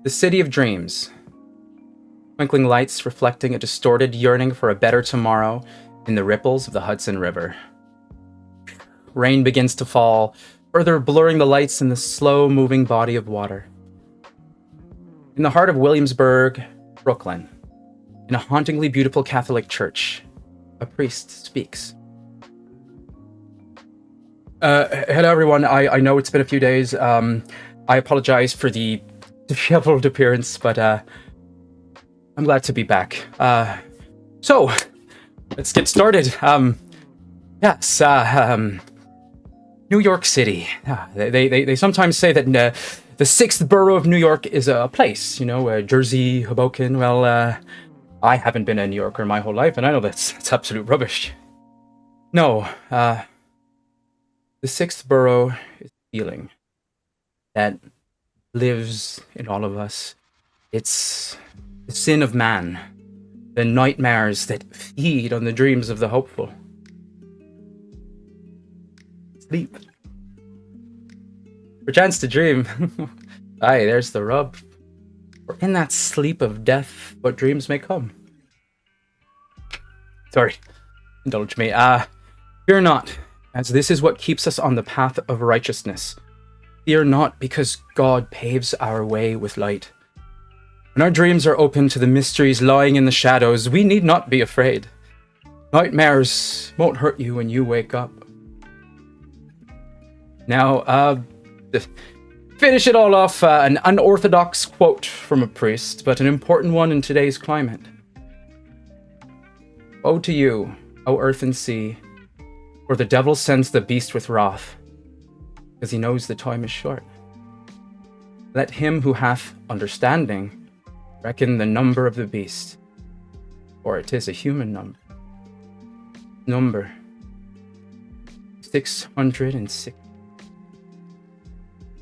The City of Dreams. Twinkling lights reflecting a distorted yearning for a better tomorrow in the ripples of the Hudson River. Rain begins to fall, further blurring the lights in the slow-moving body of water. In the heart of Williamsburg, Brooklyn, in a hauntingly beautiful Catholic church, a priest speaks. Hello, everyone. I know it's been a few days. I apologize for the disheveled appearance, but I'm glad to be back. So, let's get started. Yes, New York City. They sometimes say that the sixth borough of New York is a place, Jersey, Hoboken. Well, I haven't been a New Yorker my whole life, and I know that's absolute rubbish. No, the sixth borough is a feeling that lives in all of us. It's the sin of man, the nightmares that feed on the dreams of the hopeful. Sleep. Perchance to dream. Aye, there's the rub. For in that sleep of death, what dreams may come. Sorry, indulge me. Fear not, as this is what keeps us on the path of righteousness. Fear not, because God paves our way with light. When our dreams are open to the mysteries lying in the shadows, we need not be afraid. Nightmares won't hurt you when you wake up. Now, finish it all off, an unorthodox quote from a priest, but an important one in today's climate. Woe to you, O earth and sea, for the devil sends the beast with wrath, because he knows the time is short. Let him who hath understanding reckon the number of the beast, for it is a human number. Number 606.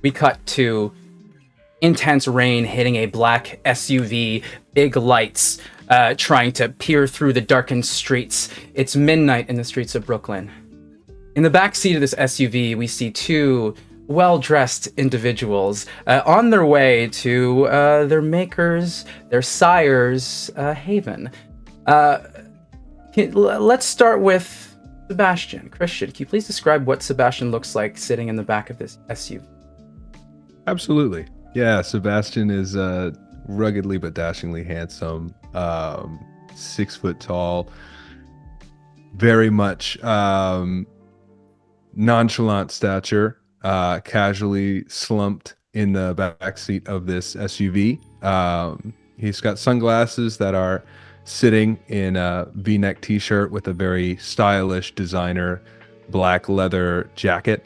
We cut to intense rain hitting a black SUV, big lights, trying to peer through the darkened streets. It's midnight in the streets of Brooklyn. In the back seat of this SUV, we see two well-dressed individuals on their way to their maker's, their sire's haven. Let's start with Sebastian. Christian, can you please describe what Sebastian looks like sitting in the back of this SUV? Absolutely. Yeah, Sebastian is ruggedly but dashingly handsome, 6 foot tall, very much nonchalant stature, casually slumped in the back seat of this SUV. He's got sunglasses that are sitting in a V-neck t-shirt with a very stylish designer black leather jacket.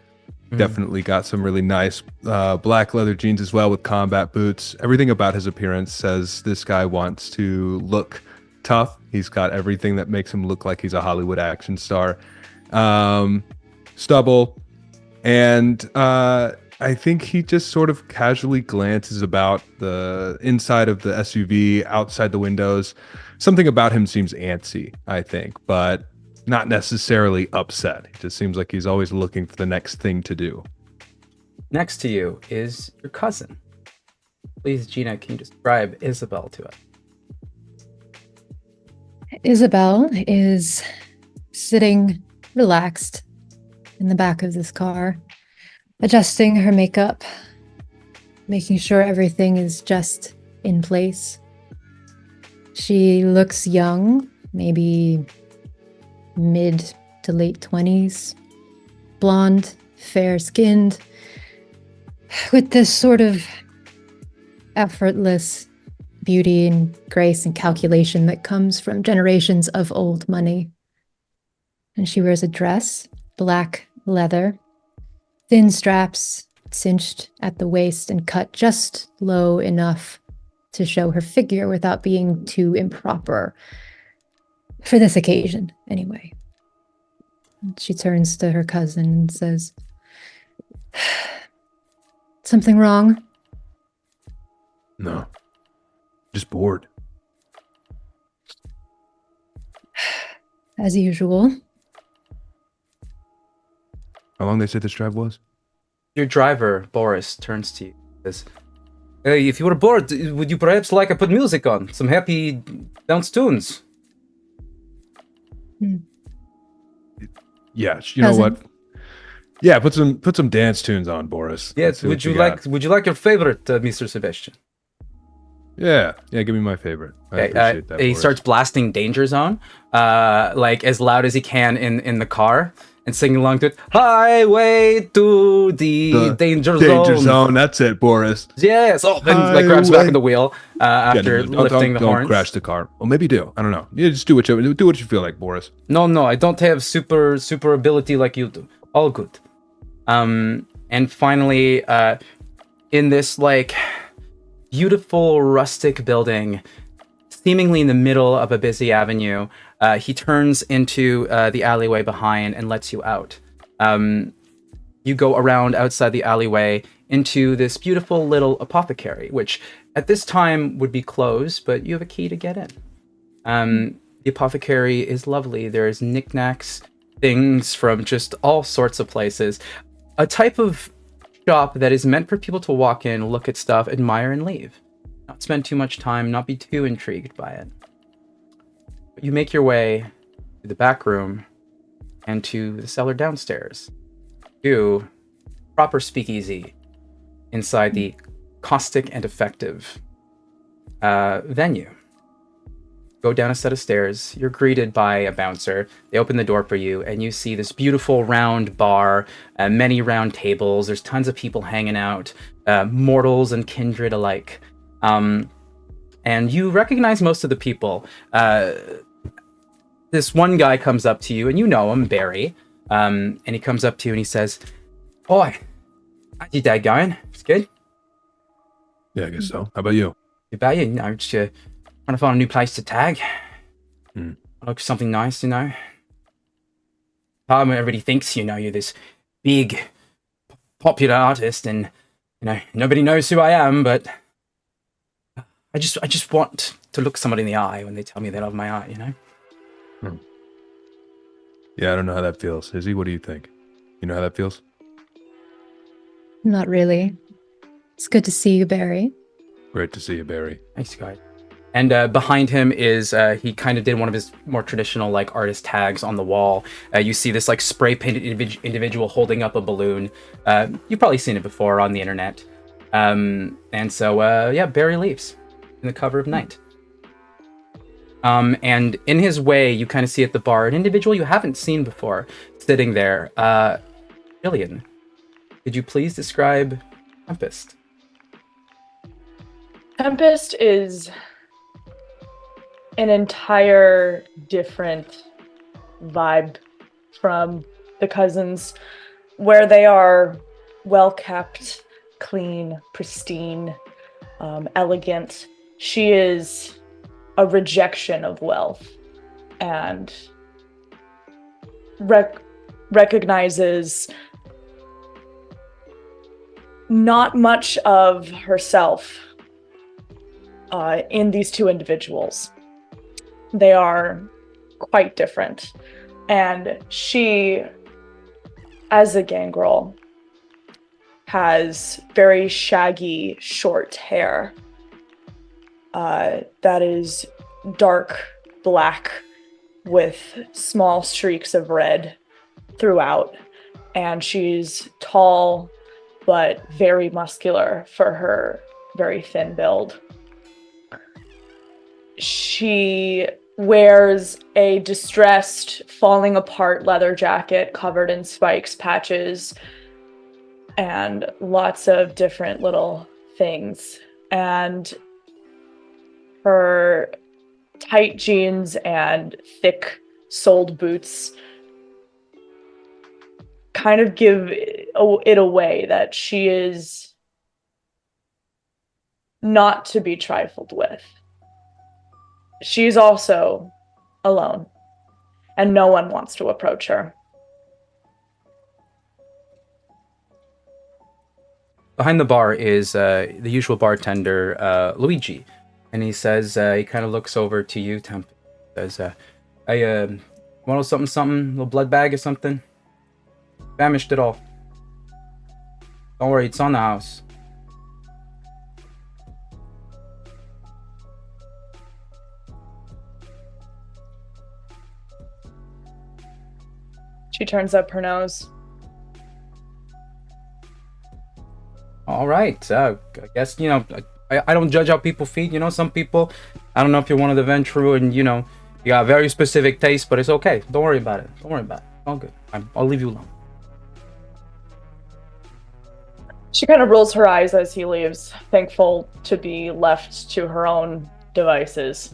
Definitely got some really nice black leather jeans as well with combat boots. Everything about his appearance says this guy wants to look tough. He's got everything that makes him look like he's a Hollywood action star. Stubble. And I think he just sort of casually glances about the inside of the SUV, outside the windows. Something about him seems antsy, I think, but not necessarily upset. It just seems like he's always looking for the next thing to do. Next to you is your cousin. Please, Gina, can you describe Isabel to us? Isabel is sitting relaxed in the back of this car, adjusting her makeup, making sure everything is just in place. She looks young, maybe mid to late 20s, blonde, fair-skinned, with this sort of effortless beauty and grace and calculation that comes from generations of old money. And she wears a dress, black leather, thin straps cinched at the waist and cut just low enough to show her figure without being too improper. For this occasion, anyway. She turns to her cousin and says, "Something wrong?" No, just bored. As usual. How long they said this drive was? Your driver, Boris, turns to you and says, Hey, if you were bored, would you perhaps like I put music on? Some happy dance tunes? Yeah, you know Cousin? what? Yeah, put some dance tunes on, Boris. Yes. Let's see Would what you got. like your favorite, Mr. Sebastian? Yeah, give me my favorite. I Okay, appreciate that, he Boris. starts blasting Danger Zone, like as loud as he can in the car, and singing along to it. Highway to the Danger Zone. That's it, Boris. Yes. Oh, then like grabs back on the wheel after lifting the don't horns. crash the car. Well, maybe do. I don't know. You just do what you feel like, Boris. No, I don't have super ability like you do. All good. And finally, in this like beautiful rustic building, seemingly in the middle of a busy avenue, he turns into the alleyway behind and lets you out. You go around outside the alleyway into this beautiful little apothecary, which at this time would be closed, but you have a key to get in. The apothecary is lovely. There's knickknacks, things from just all sorts of places. A type of shop that is meant for people to walk in, look at stuff, admire, and leave. Not spend too much time, not be too intrigued by it. But you make your way to the back room and to the cellar downstairs. To proper speakeasy inside the caustic and effective venue. Go down a set of stairs. You're greeted by a bouncer. They open the door for you, and you see this beautiful round bar, many round tables. There's tons of people hanging out, mortals and kindred alike. And you recognize most of the people. This one guy comes up to you, and you know him, Barry. And he comes up to you and he says, "Hi, how's your day going? It's good? Yeah, I guess so. How about you? About you? No, just trying to find a new place to tag. Hmm. Look something nice, you know. Time when everybody thinks, you're this big, popular artist, and nobody knows who I am. But I just want to look somebody in the eye when they tell me they love my art, Hmm. Yeah, I don't know how that feels. Izzy, what do you think? You know how that feels? Not really. It's good to see you, Barry. Great to see you, Barry. Thanks, guys." And behind him is, he kind of did one of his more traditional, like, artist tags on the wall. You see this, like, spray-painted individual holding up a balloon. You've probably seen it before on the internet. And so, Barry leaves in the cover of night. And in his way, you kind of see at the bar an individual you haven't seen before sitting there. Jillian, could you please describe Tempest? Tempest is an entire different vibe from the cousins, where they are well kept, clean, pristine, elegant. She is a rejection of wealth and recognizes not much of herself in these two individuals. They are quite different. And she, as a Gangrel, has very shaggy, short hair that is dark black with small streaks of red throughout. And she's tall, but very muscular for her very thin build. She wears a distressed, falling apart leather jacket covered in spikes, patches, and lots of different little things. And her tight jeans and thick-soled boots kind of give it away that she is not to be trifled with. She's also alone, and no one wants to approach her. Behind the bar is the usual bartender, Luigi. And he says, he kind of looks over to you, Temp. Says, "Hey, want something, little blood bag or something? Famished it all. Don't worry, it's on the house." She turns up her nose. All right. I guess, I don't judge how people feed. Some people, I don't know if you're one of the Ventru and, you got a very specific taste, but it's okay. Don't worry about it. All good. I'll leave you alone. She kind of rolls her eyes as he leaves, thankful to be left to her own devices.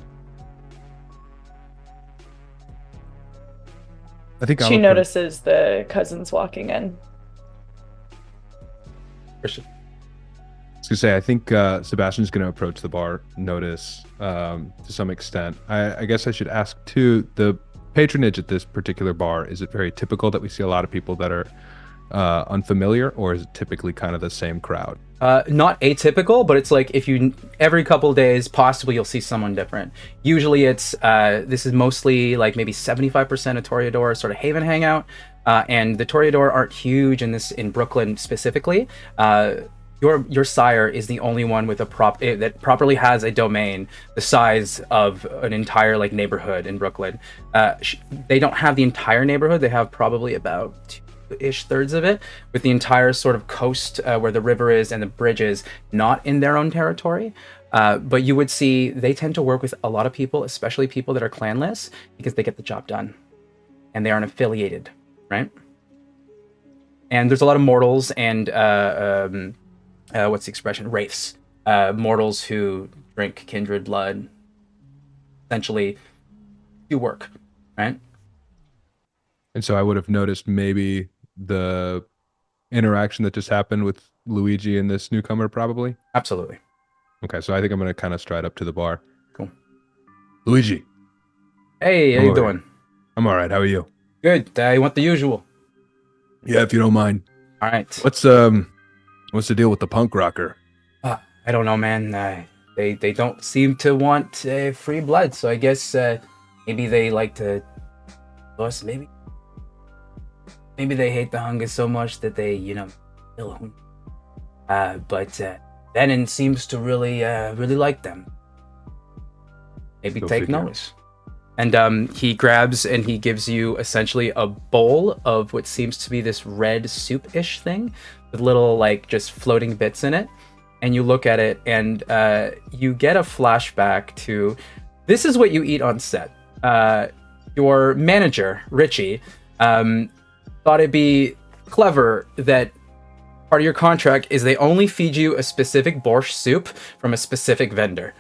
I think she notices the cousins walking in. Christian. I was gonna say, I think Sebastian's gonna approach the bar, notice to some extent. I guess I should ask too, the patronage at this particular bar, is it very typical that we see a lot of people that are unfamiliar, or is it typically kind of the same crowd? Not atypical, but it's like if you every couple of days, possibly you'll see someone different. Usually it's this is mostly like maybe 75% of Toreador sort of Haven hangout, and the Toreador aren't huge in Brooklyn specifically. Your sire is the only one with that properly has a domain the size of an entire like neighborhood in Brooklyn. They don't have the entire neighborhood. They have probably about ish thirds of it, with the entire sort of coast where the river is and the bridges not in their own territory. But you would see they tend to work with a lot of people, especially people that are clanless, because they get the job done and they aren't affiliated, right? And there's a lot of mortals and what's the expression? Wraiths. Mortals who drink kindred blood, essentially do work, right? And so I would have noticed maybe the interaction that just happened with Luigi and this newcomer, probably. Absolutely. Okay, so I think I'm going to kind of stride up to the bar. Cool. Luigi. Hey, how you doing? I'm all right. How are you? Good. You want the usual? Yeah, if you don't mind. All right. What's the deal with the punk rocker? I don't know, man. They don't seem to want free blood, so I guess maybe they like to us. Maybe they hate the hunger so much that they, kill them. But Venom seems to really like them. Maybe take notice. And he grabs and he gives you essentially a bowl of what seems to be this red soup-ish thing with little like just floating bits in it. And you look at it and you get a flashback to this is what you eat on set. Your manager, Richie, thought it'd be clever that part of your contract is they only feed you a specific borscht soup from a specific vendor.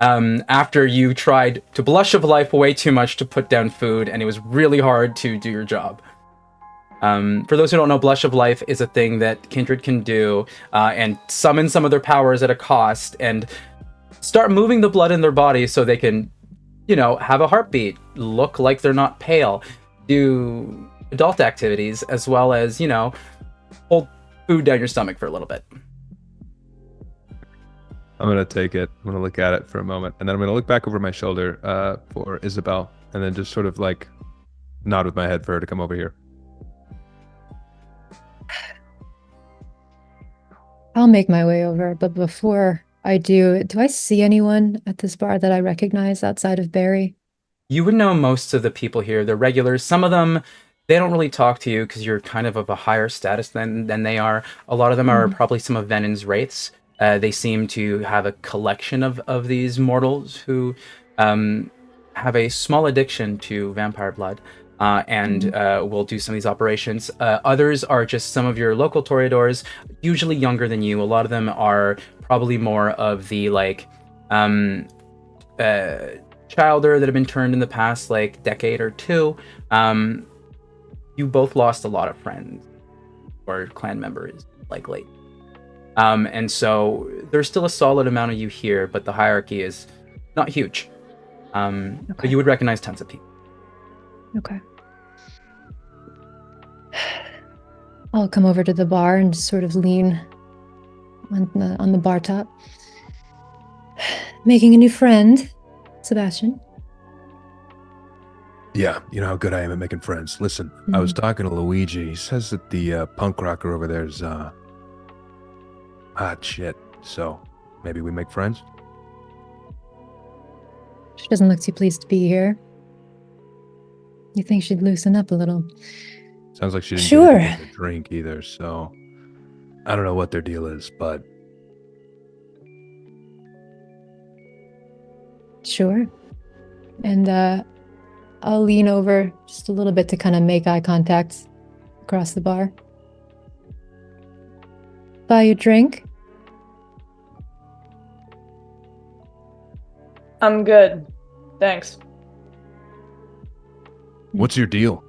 After you tried to blush of life way too much to put down food, and it was really hard to do your job. For those who don't know, blush of life is a thing that Kindred can do and summon some of their powers at a cost and start moving the blood in their body so they can, have a heartbeat, look like they're not pale, do adult activities, as well as, hold food down your stomach for a little bit. I'm going to take it. I'm going to look at it for a moment. And then I'm going to look back over my shoulder for Isabel. And then just sort of like nod with my head for her to come over here. I'll make my way over. But before I do I see anyone at this bar that I recognize outside of Barry? You would know most of the people here. They're regulars. Some of them, they don't really talk to you because you're kind of a higher status than they are. A lot of them are probably some of Venon's wraiths. They seem to have a collection of these mortals who have a small addiction to vampire blood and will do some of these operations. Others are just some of your local Toreadors, usually younger than you. A lot of them are probably more of the childer that have been turned in the past decade or two. You both lost a lot of friends or clan members late. And so there's still a solid amount of you here, but the hierarchy is not huge. But you would recognize tons of people. Okay. I'll come over to the bar and just sort of lean on the bar top. Making a new friend, Sebastian. Yeah, you know how good I am at making friends. Listen, I was talking to Luigi. He says that the punk rocker over there's hot shit. So maybe we make friends? She doesn't look too pleased to be here. You think she'd loosen up a little? Sounds like she didn't Sure. get anything to drink either, so I don't know what their deal is, but Sure. And I'll lean over just a little bit to kind of make eye contact across the bar. Buy you a drink? I'm good. Thanks. what's your deal?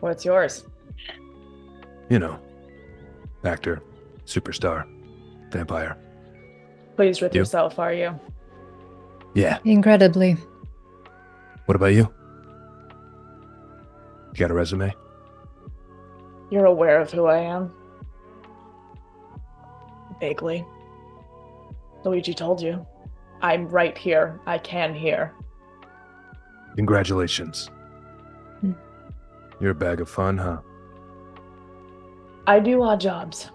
What's yours? You know, actor, superstar, vampire. Pleased with You? yourself, are you? Yeah. Incredibly. What about you? You got a resume? You're aware of who I am? Vaguely. Luigi told you. I'm right here. I can hear. Congratulations. Hmm. You're a bag of fun, huh? I do odd jobs.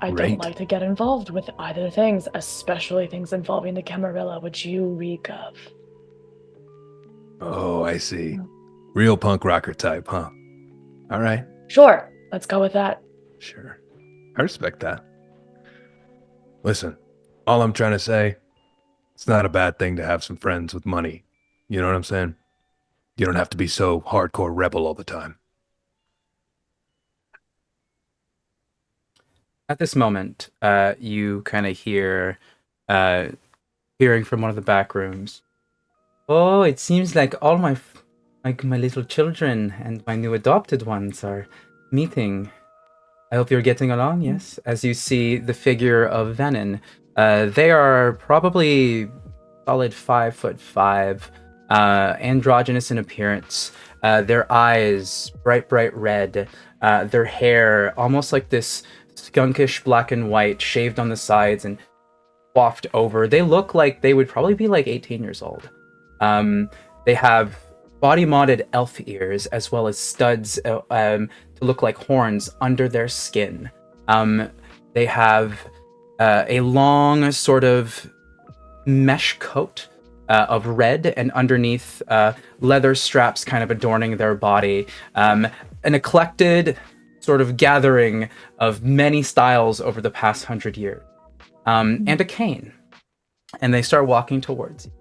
I Great. don't like to get involved with either things, especially things involving the Camarilla, which you reek of. Oh, I see. Real punk rocker type, huh? All right. Sure, let's go with that. Sure. I respect that. Listen, all I'm trying to say, it's not a bad thing to have some friends with money. You know what I'm saying? You don't have to be so hardcore rebel all the time. At this moment, you kind of hear, hearing from one of the back rooms. Oh, it seems like all my little children and my new adopted ones are meeting. I hope you're getting along, yes? As you see the figure of Venin. They are probably solid 5'5", androgynous in appearance. Their eyes, bright red. Their hair, almost like this skunkish black and white, shaved on the sides and coiffed over. They look like they would probably be like 18 years old. They have body modded elf ears as well as studs to look like horns under their skin. They have a long sort of mesh coat of red, and underneath leather straps kind of adorning their body. An eclectic sort of gathering of many styles over the past 100 years. And a cane. And they start walking towards you.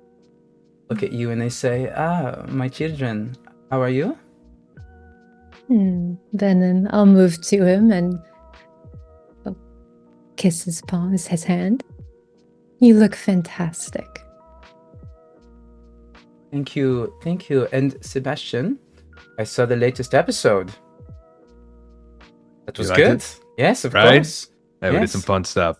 Look at you and they say, my children, how are you? Then I'll move to him and kiss his palm, his hand. You look fantastic. Thank you. And Sebastian, I saw the latest episode. That was liked good. it? Yes, of Right? course. Yeah, we did some fun stuff.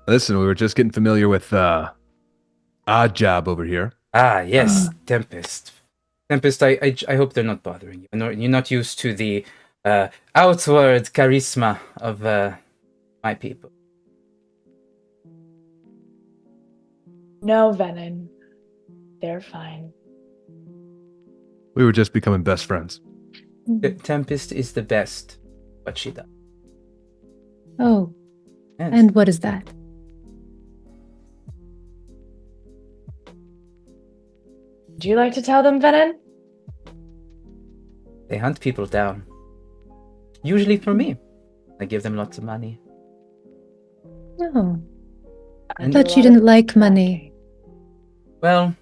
Listen, we were just getting familiar with Odd Job over here. Yes, Tempest. Tempest, I hope they're not bothering you. You're not used to the outward charisma of my people. No, Venin. They're fine. We were just becoming best friends. Tempest is the best what she does. Oh, Yes. and what is that? Do you like to tell them, Venin? They hunt people down. Usually for me. I give them lots of money. No, I And- thought you didn't like money. Well,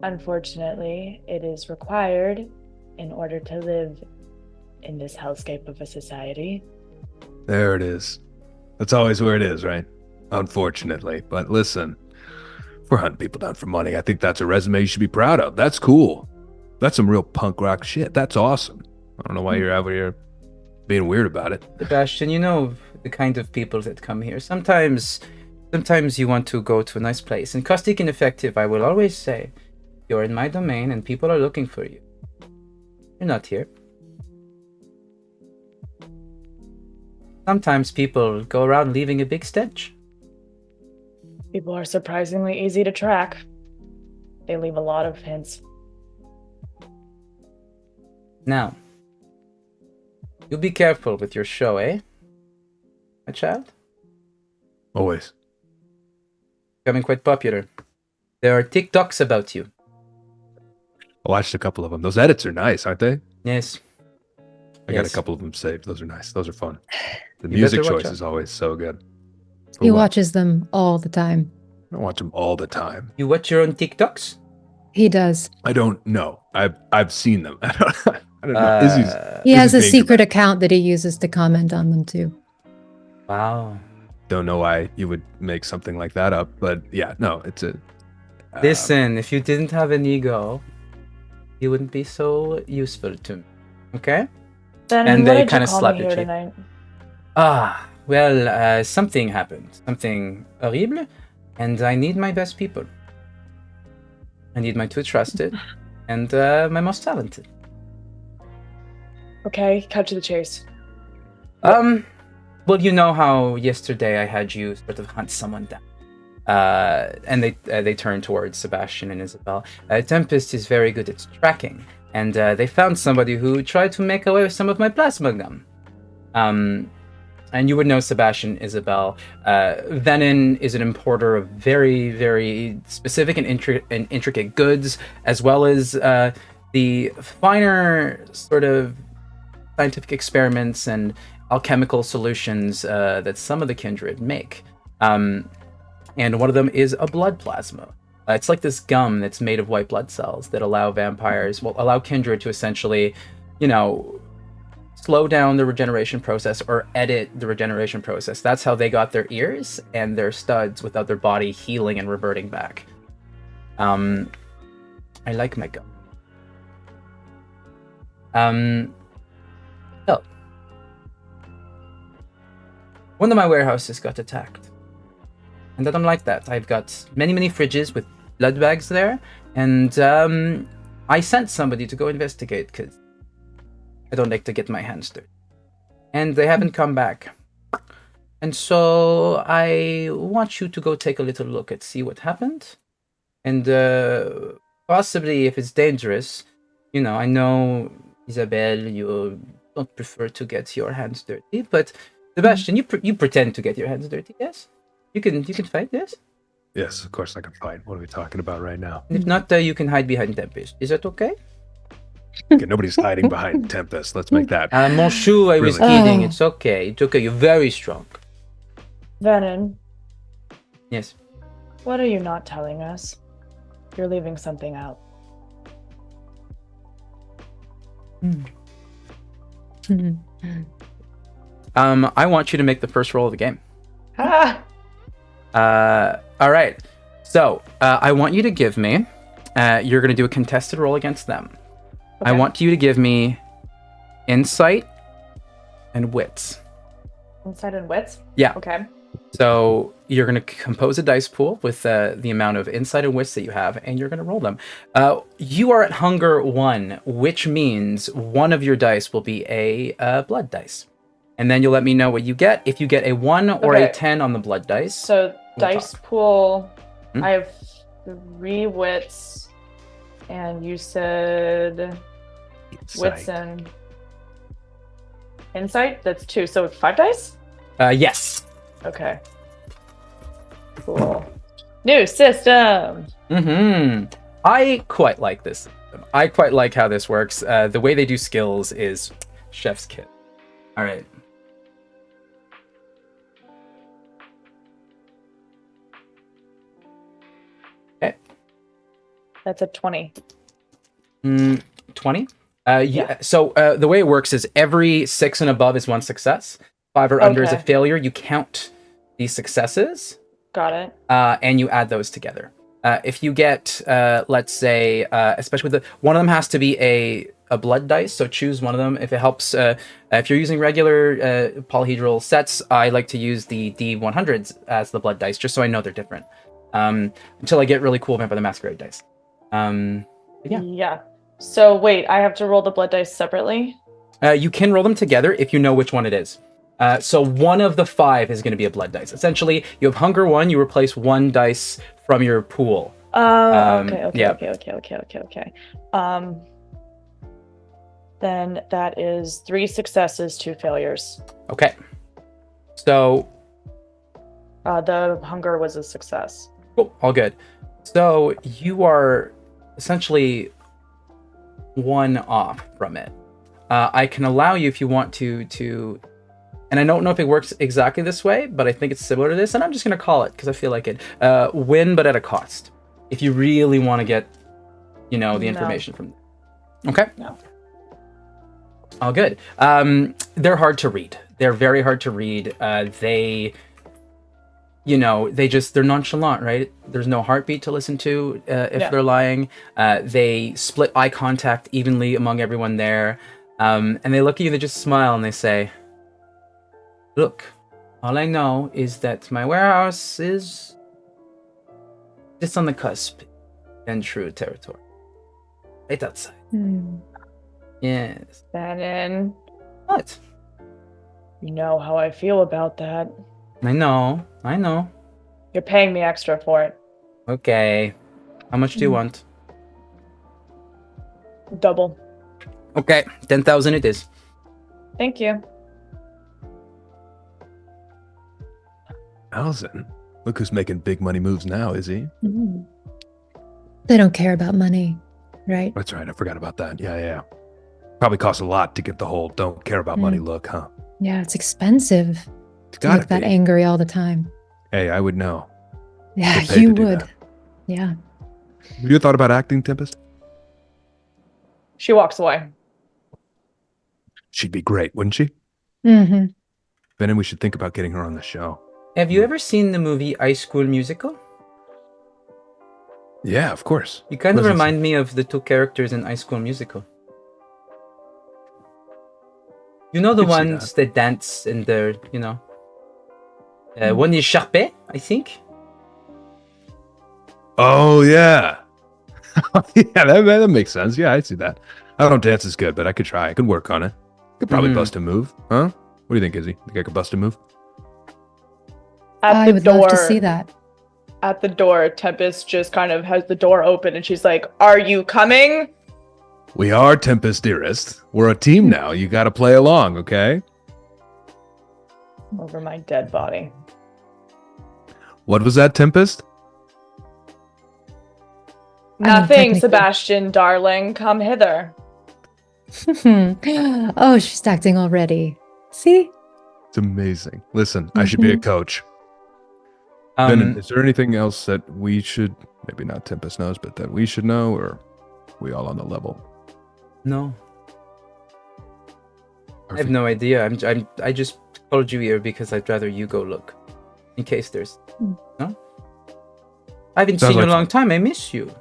Unfortunately, it is required in order to live in this hellscape of a society. There it is. That's always where it is, right? Unfortunately. But listen, if we're hunting people down for money, I think that's a resume you should be proud of. That's cool. That's some real punk rock shit. That's awesome. I don't know why you're out here being weird about it. Sebastian, you know the kind of people that come here. Sometimes you want to go to a nice place. And caustic and effective, I will always say, you're in my domain and people are looking for you. You're not here. Sometimes people go around leaving a big stench. People are surprisingly easy to track. They leave a lot of hints. Now, you be careful with your show, eh? My child? Always. Becoming quite popular. There are TikToks about you. I watched a couple of them. Those edits are nice, aren't they? Yes. I got a Yes. couple of them saved. Those are nice. Those are fun. The You music better watch choice is always so good. He But what? watches them all the time. I don't watch them all the time. You watch your own TikToks? He does. I don't know. I've seen them. I don't know. Izzy's He has a being secret dramatic. account that he uses to comment on them too. Wow. Don't know why you would make something like that up, but yeah, no, it's a. Listen, if you didn't have an ego, you wouldn't be so useful to me. Okay? Then And what they did you kinda call slap me your here cheek. tonight? Well, something happened. Something horrible. And I need my best people. I need my two trusted and my most talented. Okay, cut to the chase. Well, you know how yesterday I had you sort of hunt someone down. And they turn towards Sebastian and Isabel. Tempest is very good at tracking, and they found somebody who tried to make away with some of my plasma gum. And you would know Sebastian, Isabel. Venin is an importer of very, very specific and intricate goods, as well as the finer sort of scientific experiments and alchemical solutions that some of the Kindred make. And one of them is a blood plasma. It's like this gum that's made of white blood cells that allow allow Kindred to essentially, slow down the regeneration process or edit the regeneration process. That's how they got their ears and their studs without their body healing and reverting back. I like my gum. So, one of my warehouses got attacked. And I don't like that. I've got many, many fridges with blood bags there, and I sent somebody to go investigate because I don't like to get my hands dirty. And they haven't come back. And so I want you to go take a little look and see what happened. And possibly if it's dangerous, I know, Isabel, you don't prefer to get your hands dirty, but Sebastian, you pretend to get your hands dirty, yes? You can fight, yes? Yes, of course I can fight. What are we talking about right now? If not, you can hide behind Tempest. Is that okay? Okay, nobody's hiding behind Tempest. Let's make that. Monsieur, I was Really? kidding. Oh. It's okay. It's okay. You're very strong. Venin, Yes. what are you not telling us? You're leaving something out. I want you to make the first roll of the game. Ah! All right. So I want you to give me. You're going to do a contested roll against them. I Okay. want you to give me insight and wits. Insight and wits? Yeah. Okay. So you're going to compose a dice pool with the amount of insight and wits that you have, and you're going to roll them. You are at hunger 1, which means one of your dice will be a blood dice. And then you'll let me know what you get. If you get a 1 or a Okay. 10 on the blood dice. So, We'll dice pool, Hmm? I have 3 wits, and you said wits and insight? That's 2. So, it's 5 dice? Yes. Okay. Cool. New system! I quite like this system. I quite like how this works. The way they do skills is chef's kiss. All right. Okay. That's a 20. 20? Yeah. So the way it works is every 6 and above is 1 success. 5 or under is a Okay. failure. You count these successes Got it. and you add those together. If you get, let's say, especially with one of them has to be a blood dice, so choose one of them. If it helps, if you're using regular polyhedral sets, I like to use the D100s as the blood dice, just so I know they're different. Until I get really cool Vampire the Masquerade dice. But yeah. Yeah. So, wait, I have to roll the blood dice separately? You can roll them together if you know which one it is. So one of the 5 is going to be a blood dice. Essentially, you have hunger 1, you replace 1 dice from your pool. Oh, okay. yeah. Okay. Then that is 3 successes, 2 failures. Okay. So, The hunger was a success. cool, all good. So you are essentially one off from it. I can allow you if you want to, and I don't know if it works exactly this way, but I think it's similar to this, and I'm just gonna call it because I feel like it. Win, but at a cost. If you really want to get, the information from them. Okay. No. All good. They're hard to read. They're very hard to read. They're nonchalant, right? There's no heartbeat to listen to if they're lying. They split eye contact evenly among everyone there. And they look at you, they just smile and they say, look, all I know is that my warehouse is just on the cusp and true territory. Right outside. Yes. Bannon, What? you know how I feel about that. I know. You're paying me extra for it. Okay. How much do you want? Double. Okay, 10,000 it is. Thank you. Alison, look who's making big money moves now, is he? They don't care about money, right? That's right. I forgot about that. Yeah. Probably costs a lot to get the whole don't care about money look, huh? Yeah, it's expensive. It's To gotta look that be. angry all the time. Hey, I would know. Yeah, Get paid you to do would. that. Yeah. Have you thought about acting, Tempest? She walks away. She'd be great, wouldn't she? Mm-hmm. Then we should think about getting her on the show. Have you ever seen the movie High School Musical? Yeah, of course. You kind of Wasn't remind me of the two characters in High School Musical. You know the Could see ones that dance in their, one is Sharpé, I think. Oh, yeah. Yeah, that makes sense. Yeah, I see that. I don't dance as good, but I could try. I could work on it. Could probably bust a move, huh? What do you think, Izzy? Think I could bust a move? I would love to see that. At the door, Tempest just kind of has the door open and she's like, "Are you coming?" We are Tempest, dearest. We're a team now. You got to play along, okay? Over my dead body. What was that, Tempest? Nothing, technically- Sebastian, darling. Come hither. Oh, she's acting already. See? It's amazing. Listen, I should be a coach. Um, Is there anything else that we should, maybe not Tempest knows, but that we should know, or we all on the level? no, I have Perfect. no idea. I just called you here because I'd rather you go look, in case there's. No, I haven't Sounds seen you in like a long time. I miss you.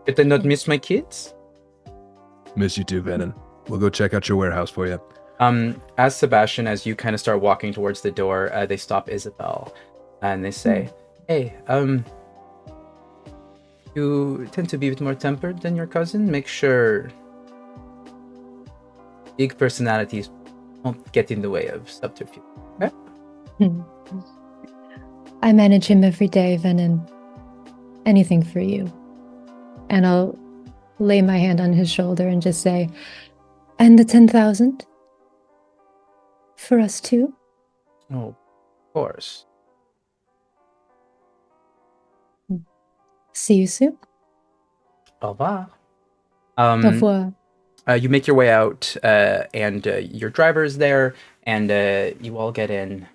Did I not miss my kids? Miss you too, Venom. We'll go check out your warehouse for you. As Sebastian, as you kind of start walking towards the door, they stop Isabel, and they say, "Hey, you tend to be a bit more tempered than your cousin. Make sure big personalities won't get in the way of subterfuge." Okay? I manage him every day, Venom. Anything for you. And I'll lay my hand on his shoulder and just say, and the 10,000? For us too? Oh, of course. See you soon. Au revoir. Au revoir. You make your way out, and your driver is there, and you all get in.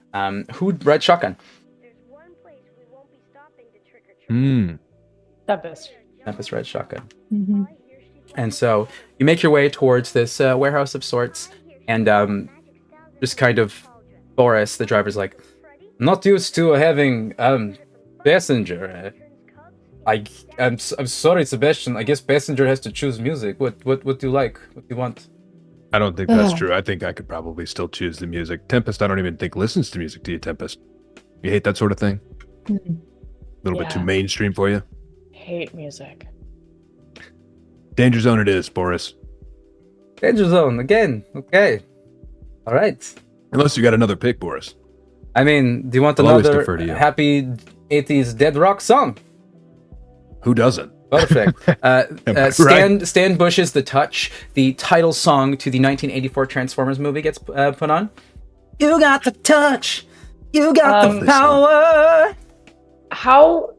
Who red shotgun? There's one place we won't be stopping to trick or treat. Tempest. Tempest red shotgun. Mhm. And so you make your way towards this warehouse of sorts, and just kind of Boris, the driver's like, not used to having passenger. I'm sorry, Sebastian. I guess passenger has to choose music. What do you like? What do you want? I don't think that's Ugh. true. I think I could probably still choose the music. Tempest, I don't even think listens to music. Do you, Tempest? You hate that sort of thing? A little bit too Yeah. mainstream for you? Hate music. Danger zone it is, Boris. Danger zone again. Okay. All right. Unless you got another pick, Boris. I mean, do you want I'll always another defer to you. happy 80s dead rock song? Who doesn't? Perfect. Right. Stan Bush's The Touch, the title song to the 1984 Transformers movie, gets put on. You got the touch. You got the This power. How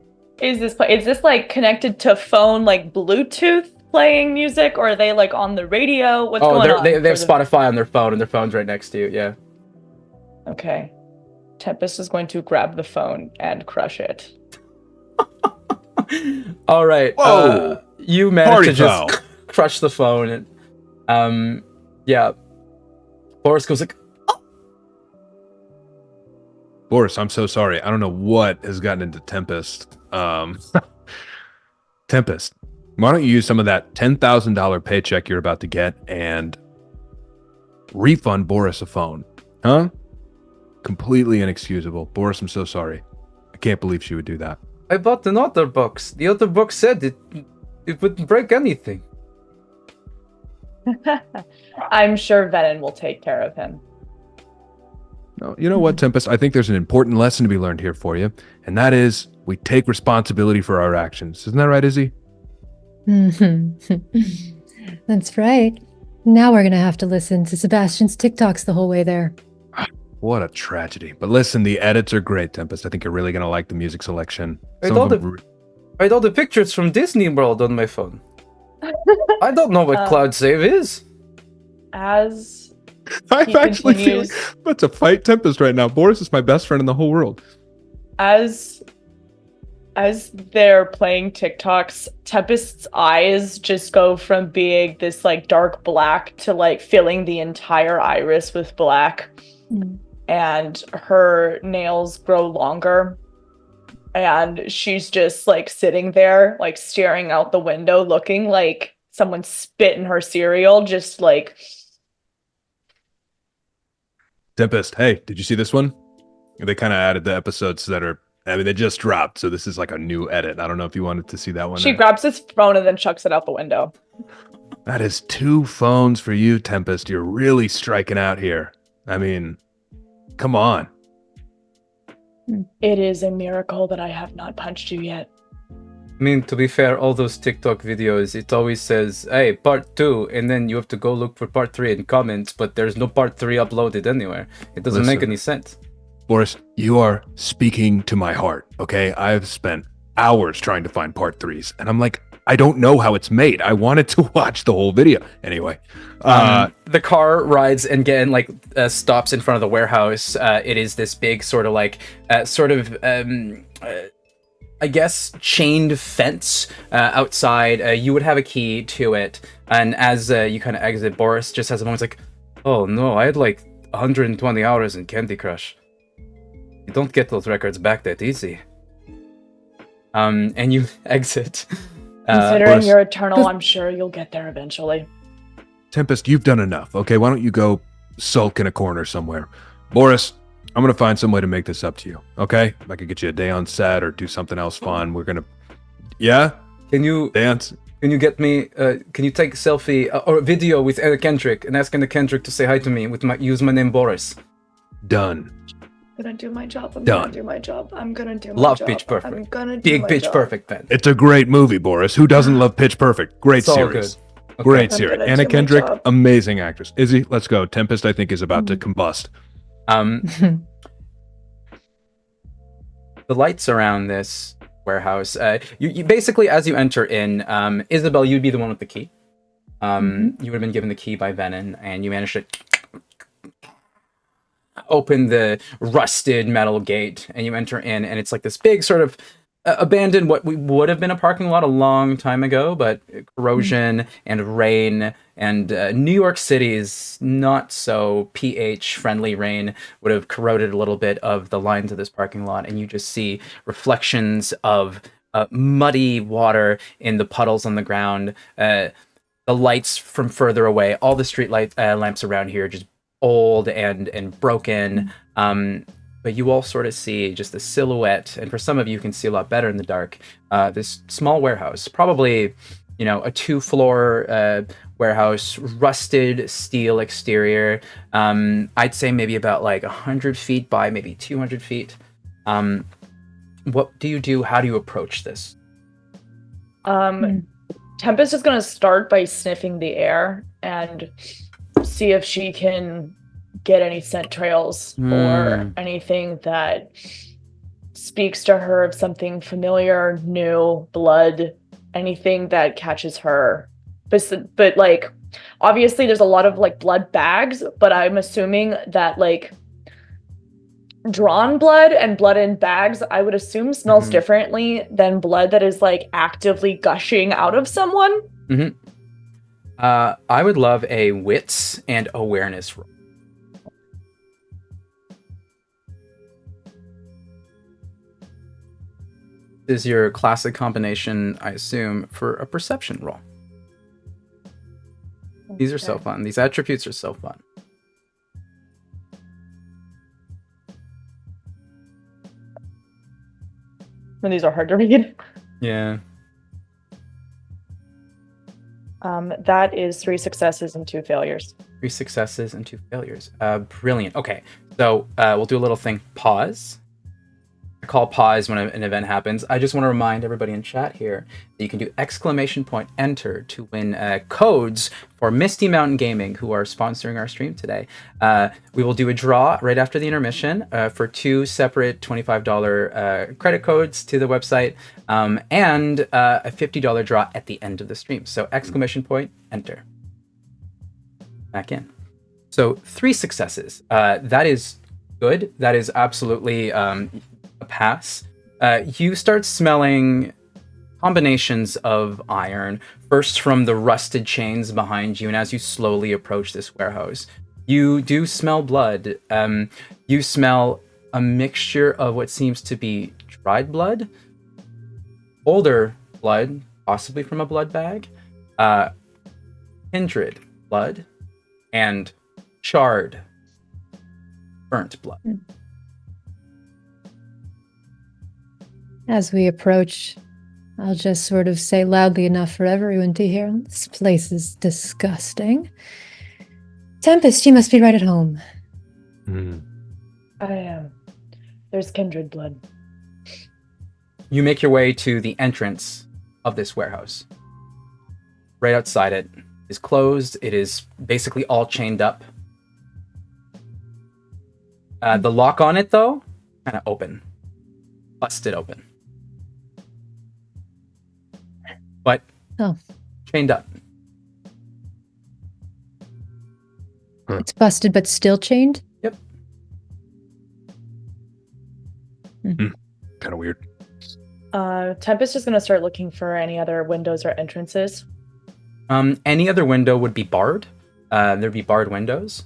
is this play? Is this like connected to phone, like Bluetooth playing music, or are they like on the radio? What's going on? They have Spotify on their phone, and their phone's right next to you. Yeah. Okay. Tempest is going to grab the phone and crush it. All right. Whoa! You managed Party to just foul. crush the phone, and yeah. Boris goes like, Boris, I'm so sorry. I don't know what has gotten into Tempest. Tempest, why don't you use some of that $10,000 paycheck you're about to get and refund Boris a phone? Huh? Completely inexcusable. Boris, I'm so sorry. I can't believe she would do that. I bought another box. The other box said it wouldn't break anything. I'm sure Venom will take care of him. No, you know what, Tempest? I think there's an important lesson to be learned here for you, and that is we take responsibility for our actions. Isn't that right, Izzy? That's right. Now we're going to have to listen to Sebastian's TikToks the whole way there. What a tragedy. But listen, the edits are great, Tempest. I think you're really going to like the music selection. I had all the pictures from Disney World on my phone. I don't know what Cloud Save is. As I'm he actually feeling continues- about to fight Tempest right now. Boris is my best friend in the whole world. As they're playing TikToks, Tempest's eyes just go from being this like dark black to like filling the entire iris with black. And her nails grow longer. And she's just like sitting there, like staring out the window, looking like someone spit in her cereal, just like. Tempest, hey, did you see this one? They kind of added the episodes that are, I mean, they just dropped, so this is like a new edit. I don't know if you wanted to see that one. She grabs his phone and then chucks it out the window. That is 2 phones for you, Tempest. You're really striking out here. I mean, come on. It is a miracle that I have not punched you yet. I mean, to be fair, all those TikTok videos, it always says, hey, part 2, and then you have to go look for part 3 in comments, but there's no part 3 uploaded anywhere. It doesn't make any sense. Boris, you are speaking to my heart, okay? I've spent hours trying to find part 3s, and I'm like, I don't know how it's made. I wanted to watch the whole video. Anyway. The car rides and stops in front of the warehouse. It is this big sort of I guess, chained fence outside. You would have a key to it. And as you kind of exit, Boris just has a moment like, oh no, I had like 120 hours in Candy Crush. You don't get those records back that easy. And you exit. Considering Boris, you're eternal, I'm sure you'll get there eventually. Tempest, you've done enough, okay? Why don't you go sulk in a corner somewhere? Boris, I'm going to find some way to make this up to you, okay? If I could get you a day on set or do something else fun, we're going to... Yeah? Can you dance? Can you get me, can you take a selfie or a video with Anna Kendrick and ask Anna Kendrick to say hi to me with use my name Boris? Done. I'm gonna do my job. I'm Done. gonna do my job. I'm gonna do my Love job. Pitch Perfect. I'm gonna do Big my Pitch job. Perfect fan. It's a great movie, Boris. Who doesn't love Pitch Perfect? Great It's all series. good. Okay. Great I'm series. gonna Anna do my Kendrick, job. amazing actress. Izzy, let's go. Tempest, I think, is about to combust. The lights around this warehouse, you basically, as you enter in, Isabel, you'd be the one with the key. You would have been given the key by Venom, and you managed to open the rusted metal gate, and you enter in, and it's like this big sort of abandoned, what we would have been a parking lot a long time ago, but corrosion and rain and New York City's not so pH friendly rain would have corroded a little bit of the lines of this parking lot, and you just see reflections of muddy water in the puddles on the ground, the lights from further away, all the street light lamps around here just old and broken, but you all sort of see just the silhouette, and for some of you can see a lot better in the dark, this small warehouse, probably, you know, a 2-floor warehouse, rusted steel exterior. I'd say maybe about like 100 feet by maybe 200 feet. What do you do? How do you approach this? Tempest is gonna start by sniffing the air and see if she can get any scent trails or anything that speaks to her of something familiar, new, blood, anything that catches her. But like, obviously there's a lot of like blood bags, but I'm assuming that like drawn blood and blood in bags, I would assume smells differently than blood that is like actively gushing out of someone. I would love a wits and awareness roll. This is your classic combination, I assume, for a perception roll. These are so fun. These attributes are so fun. And these are hard to read. Yeah. That is 3 successes and 2 failures. 3 successes and 2 failures. Brilliant. Okay, so we'll do a little thing. Pause. I call pause when an event happens. I just want to remind everybody in chat here that you can do !enter to win codes for Misty Mountain Gaming, who are sponsoring our stream today. We will do a draw right after the intermission for 2 separate $25 credit codes to the website and a $50 draw at the end of the stream. So !enter. Back in. So 3 successes. That is good. That is absolutely a pass. You start smelling combinations of iron, first from the rusted chains behind you, and as you slowly approach this warehouse, you do smell blood. You smell a mixture of what seems to be dried blood, older blood, possibly from a blood bag, kindred blood, and charred, burnt blood. As we approach, I'll just sort of say loudly enough for everyone to hear, "This place is disgusting. Tempest, you must be right at home." I am. There's kindred blood. You make your way to the entrance of this warehouse. Right outside it is closed. It is basically all chained up. The lock on it, though, kind of open. Busted open. But chained up. It's busted but still chained? Yep. Kind of weird. Tempest is going to start looking for any other windows or entrances. Any other window would be barred. There'd be barred windows.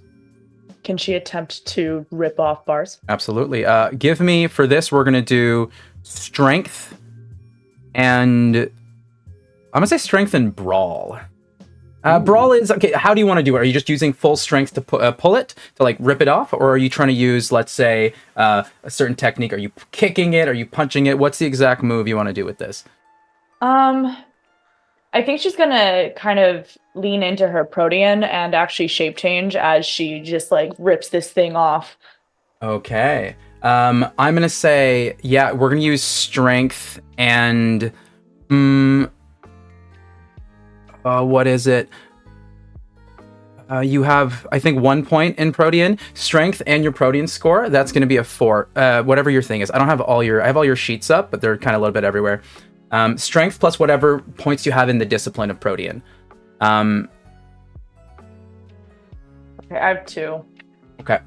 Can she attempt to rip off bars? Absolutely. Give me, for this, we're going to do strength and... I'm going to say strength and brawl. Brawl is... Okay, how do you want to do it? Are you just using full strength to pull it, to like rip it off? Or are you trying to use, let's say, a certain technique? Are you kicking it? Are you punching it? What's the exact move you want to do with this? I think she's going to kind of lean into her protean and actually shape change as she just like rips this thing off. Okay. I'm going to say, yeah, we're going to use strength and... what is it? You have, I think, 1 point in protean strength and your protean score. That's going to be a 4. Whatever your thing is. I have all your sheets up, but they're kind of a little bit everywhere. Strength plus whatever points you have in the discipline of protean. Okay, I have 2. Okay.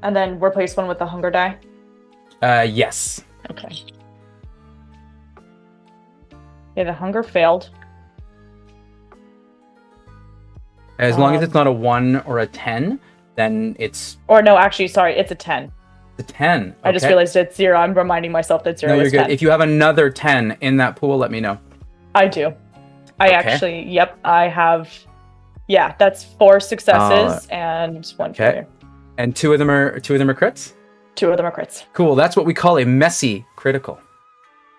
And then replace one with the hunger die? Yes. Okay. Yeah, the hunger failed. As long as it's not a 1 or a 10, then it's... Or no, actually, sorry, it's a 10. It's a 10. Okay. I just realized it's 0. I'm reminding myself that 0 no, is you're 10. good. If you have another 10 in that pool, let me know. I do. I actually, yep, I have... Yeah, that's 4 successes and 1 failure. And two of them are crits? 2 of them are crits. Cool, that's what we call a messy critical.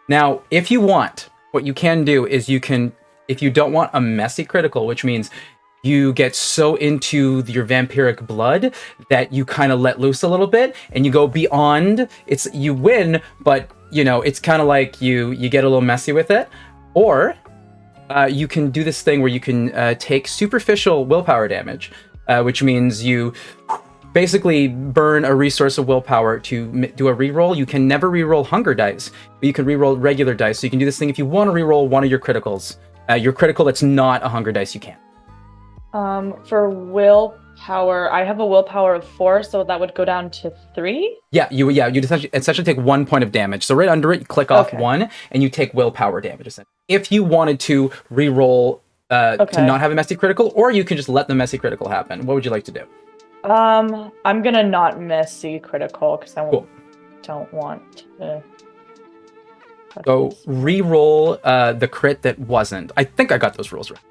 Now, if you want, what you can do is you can... If you don't want a messy critical, which means... You get so into your vampiric blood that you kind of let loose a little bit and you go beyond. You win, but it's kind of like you get a little messy with it. Or you can do this thing where you can take superficial willpower damage, which means you basically burn a resource of willpower to do a reroll. You can never reroll hunger dice, but you can reroll regular dice. So you can do this thing if you want to reroll one of your criticals. Your critical that's not a hunger dice, you can. For willpower, I have a willpower of 4, so that would go down to 3. Yeah, you essentially take 1 point of damage. So right under it, you click off 1, and you take willpower damage. Essentially. If you wanted to reroll to not have a messy critical, or you can just let the messy critical happen. What would you like to do? I'm gonna not messy critical because I don't want to. So reroll the crit that wasn't. I think I got those rules right.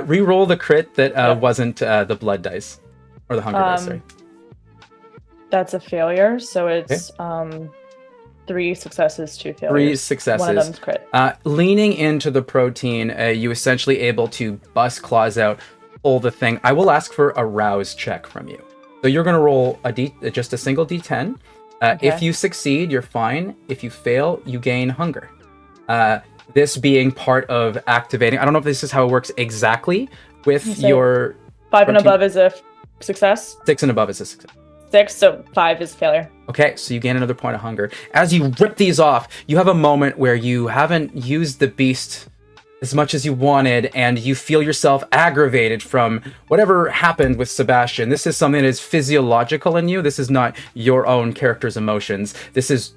Reroll the crit that wasn't the blood dice or the hunger dice. Sorry. That's a failure. So it's 3 successes, 2 failures. 3 successes. One of them's crit. Leaning into the protein, you essentially able to bust claws out, pull the thing. I will ask for a rouse check from you. So you're going to roll just a single d10. If you succeed, you're fine. If you fail, you gain hunger. This being part of activating. I don't know if this is how it works exactly with your 5 and above is a success. 6 and above is a success. 6, so 5 is failure. Okay, so you gain another point of hunger. As you rip these off, you have a moment where you haven't used the beast as much as you wanted, and you feel yourself aggravated from whatever happened with Sebastian. This is something that is physiological in you. This is not your own character's emotions. This is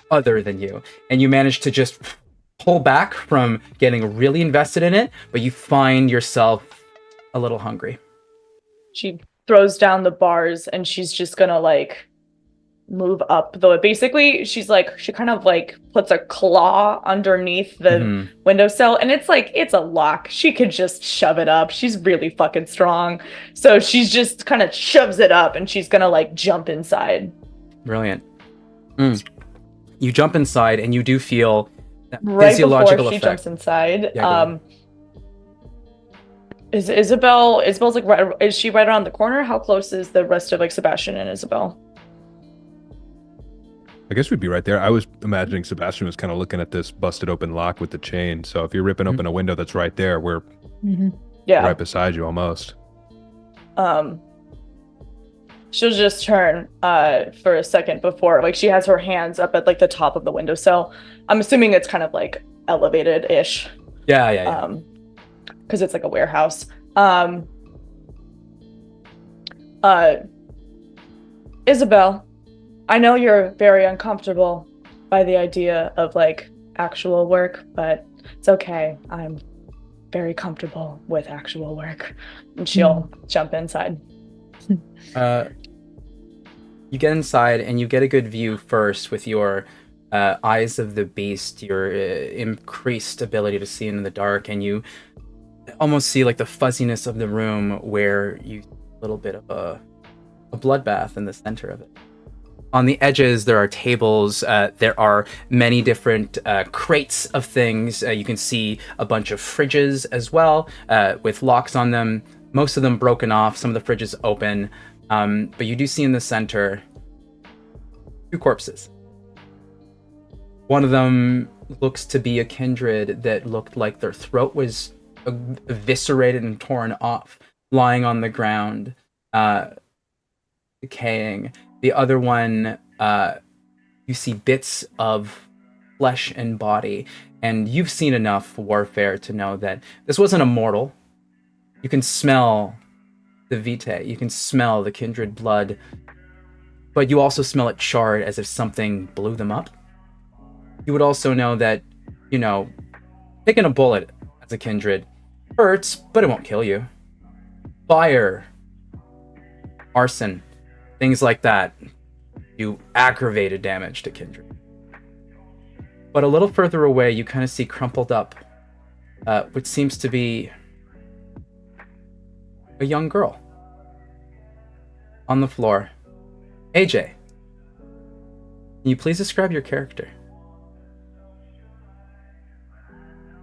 other than you. And you manage to just pull back from getting really invested in it, but you find yourself a little hungry. She throws down the bars and she's just gonna like move up, though basically she kind of like puts a claw underneath the windowsill, and it's a lock. She could just shove it up. She's really fucking strong, so she's just kind of shoves it up and she's gonna like jump inside. Brilliant. You jump inside and you do feel right physiological before she effect. jumps inside. Is Isabel's like right, is she right around the corner? How close is the rest of like Sebastian and Isabel? I guess we'd be right there. I was imagining Sebastian was kind of looking at this busted open lock with the chain. So if you're ripping open a window that's right there, we're right beside you almost. She'll just turn for a second before, like she has her hands up at like the top of the windowsill. I'm assuming it's kind of like elevated-ish. Yeah. Because it's like a warehouse. Isabel, I know you're very uncomfortable by the idea of like actual work, but it's okay. I'm very comfortable with actual work. And she'll jump inside. You get inside and you get a good view first with your eyes of the beast, your increased ability to see in the dark, and you almost see like the fuzziness of the room where you see a little bit of a bloodbath in the center of it. On the edges, there are tables. There are many different crates of things. You can see a bunch of fridges as well, with locks on them. Most of them broken off. Some of the fridges open. But you do see in the center 2 corpses. One of them looks to be a kindred that looked like their throat was eviscerated and torn off, lying on the ground, decaying. The other one, you see bits of flesh and body, and you've seen enough warfare to know that this wasn't a mortal. You can smell the vitae, you can smell the kindred blood, but you also smell it charred as if something blew them up. You would also know that, taking a bullet as a kindred hurts, but it won't kill you. Fire, arson, things like that do aggravated damage to kindred. But a little further away, you kind of see crumpled up, which seems to be a young girl on the floor. AJ, can you please describe your character?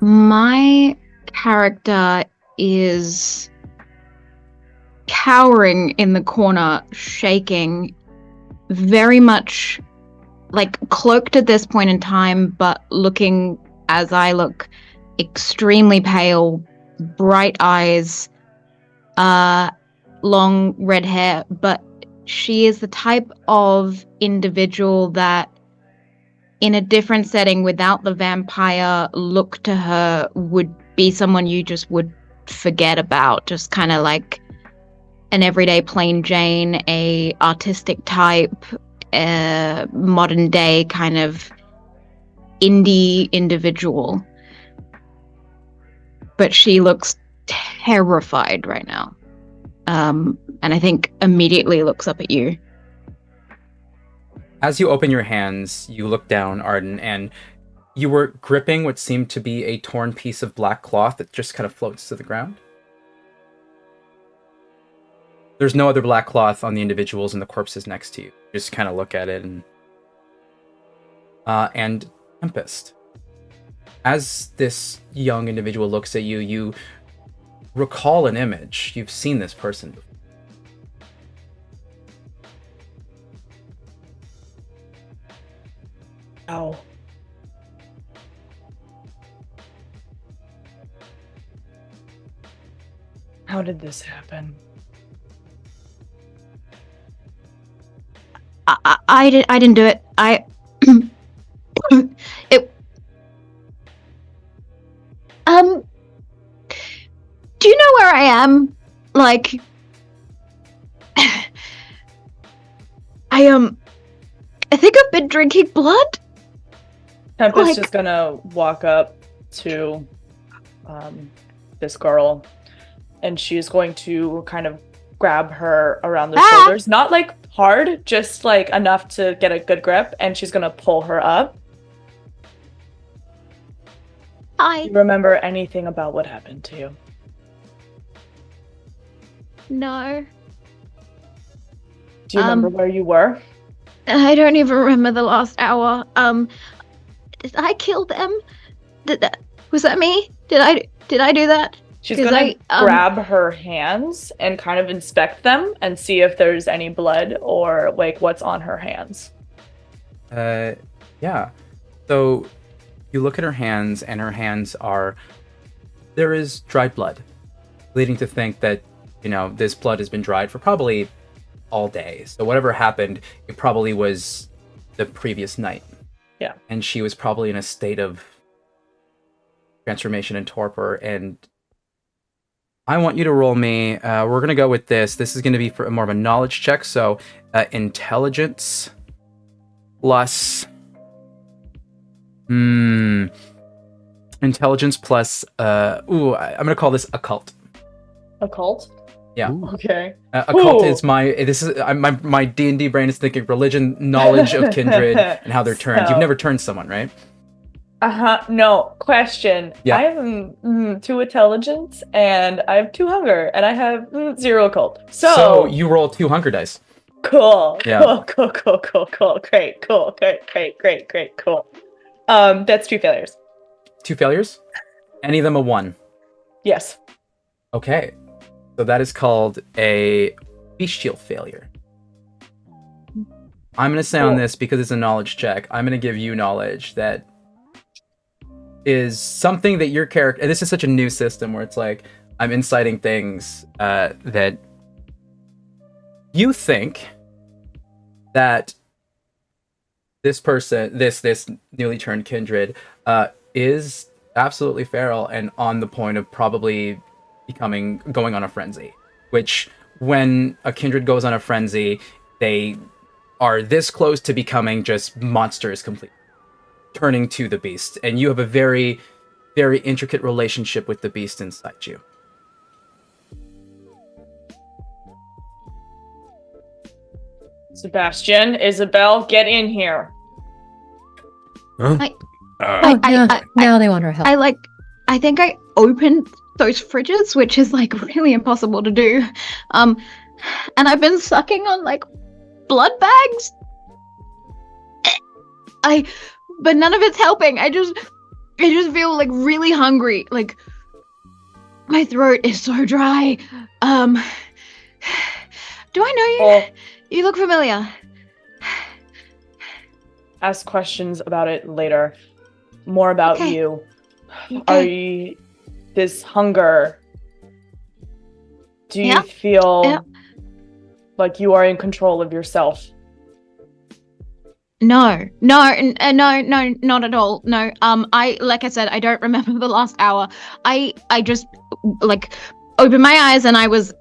My character is cowering in the corner, shaking, very much like cloaked at this point in time, but looking, as I look, extremely pale, bright eyes, long red hair, but she is the type of individual that in a different setting without the vampire look to her would be someone you just would forget about. Just kind of like an everyday plain Jane, a artistic type, a modern day kind of indie individual. But she looks terrified right now. And I think immediately looks up at you. As you open your hands, you look down, Arden, and you were gripping what seemed to be a torn piece of black cloth that just kind of floats to the ground. There's no other black cloth on the individuals and the corpses next to you. You just kind of look at it and Tempest. As this young individual looks at you, you recall an image. You've seen this person before. Ow. How did this happen? I didn't do it. Do you know where I am? Like, I think I've been drinking blood. Tempest Like- is gonna walk up to this girl, and she's going to kind of grab her around the shoulders. Not like hard, just like enough to get a good grip, and she's gonna pull her up. Do you remember anything about what happened to you? No. Do you remember where you were? I don't even remember the last hour. Did I kill them? Was that me? Did I do that? She's 'Cause gonna I, grab her hands and kind of inspect them and see if there's any blood or like what's on her hands. Yeah. So you look at her hands, and her hands there is dried blood, leading to think that, this blood has been dried for probably all day. So whatever happened, it probably was the previous night. Yeah. And she was probably in a state of transformation and torpor. And I want you to roll me. We're going to go with this. This is going to be for more of a knowledge check. So intelligence plus... Intelligence plus... I'm going to call this occult. Occult? Yeah. Okay. Occult Ooh. is my D&D brain is thinking religion, knowledge of kindred, and how they're turned. You've never turned someone, right? No. Question. Yeah. I have 2 intelligence, and I have 2 hunger, and I have 0 occult. So you roll 2 hunger dice. Cool. Yeah. Cool. Great. Cool. That's 2 failures. 2 failures? Any of them a 1? Yes. Okay. So that is called a bestial failure. I'm going to say on this, because it's a knowledge check, I'm going to give you knowledge that is something that your character... And this is such a new system where it's like, I'm inciting things that you think that this person, this newly turned kindred, is absolutely feral and on the point of probably going on a frenzy. Which, when a kindred goes on a frenzy, they are this close to becoming just monsters completely, turning to the beast. And you have a very, very intricate relationship with the beast inside you. Sebastian, Isabel, get in here. Huh? Now they want our help. I think I opened those fridges, which is like really impossible to do. And I've been sucking on like blood bags. But none of it's helping. I just feel like really hungry. Like my throat is so dry. Do I know you? Oh, You look familiar. ask questions about it later. More about Okay. you. Okay. Are you this hunger? Do you Yeah. feel Yeah. Like you are in control of yourself. No, not at all. No, like I said, I don't remember the last hour. I just like opened my eyes and I was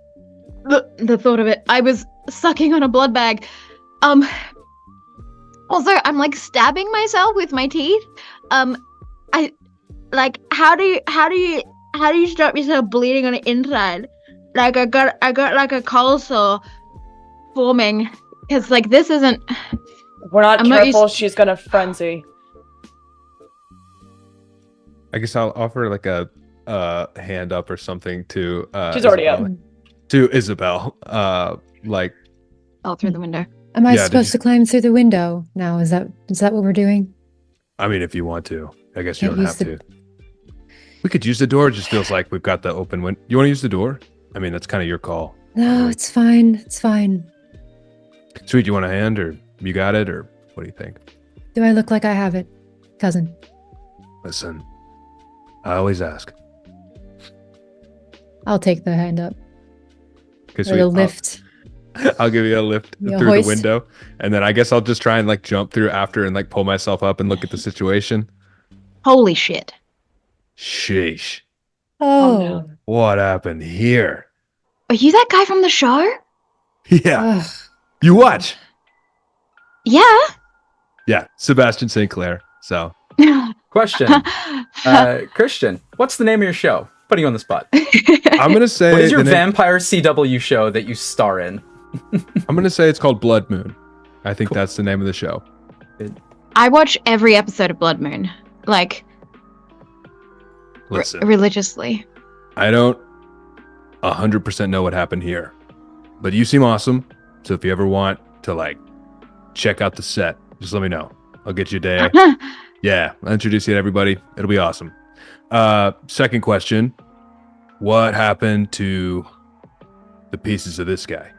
the thought of it. I was sucking on a blood bag. Also, I'm like stabbing myself with my teeth. I like how do you stop yourself bleeding on the inside? Like I got like a cold sore forming because like this isn't. We're not I'm careful. not She's gonna frenzy. I guess I'll offer like a hand up or something to. She's already Isabel. up. To Isabel. Like. Oh, through the window. Am I Yeah, supposed to climb through the window now? Is that what we're doing? I mean, if you want to, I guess you Can't don't use have to. We could use the door. It just feels like we've got the open window. You want to use the door? I mean, that's kind of your call. No, it's fine. It's fine. Sweet, you want a hand, or you got it, or what do you think? Do I look like I have it, cousin? Listen, I always ask. I'll take the hand up. Because Or the lift. I'll give you a lift You through hoist. the window, and then I guess I'll just try and like jump through after and like pull myself up and look at the situation. Holy shit. Sheesh. Calm Oh. down. What happened here? Are you that guy from the show? Yeah. Ugh. You watch. Yeah. Yeah. Sebastian St. Clair. So Question. Christian, what's the name of your show? Putting you on the spot. I'm going to say. What is your the name- vampire CW show that you star in? I'm going to say it's called Blood Moon. I think that's the name of the show. I watch every episode of Blood Moon, like Listen, religiously. I don't 100% know what happened here, but you seem awesome. So if you ever want to like check out the set, just let me know. I'll get you a day. Yeah, I'll introduce you to everybody. It'll be awesome. Second question. What happened to the pieces of this guy?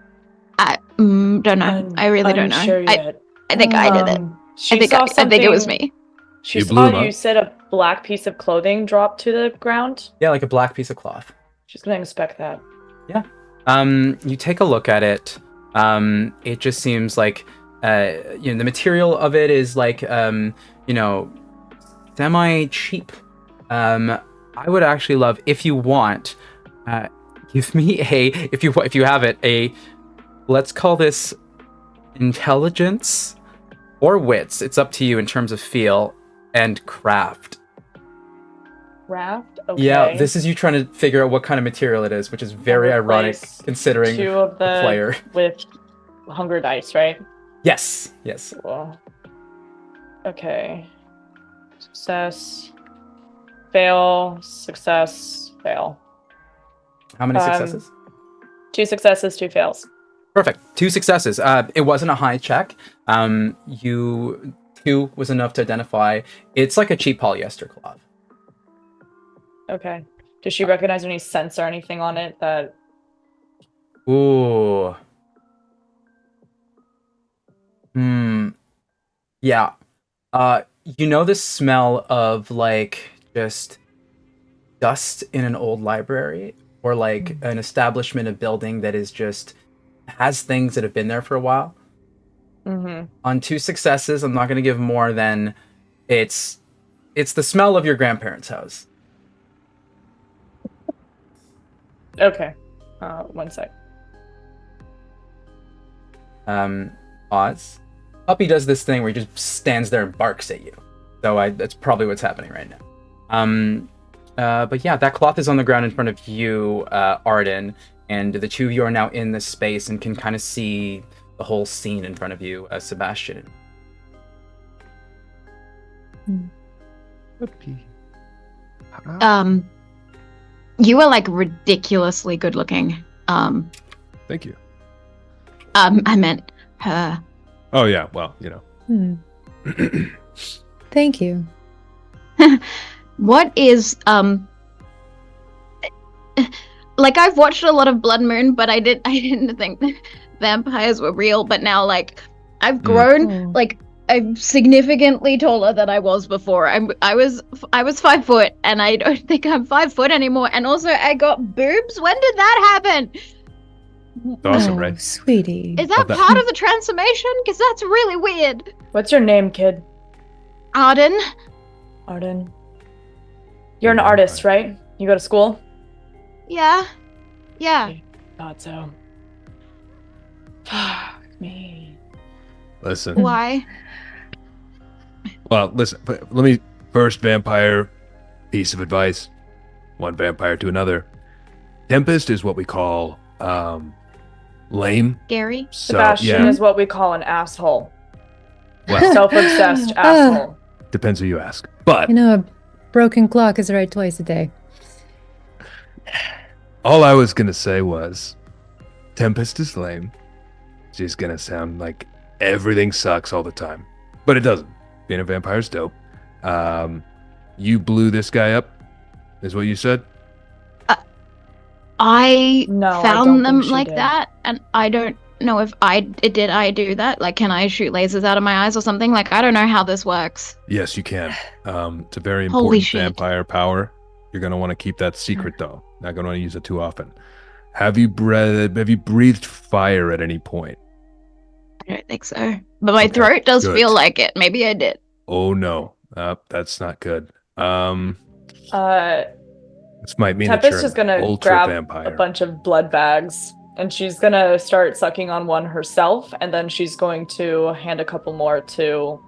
I don't know. I really don't know. Unsure yet. I think I did it. She I think saw I think it was something- me. She You blew him saw up. you said a black piece of clothing drop to the ground. Yeah, like a black piece of cloth. She's gonna inspect that. You take a look at it. It just seems like the material of it is like semi cheap. I would actually love, if you want, give me if you have it, let's call this intelligence or wits. It's up to you in terms of feel and craft. Craft. Okay. Yeah, this is you trying to figure out what kind of material it is, which is very And ironic replace considering two of the the player. with hunger dice, right? Yes. Cool. Okay. Success. Fail. Success. Fail. How many successes? 2 successes, 2 fails. Perfect. 2 successes. It wasn't a high check. 2 was enough to identify. It's like a cheap polyester cloth. Okay. Does she recognize any scents or anything on it that... Ooh. Yeah. You know the smell of like just dust in an old library, or like an establishment, a building that is just has things that have been there for a while. Mm-hmm. On 2 successes, I'm not going to give more than it's the smell of your grandparents' house. Okay. 1 sec. Oz. Puppy does this thing where he just stands there and barks at you. So that's probably what's happening right now. But yeah, that cloth is on the ground in front of you, Arden, and the two of you are now in this space and can kind of see the whole scene in front of you, Sebastian. You were like ridiculously good looking. Thank you. I meant her. Oh yeah, well, you know. Thank you. What is like I've watched a lot of Blood Moon, but I didn't think vampires were real, but now like I've grown Oh. like I'm significantly taller than I was before. I was 5 foot and I don't think I'm 5 foot anymore. And also I got boobs. When did that happen? Awesome, Oh, right? sweetie. Is that Love that. part of the transformation? Because that's really weird. What's your name, kid? Arden? Arden. You're an Yeah, artist, right. right? You go to school? Yeah. Yeah. I thought so. Fuck me. Listen. Why? Well, listen. Let me first vampire piece of advice. One vampire to another. Tempest is what we call lame. Gary? So Sebastian yeah, is what we call an asshole. well, Self-obsessed Oh. asshole. depends who you ask. But You know, a broken clock is right twice a day. all I was gonna say was, Tempest is lame. She's gonna sound like everything sucks all the time, but it doesn't. Being a vampire is dope. You blew this guy up, is what you said? I No, I don't found them think she like did. that, and I don't know if did I do that? Like, can I shoot lasers out of my eyes or something? Like, I don't know how this works. Yes, you can. It's a very Holy important shit. vampire power. You're gonna want to keep that secret though. Not gonna want to use it too often. Have you breathed fire at any point? I don't think so. But my Okay, throat does good. feel like it. Maybe I did. Oh no, that's not good. Uh, This might mean that Tempest you're is gonna an ultra grab vampire. a bunch of blood bags, and she's gonna start sucking on one herself, and then she's going to hand a couple more to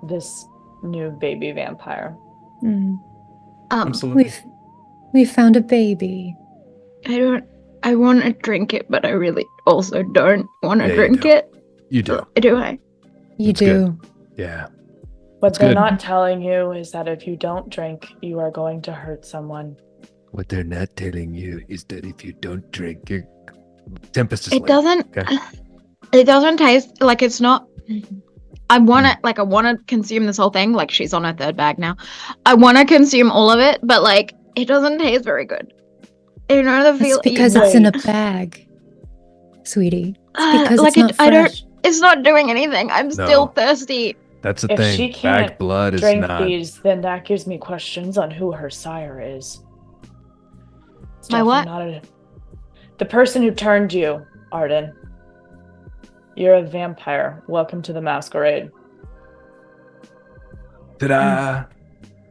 this new baby vampire. Mm. Absolutely. We've found a baby. I want to drink it, but I really also don't want to Yeah, you drink do. it. You do. Do I? You That's do. Yeah. What That's they're good. not telling you is that if you don't drink, you are going to hurt someone. What they're not telling you is that if you don't drink, your Tempest is It lame. doesn't. Okay. It doesn't taste like it's not. I want to I want to consume this whole thing. Like, she's on her third bag now. I want to consume all of it, but like, it doesn't taste very good. You know the That's feel. because it's in a Wait. bag, sweetie. It's because like it's not I don't. fresh. It's not doing anything. I'm still thirsty. That's the If thing. she can't Bagged blood is drink not. these, then that gives me questions on who her sire is. It's My what? definitely not the person who turned you, Arden. You're a vampire. Welcome to the Masquerade. Ta-da!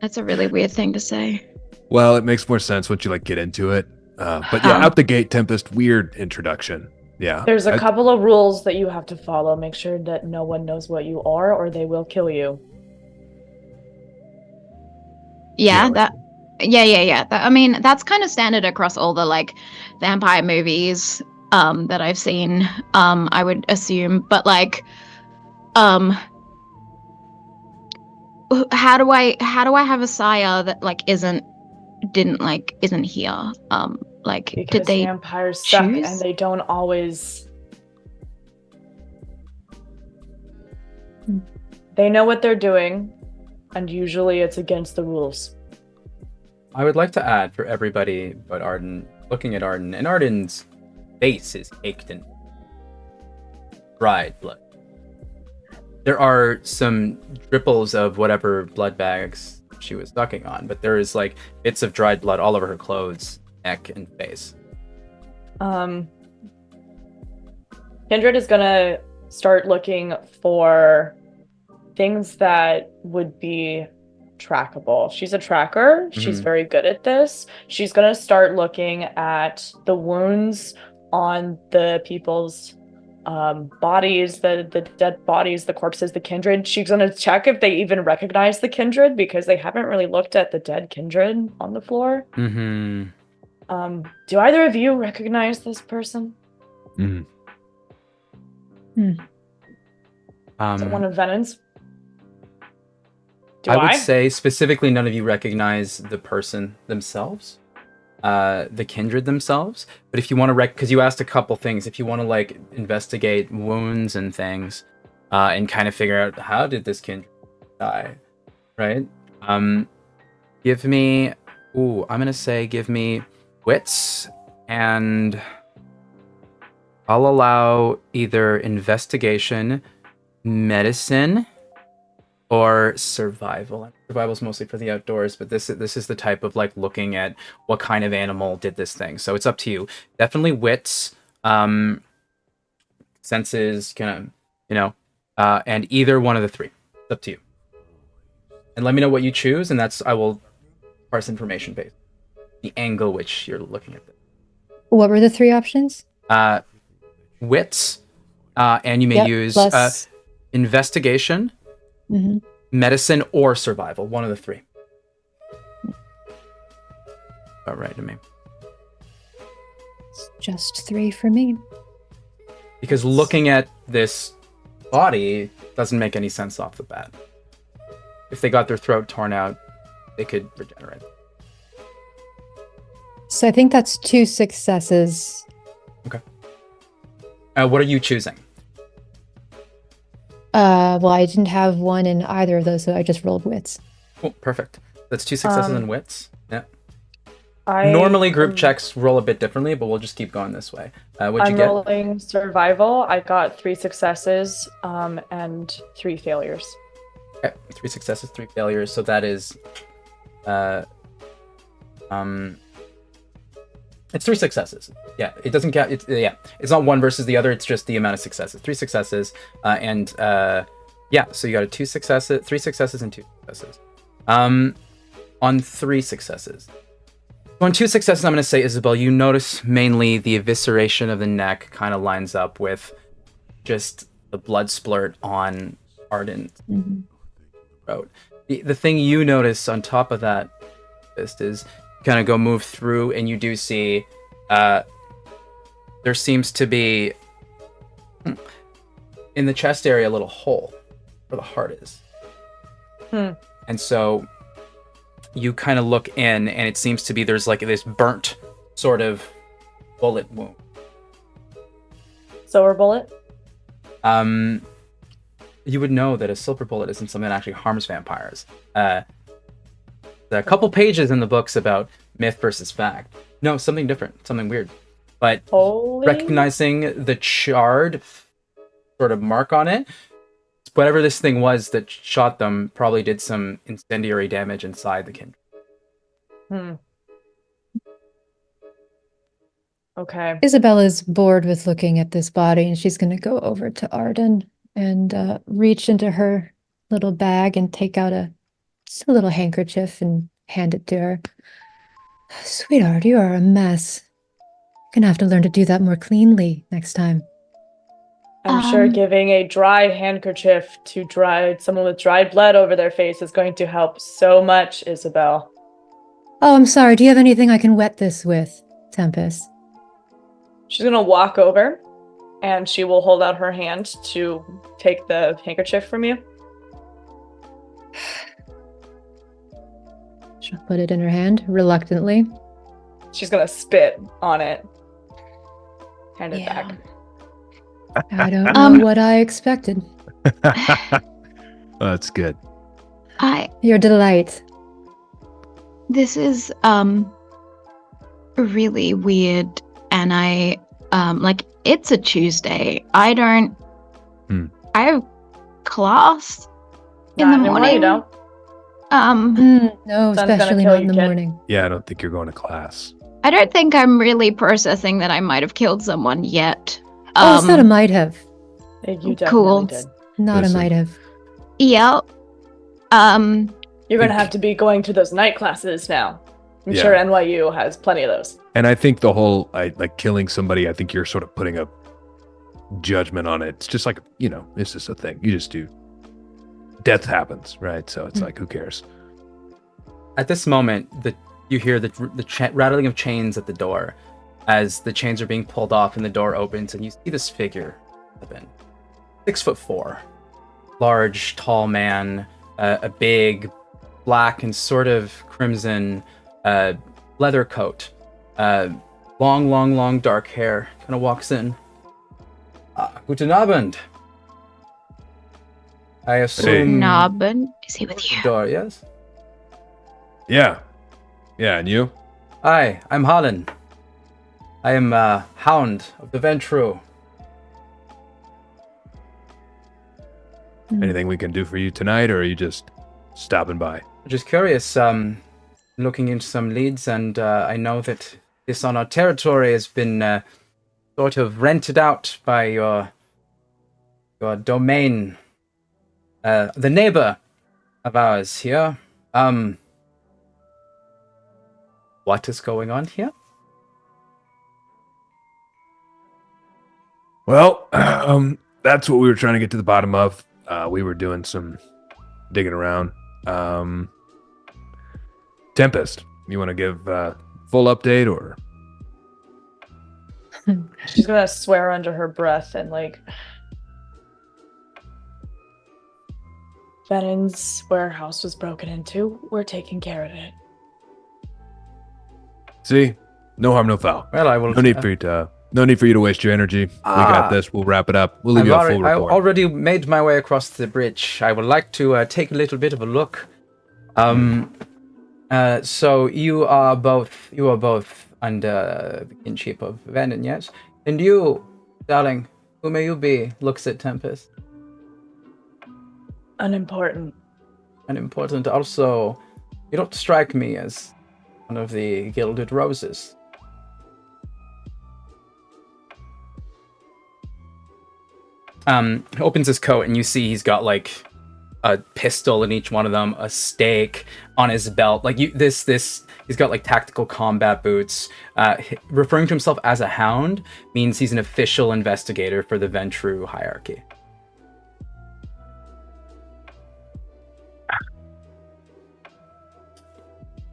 That's a really weird thing to say. Well, it makes more sense once you like get into it. But yeah, out the gate, Tempest, weird introduction. Yeah. There's a I- couple of rules that you have to follow. Make sure that no one knows what you are, or they will kill you. Yeah, like- that. Yeah. I mean, that's kind of standard across all the like vampire movies that I've seen. I would assume, but like, how do I have a sire that like isn't here? Like, Because did they? vampires suck choose? and they don't always. They know what they're doing, and usually it's against the rules. I would like to add for everybody but Arden, looking at Arden, and Arden's face is caked in dried blood. There are some dripples of whatever blood bags she was sucking on, but there is like bits of dried blood all over her clothes, neck, and face. Kindred is gonna start looking for things that would be trackable. She's a tracker. She's Mhm. very good at this. She's gonna start looking at the wounds on the people's bodies, the dead bodies, the corpses, the kindred. She's gonna check if they even recognize the kindred, because they haven't really looked at the dead kindred on the floor. Mm-hmm. Do either of you recognize this person? Mhm. Is it one of Venon's? Do I would say specifically none of you recognize the person themselves, the kindred themselves. But if you want to because you asked a couple things, if you want to like investigate wounds and things, and kind of figure out how did this kindred die, right? Give me, I'm gonna say give me wits, and I'll allow either investigation, medicine, or survival. Survival's mostly for the outdoors, but this is the type of like looking at what kind of animal did this thing. So it's up to you. Definitely wits, senses, kind of, and either one of the three. It's up to you. And let me know what you choose, and I will parse information based the angle which you're looking at this. What were the three options? Wits, and you may use plus... investigation, medicine, or survival. One of the three. All right to me. It's just 3 for me. Because looking at this body doesn't make any sense off the bat. If they got their throat torn out, they could regenerate. So I think that's 2 successes. Okay. What are you choosing? Well, I didn't have one in either of those, so I just rolled wits. Oh, perfect. That's 2 successes in wits. Yeah. I Normally group checks roll a bit differently, but we'll just keep going this way. What'd you get? I'm rolling survival. I got 3 successes and 3 failures. Okay. 3 successes, 3 failures. So that is it's 3 successes. Yeah, it doesn't count. It's not one versus the other. It's just the amount of successes. 3 successes, and so you got 3 successes, and 2 successes. On 3 successes. On 2 successes, I'm going to say, Isabel, you notice mainly the evisceration of the neck kind of lines up with just the blood splurt on Arden's throat. The thing you notice on top of that is kind of move through, and you do see there seems to be in the chest area a little hole where the heart is. And so you kind of look in, and it seems to be there's like this burnt sort of bullet wound. Silver bullet? You would know that a silver bullet isn't something that actually harms vampires. There are a couple pages in the books about myth versus fact. No, something different, something weird. But recognizing the charred sort of mark on it, whatever this thing was that shot them probably did some incendiary damage inside the Kindred. Okay. Isabella's bored with looking at this body, and she's going to go over to Arden and reach into her little bag and take out just a little handkerchief and hand it to her. Sweetheart, you are a mess. You're going to have to learn to do that more cleanly next time. I'm sure giving a dry handkerchief to someone with dried blood over their face is going to help so much, Isabel. Oh, I'm sorry. Do you have anything I can wet this with, Tempest? She's going to walk over, and she will hold out her hand to take the handkerchief from you. She'll put it in her hand, reluctantly. She's going to spit on it. Hand it back. I don't know what I expected. That's good. Your delight. This is really weird, and I it's a Tuesday. I have class in the morning. You don't. No, especially not in the morning. Yeah, I don't think you're going to class. I don't think I'm really processing that I might have killed someone yet. It's not a might have. You definitely did. Not a might have. Yeah. You're going to have to be going to those night classes now. I'm sure NYU has plenty of those. And I think the whole, killing somebody, I think you're sort of putting a judgment on it. It's just like, it's just a thing. You just do. Death happens, right? So it's like, who cares? At this moment, you hear the rattling of chains at the door as the chains are being pulled off and the door opens, and you see this figure, 6'4", large, tall man, a big black and sort of crimson leather coat, long dark hair, kind of walks in. Guten Abend. I assume... Guten Abend. Is he with you? Door, yes? Yeah, and you? Hi, I'm Holland. I am Hound of the Ventru. Anything we can do for you tonight, or are you just stopping by? Just curious, looking into some leads, and I know that this on our territory has been sort of rented out by your domain, the neighbor of ours here. What is going on here? Well, that's what we were trying to get to the bottom of. We were doing some digging around. Tempest, you want to give full update, or? She's gonna swear under her breath and like, Venon's warehouse was broken into. We're taking care of it. See, no harm, no foul. Well, I will. No need for you to waste your energy. We got this. We'll wrap it up. We'll leave you a full I report. already made my way across the bridge. I would like to take a little bit of a look. So you are both under the kinship of Venon, yes? And you, darling, who may you be? Looks at Tempest. Unimportant. Unimportant. Also, you don't strike me as one of the Gilded Roses. He opens his coat and you see he's got like a pistol in each one of them, a stake on his belt. Like he's got like tactical combat boots. Referring to himself as a hound means he's an official investigator for the Ventru hierarchy.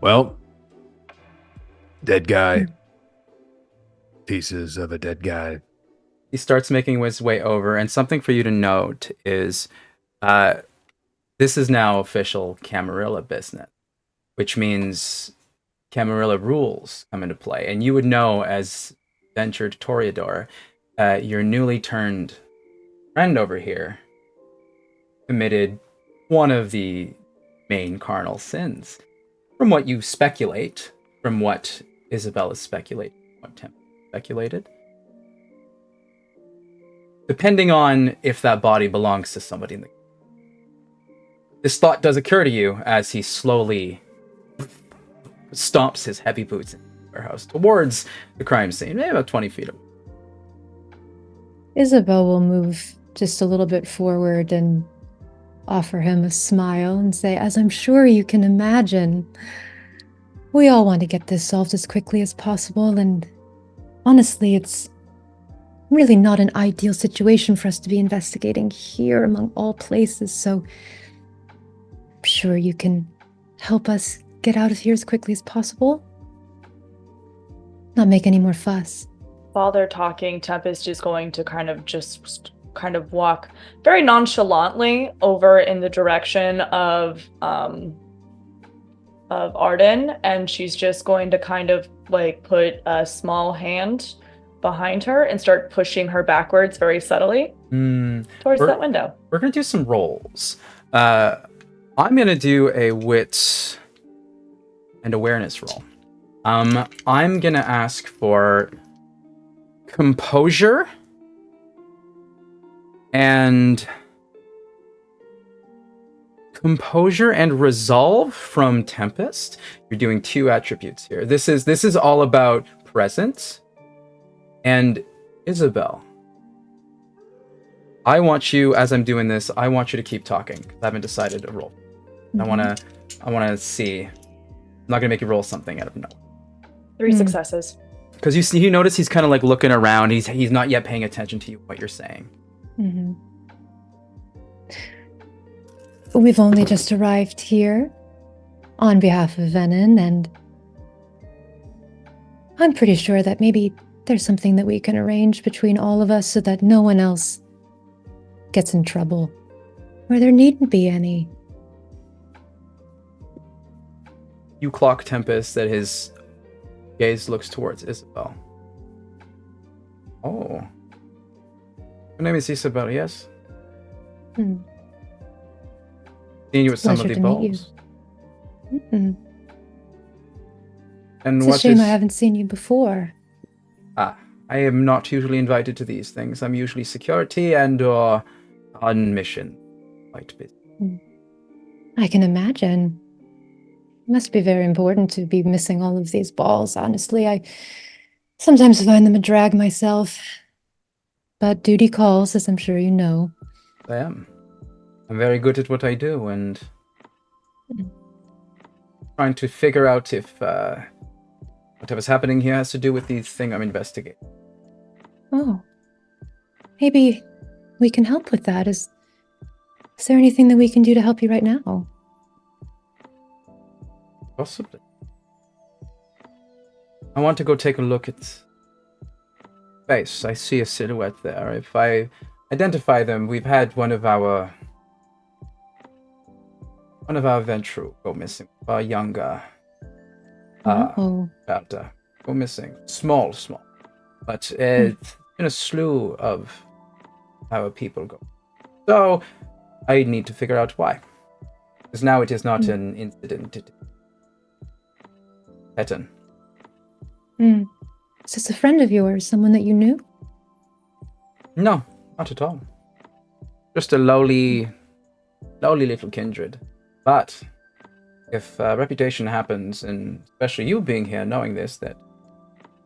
Well, dead guy. Pieces of a dead guy. He starts making his way over, and something for you to note is this is now official Camarilla business, which means Camarilla rules come into play. And you would know, as ventured Toreador, your newly turned friend over here committed one of the main carnal sins. From what you speculate, from what Isabella speculated, what Tim speculated. Depending on if that body belongs to somebody in the... This thought does occur to you as he slowly stomps his heavy boots in the warehouse towards the crime scene, maybe about 20 feet away. Isabel will move just a little bit forward and offer him a smile and say, as I'm sure you can imagine, we all want to get this solved as quickly as possible, and honestly, it's really not an ideal situation for us to be investigating here among all places, so I'm sure you can help us get out of here as quickly as possible. Not make any more fuss. While they're talking, Tempest is going to kind of walk very nonchalantly over in the direction of Arden, and she's just going to kind of like put a small hand behind her and start pushing her backwards very subtly towards that window. We're going to do some rolls. I'm going to do a wits and awareness roll. I'm going to ask for composure and resolve from Tempest. You're doing 2 attributes here. This is all about presence. And Isabel, I want you, as I'm doing this, I want you to keep talking. I haven't decided a roll. Mm-hmm. I wanna see. I'm not gonna make you roll something out of nowhere. 3 successes. Because you notice he's kind of like looking around. He's not yet paying attention to what you're saying. Mm-hmm. We've only just arrived here on behalf of Venon, and I'm pretty sure that maybe there's something that we can arrange between all of us so that no one else gets in trouble, where there needn't be any. You clock Tempest that his gaze looks towards Isabel. Oh. Her name is Isabel, yes? Hmm. Seen you at some of the balls. Mm-mm. And It's a shame I haven't seen you before. I am not usually invited to these things. I'm usually security and or on mission. quite busy. I can imagine. It must be very important to be missing all of these balls. Honestly, I sometimes find them a drag myself. But duty calls, as I'm sure you know. I am. I'm very good at what I do, and trying to figure out if whatever's happening here has to do with the thing I'm investigating. Oh. Maybe we can help with that. Is there anything that we can do to help you right now? Possibly. I want to go take a look at space. I see a silhouette there. If I identify them, we've had one of our Ventru go missing. A younger chapter go missing. Small. But it's been a slew of our people go. So I need to figure out why. Because now it is not an incident. Pattern. Is this a friend of yours? Someone that you knew? No, not at all. Just a lowly little kindred. But if reputation happens, and especially you being here, knowing this,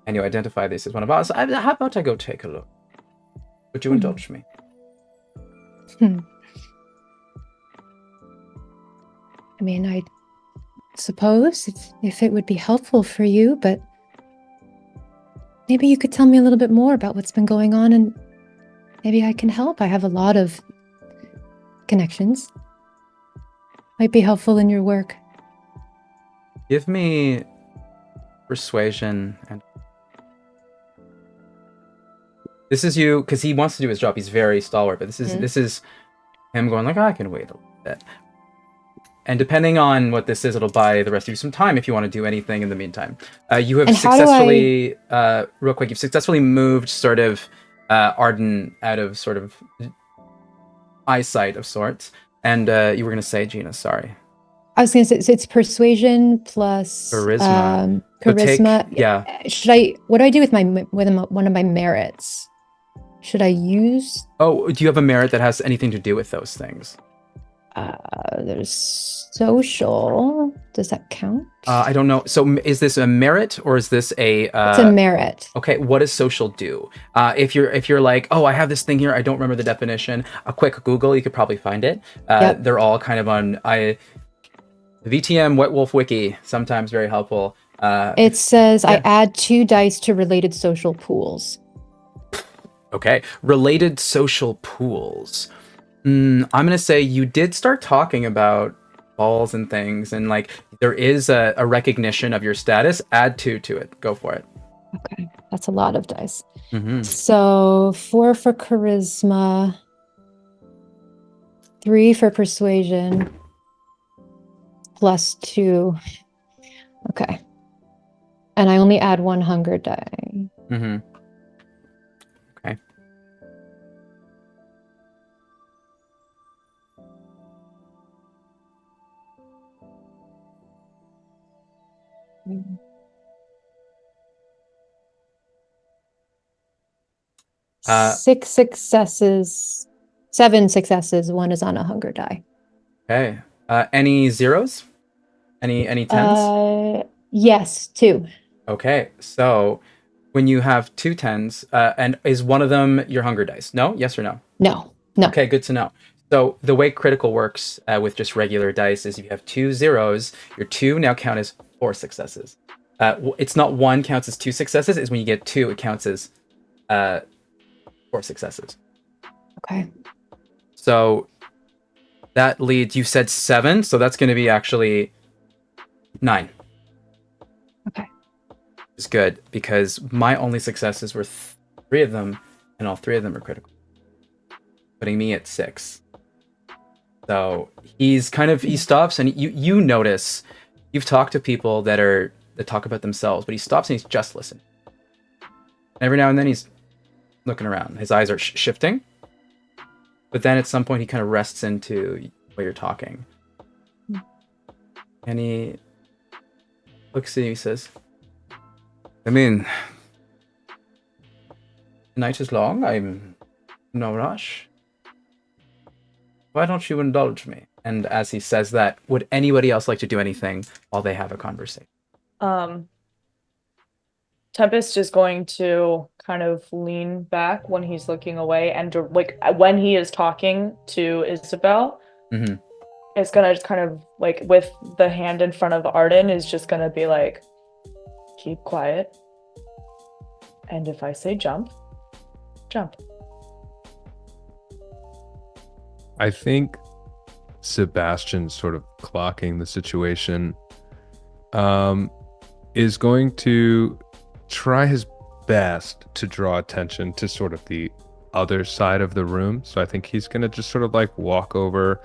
and you identify this as one of us, how about I go take a look? Would you indulge me? I mean, I suppose if it would be helpful for you, but maybe you could tell me a little bit more about what's been going on, and maybe I can help. I have a lot of connections. Might be helpful in your work. Give me persuasion, and this is you, because he wants to do his job. He's very stalwart, but this is him going like, I can wait a little bit. And depending on what this is, it'll buy the rest of you some time if you want to do anything in the meantime. You have successfully, real quick, you've successfully moved sort of Arden out of sort of eyesight of sorts. And you were going to say, Gina, sorry. I was going to say, so it's persuasion plus charisma. Should what do I do with one of my merits? Should I use? Oh, do you have a merit that has anything to do with those things? There's social. Does that count? I don't know. So is this a merit or is this a? It's a merit. Okay, what does social do? If you're like, oh, I have this thing here, I don't remember the definition. A quick Google, you could probably find it. Yep. They're all kind of on the VTM Wet Wolf Wiki. Sometimes very helpful. It says I add 2 dice to related social pools. Okay, related social pools. I'm gonna say you did start talking about balls and things, and like there is a recognition of your status. Add 2 to it. Go for it. Okay, that's a lot of dice. Mm-hmm. So 4 for charisma, 3 for persuasion, plus 2. Okay, and I only add 1 hunger die. Mm-hmm. Okay. Six successes, 7 successes. 1 is on a hunger die. Okay. Any zeros? Any tens? Yes, 2. Okay. So when you have 2 tens, and is one of them your hunger dice? No? Yes or no? No. Okay, good to know. So the way critical works with just regular dice is if you have 2 zeros, your 2 now count as 4 successes. It's not 1 counts as 2 successes. It's when you get 2, it counts as 4 successes. Okay. So that leads, you said 7, so that's going to be actually 9. Okay. It's good, because my only successes were 3 of them, and all 3 of them are critical, putting me at 6. So he stops, and you notice, you've talked to people that talk about themselves, but he stops and he's just listening. And every now and then he's looking around. His eyes are shifting, but then at some point he kind of rests into what you're talking. And he looks at you, he says, I mean, the night is long, I'm in no rush. why don't you indulge me? And as he says that, would anybody else like to do anything while they have a conversation? Tempest is going to kind of lean back when he's looking away, and like when he is talking to Isabel, Mm-hmm. it's gonna just kind of like with the hand in front of Arden is just gonna be like, keep quiet. And if I say jump, jump. I think Sebastian, sort of clocking the situation, is going to try his best to draw attention to sort of the other side of the room. So I think he's going to just sort of like walk over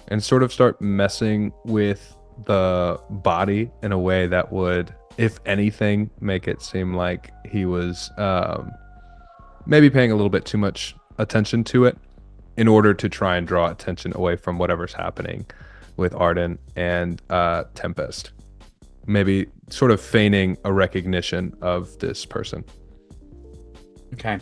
and sort of start messing with the body in a way that would, if anything, make it seem like he was maybe paying a little bit too much attention to it, in order to try and draw attention away from whatever's happening with Arden and Tempest. Maybe sort of feigning a recognition of this person. Okay.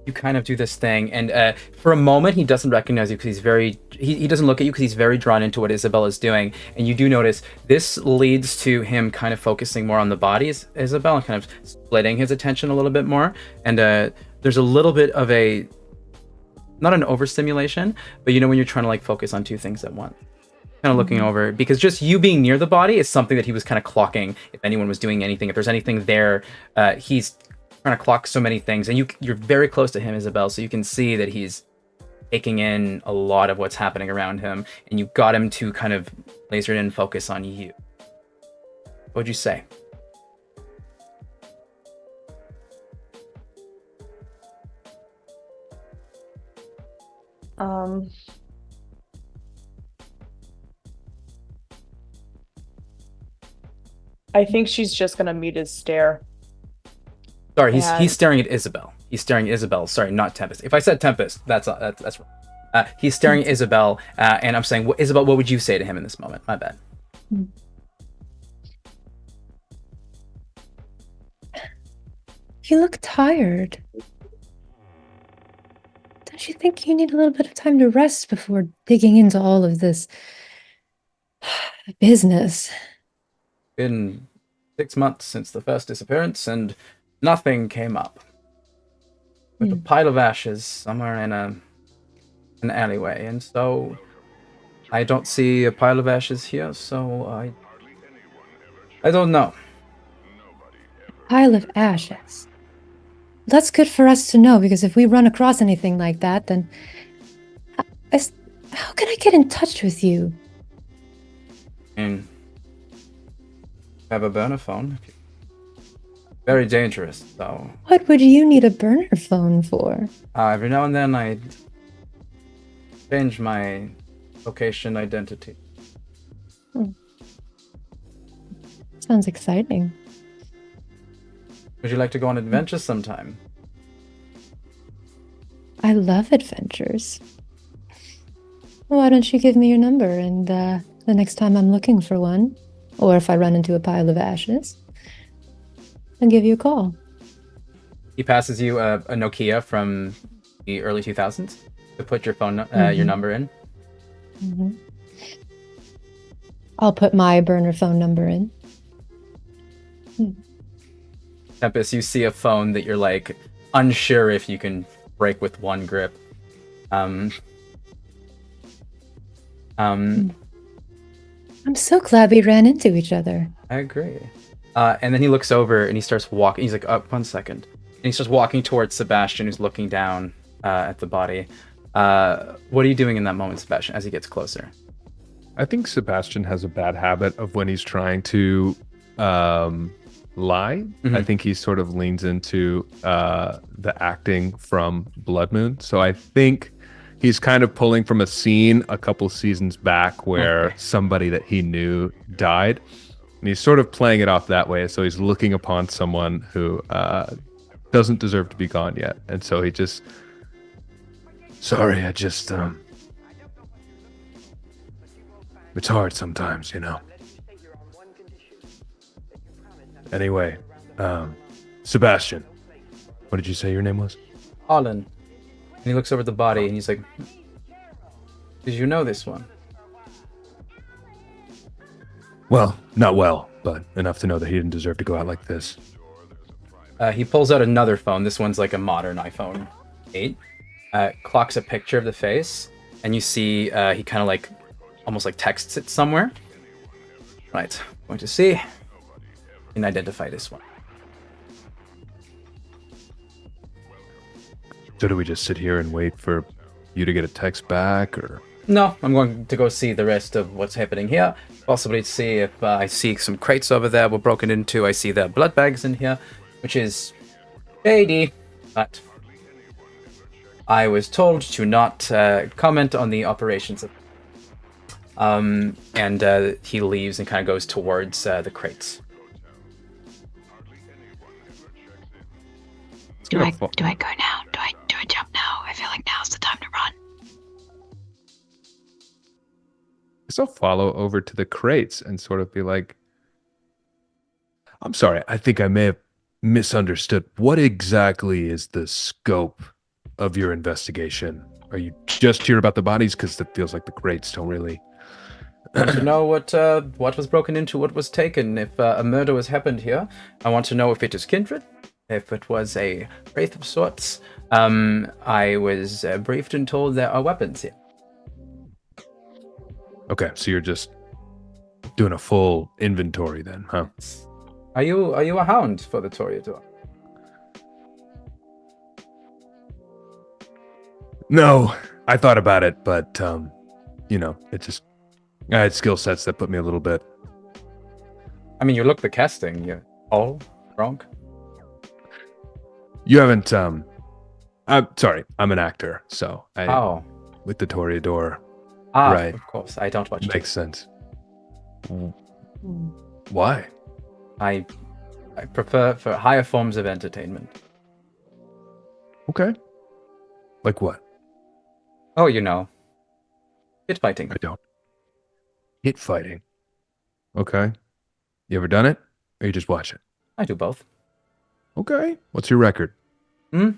You kind of do this thing, and for a moment he doesn't recognize you because he's very he doesn't look at you because he's very drawn into what Isabel is doing, and you do notice this leads to him kind of focusing more on the body, Isabel, and kind of splitting his attention a little bit more, and there's a little bit of a, not an overstimulation, but you know when you're trying to like focus on two things at once, kind of looking over, because just you being near the body is something that he was kind of clocking. If anyone was doing anything, if there's anything there, he's trying to clock so many things, and you're very close to him, Isabel, so you can see that he's taking in a lot of what's happening around him, and you got him to kind of laser in focus on you. What'd you say? I think she's just gonna meet his stare. Sorry, he's staring at Isabel. He's staring at Isabel. Sorry, not Tempest. If I said Tempest, that's wrong. He's staring at Isabel, and I'm saying, Isabel, what would you say to him in this moment? My bad. You look tired. Don't you think you need a little bit of time to rest before digging into all of this business? Been 6 months since the first disappearance, and nothing came up. With a pile of ashes somewhere in an alleyway, and so I don't see a pile of ashes here, so I don't know. Pile of ashes. That's good for us to know, because if we run across anything like that, then how can I get in touch with you? And have a burner phone. Very dangerous, though. What would you need a burner phone for? Every now and then I change my location identity. Sounds exciting. Would you like to go on adventures sometime? I love adventures. Why don't you give me your number, and the next time I'm looking for one, or if I run into a pile of ashes, I'll give you a call. He passes you a Nokia from the early 2000s to put your phone, your number in. I'll put my burner phone number in. Tempest, you see a phone that you're like unsure if you can break with one grip. I'm so glad we ran into each other. I agree. And then he looks over and he starts walking. He's like, oh, 1 second. And he starts walking towards Sebastian, who's looking down at the body. What are you doing in that moment, Sebastian, as he gets closer? I think Sebastian has a bad habit of when he's trying to lie. I think he sort of leans into the acting from Blood Moon. So I think he's kind of pulling from a scene a couple seasons back where somebody that he knew died. And he's sort of playing it off that way. So he's looking upon someone who doesn't deserve to be gone yet. And so he just, sorry, I just, it's hard sometimes, you know. Anyway, Sebastian, what did you say your name was? Arlen. And he looks over at the body and he's like, did you know this one? Well, not well, but enough to know that he didn't deserve to go out like this. He pulls out another phone. This one's like a modern iPhone 8. Clocks a picture of the face, and you see he kind of like almost like texts it somewhere. Right, going to see and identify this one. So do we just sit here and wait for you to get a text back, or? No, I'm going to go see the rest of what's happening here. Possibly to see if I see some crates over there were broken into. I see the blood bags in here, which is shady, but I was told to not comment on the operations of. And he leaves and kind of goes towards the crates. Do I go now? Do I jump now? I feel like now's the time to run. I'll follow over to the crates and sort of be like, I'm sorry, I think I may have misunderstood. What exactly is the scope of your investigation? Are you just here about the bodies? Because it feels like the crates don't really... I want to know what was broken into, what was taken, if a murder has happened here. I want to know if it is Kindred, if it was a wraith of sorts. I was briefed and told there are weapons here. Okay, so you're just doing a full inventory then, huh? Are you a hound for the Toreador? No, I thought about it, but it just I had skill sets that put me a little bit. I mean, you look the casting. You're all wrong. You haven't. I'm sorry. I'm an actor, so with the Toreador. Right. Of course. I don't watch. Makes sense. Why? I prefer for higher forms of entertainment. Okay. Like what? Oh, hit fighting. I don't. Hit fighting. Okay. You ever done it, or you just watch it? I do both. Okay. What's your record? I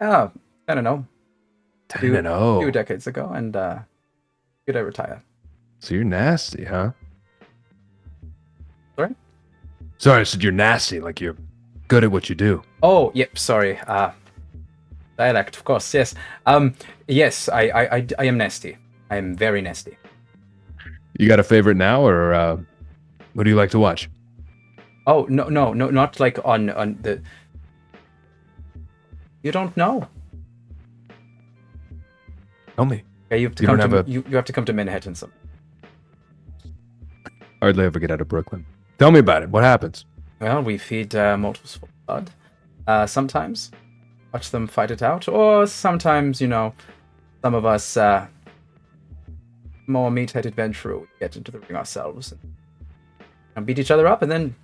don't know. 10-0. 2 decades ago, and did I retire? So you're nasty, huh? Sorry? Sorry, I said you're nasty, like you're good at what you do. Oh, yep, sorry. Dialect, of course, yes. Yes, I am nasty. I am very nasty. You got a favorite now, or what do you like to watch? Oh, no, not like on the... You don't know. Tell me. Okay, you have to come to Manhattan some. Hardly ever get out of Brooklyn. Tell me about it. What happens? Well, we feed mortals for blood. Sometimes. Watch them fight it out. Or sometimes, some of us more meathead adventurer, we get into the ring ourselves and beat each other up and then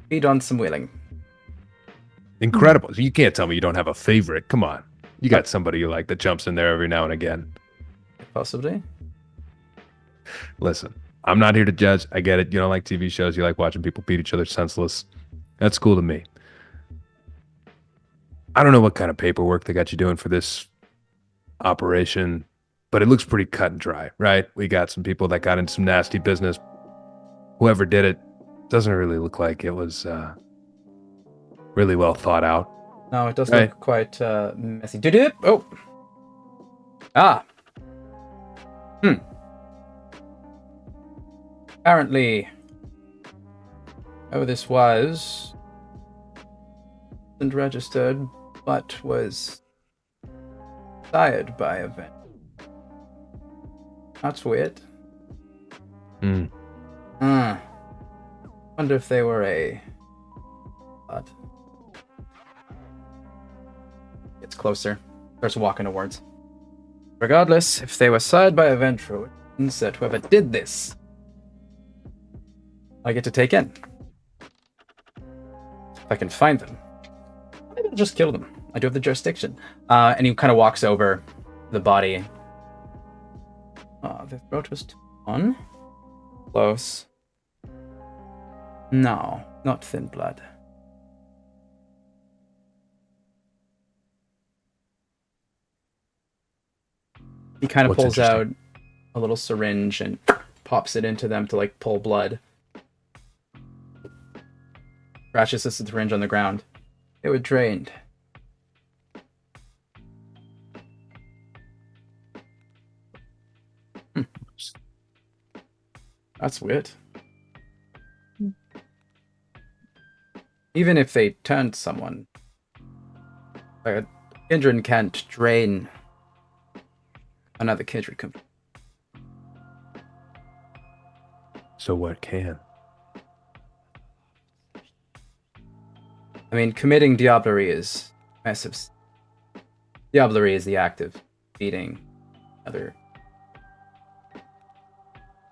feed on some willing. Incredible. You can't tell me you don't have a favorite. Come on. You got somebody you like that jumps in there every now and again. Possibly. Listen, I'm not here to judge. I get it. You don't like TV shows. You like watching people beat each other senseless. That's cool to me. I don't know what kind of paperwork they got you doing for this operation, but it looks pretty cut and dry, right? We got some people that got into some nasty business. Whoever did it doesn't really look like it was really well thought out. No, it does look quite messy. Did Oh. Ah. Apparently, this was and registered, but was sired by a vent. That's weird. Wonder if they were a... But gets closer. Starts walking towards. Regardless, if they were sired by a ventro, it means that whoever did this, I get to take in. If I can find them, maybe I'll just kill them. I do have the jurisdiction. And he kind of walks over the body. The throat was torn. Close. No, not thin blood. He kind of What's pulls out interesting? a little syringe and pops it into them to like pull blood. Scratches the syringe on the ground. It was drained. That's weird. Even if they turned someone, a Kindred can't drain another Kindred company. So what can? I mean, committing diablerie is massive. Diablerie is the act of beating other.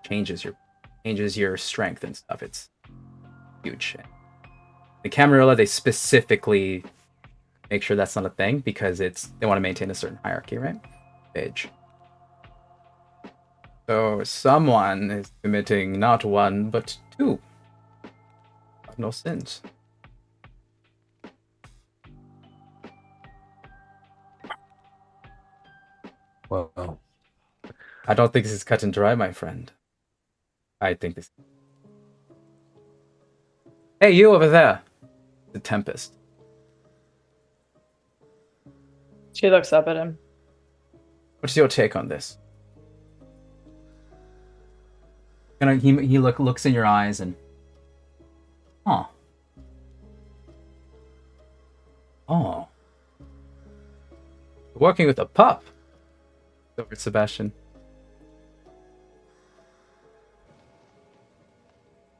Changes your strength and stuff. It's huge. The Camarilla, they specifically make sure that's not a thing because they want to maintain a certain hierarchy, right? Age. So someone is committing not one but two. No sins. Well, I don't think this is cut and dry, my friend. I think this. Hey, you over there. The Tempest. She looks up at him. What's your take on this? And he looks in your eyes and. Oh. Oh. Working with a pup. Over at Sebastian.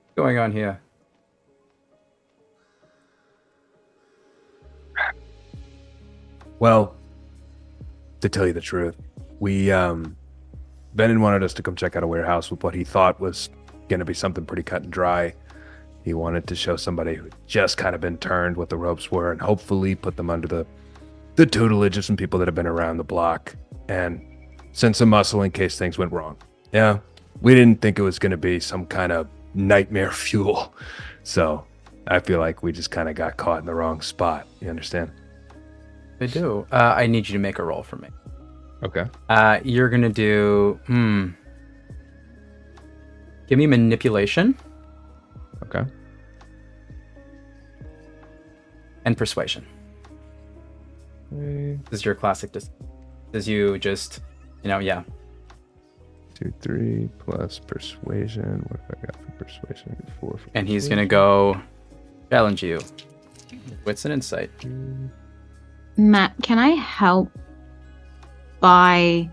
What's going on here? Well, to tell you the truth, Benin wanted us to come check out a warehouse with what he thought was going to be something pretty cut and dry. He wanted to show somebody who just kind of been turned what the ropes were and hopefully put them under the tutelage of some people that have been around the block and send some muscle in case things went wrong. Yeah, we didn't think it was going to be some kind of nightmare fuel. So I feel like we just kind of got caught in the wrong spot. You understand? I do. I need you to make a roll for me. Okay. You're gonna do. Give me manipulation Okay. and persuasion. This is your classic. This is you just, yeah. 2, 3 plus persuasion. What have I got for persuasion? 4 for And he's persuasion. gonna go challenge you. Wits and insight. Matt, can I help by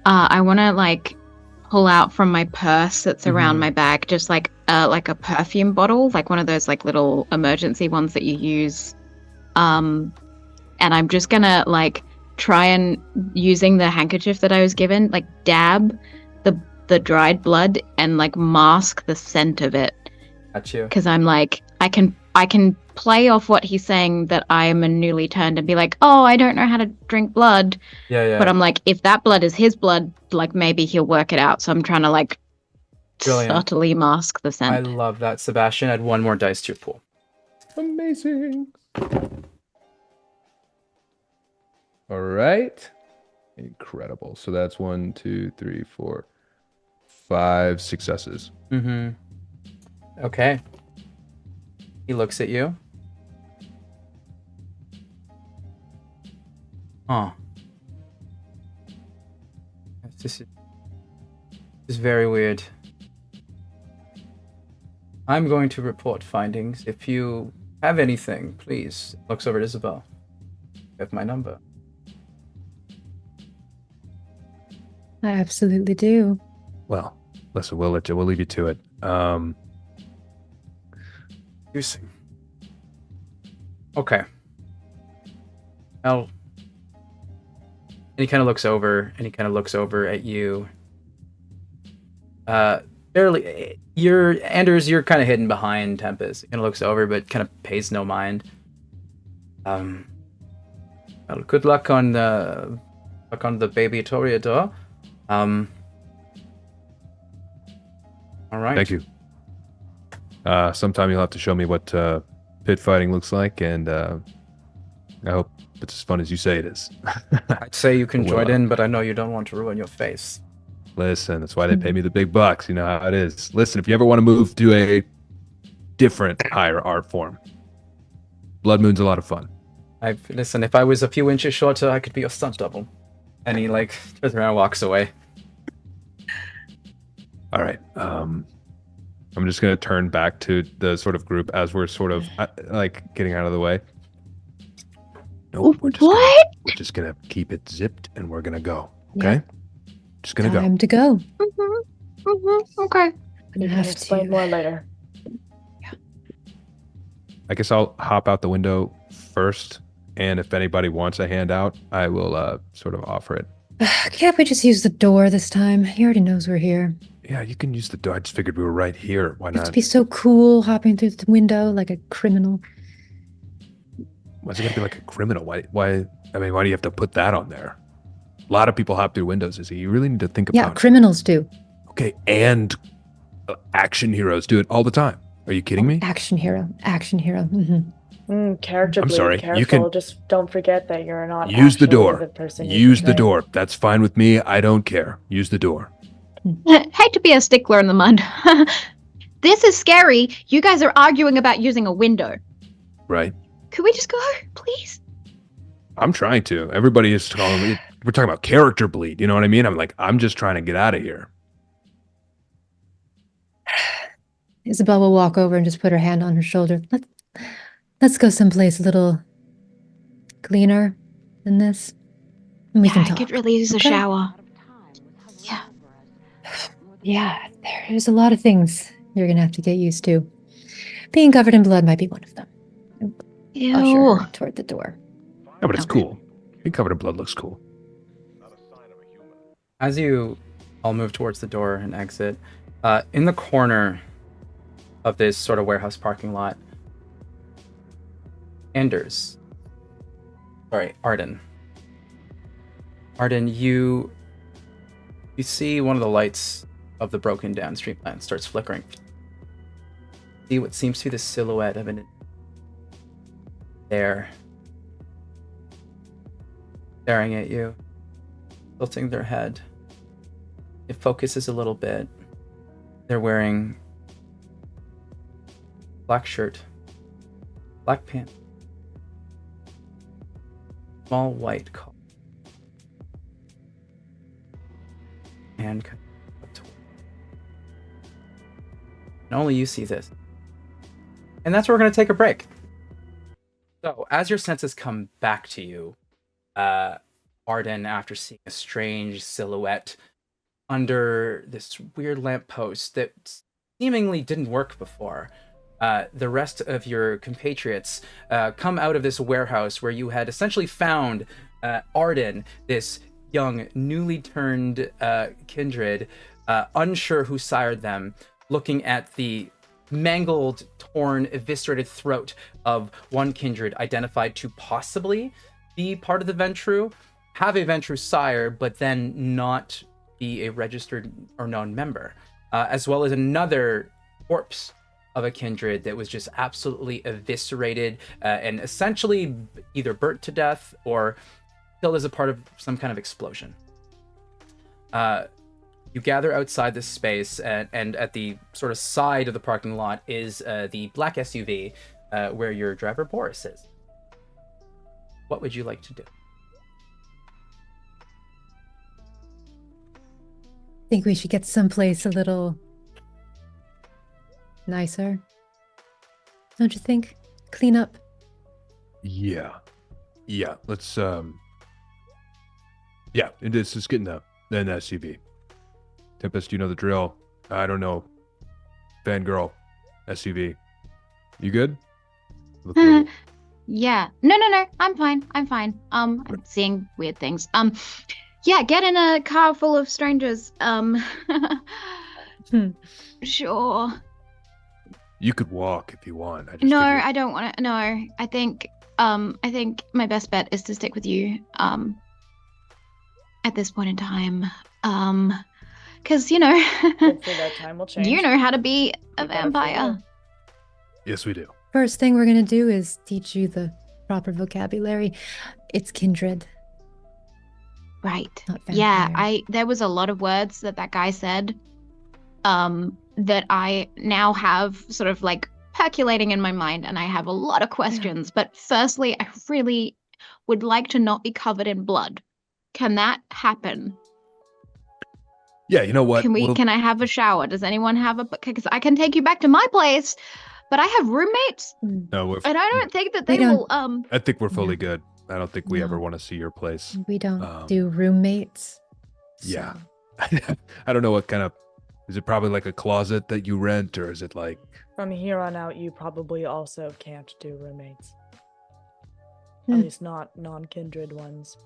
I want to pull out from my purse that's around my bag just like a perfume bottle, like one of those little emergency ones that you use, and I'm just gonna try and, using the handkerchief that I was given, dab the dried blood and mask the scent of it. At you. Because I'm I can play off what he's saying that I am a newly turned and be like, oh, I don't know how to drink blood. Yeah. But I'm if that blood is his blood, maybe he'll work it out. So I'm trying to Brilliant. subtly mask the scent. I love that, Sebastian. Add one more dice to your pool. Amazing. All right. Incredible. So that's 1, 2, 3, 4, 5 successes. Mm-hmm. Okay. He looks at you. Huh. This is very weird. I'm going to report findings. If you have anything, please. Looks over at Isabel. You have my number. I absolutely do. Well, listen, we'll leave you to it. Using. Okay. Well, and he kind of looks over, at you. Barely. Anders, you're kind of hidden behind Tempest. He kind of looks over, but kind of pays no mind. Well, good luck on the baby Toreador. All right. Thank you. Sometime you'll have to show me what pit fighting looks like, and I hope it's as fun as you say it is. I'd say you can Well, join in, but I know you don't want to ruin your face. Listen, that's why they pay me the big bucks. You know how it is. Listen, if you ever want to move to a different higher art form, Blood Moon's a lot of fun. Listen, if I was a few inches shorter, I could be your stunt double. And he turns around and walks away. All right. I'm just gonna turn back to the sort of group as we're sort of getting out of the way. Nope, we're just gonna keep it zipped and we're gonna go. Okay? Yep. Just gonna go. Time to go. Okay. You can explain more later. I guess I'll hop out the window first, and if anybody wants a handout, I will sort of offer it. Can't we just use the door this time? He already knows we're here. Yeah, you can use the door. I just figured we were right here. Why You have to not? be so cool hopping through the window like a criminal. Why's it gonna be like a criminal? Why? I mean, why do you have to put that on there? A lot of people hop through windows. Izzy. You really need to think Yeah, about. criminals do. Okay, and action heroes do it all the time. Are you kidding me? Action hero. Action hero. Character I'm bleed, sorry, careful. you can- Just don't forget that you're not Use the actually door. the person you Use the portray. door. That's fine with me. I don't care. Use the door. Hate to be a stickler in the mud. This is scary. You guys are arguing about using a window. Right? Could we just go, please? I'm trying to. Everybody is calling me. We're talking about character bleed. You know what I mean? I'm just trying to get out of here. Isabel will walk over and just put her hand on her shoulder. Let's go someplace a little cleaner than this. And we can I talk. could really use a Okay. shower. Yeah, there's a lot of things you're gonna have to get used to. Being covered in blood might be one of them. Usher Ew. her toward the door. No, but it's Okay. cool. Being covered in blood looks cool. As you all move towards the door and exit, in the corner of this sort of warehouse parking lot, Arden. Arden, you see one of the lights of the broken down street lamp starts flickering. See what seems to be the silhouette of an there, staring at you, tilting their head. It focuses a little bit. They're wearing black shirt, black pants, small white collar, and only you see this. And that's where we're going to take a break. So, as your senses come back to you, Arden, after seeing a strange silhouette under this weird lamppost that seemingly didn't work before, the rest of your compatriots come out of this warehouse where you had essentially found Arden, this young, newly turned kindred, unsure who sired them, looking at the mangled, torn, eviscerated throat of one kindred identified to possibly be part of the Ventru, have a Ventru sire, but then not be a registered or known member, as well as another corpse of a kindred that was just absolutely eviscerated and essentially either burnt to death or killed as a part of some kind of explosion. You gather outside this space, and at the sort of side of the parking lot is the black SUV where your driver Boris is. What would you like to do? I think we should get someplace a little nicer. Don't you think? Clean up. Yeah. Let's this is getting an SUV. Tempest, you know the drill. I don't know. Fangirl, SUV. You good? Look a little- Yeah. No. I'm fine. I'm seeing weird things. Yeah, get in a car full of strangers. Sure. You could walk if you want. No, figured- I don't want to. No, I think my best bet is to stick with you. At this point in time, because Hopefully that time will change. you know how to be a You gotta figure it out. vampire. Yes, we do. First thing we're gonna do is teach you the proper vocabulary. It's kindred, Right. not Yeah, vampire. there was a lot of words that guy said that I now have sort of like percolating in my mind, and I have a lot of questions. But firstly, I really would like to not be covered in blood. Can that happen? Yeah, you know what? Can I have a shower? Does anyone have a, because I can take you back to my place, but I have roommates, No, and I don't think that We they will I think we're fully No. good. I don't think we ever No. want to see your place. We don't do roommates. Yeah. so- I don't know what kind of. Is it probably like a closet that you rent, or is it like? From here on out, you probably also can't do roommates. Hmm. At least not non-kindred ones.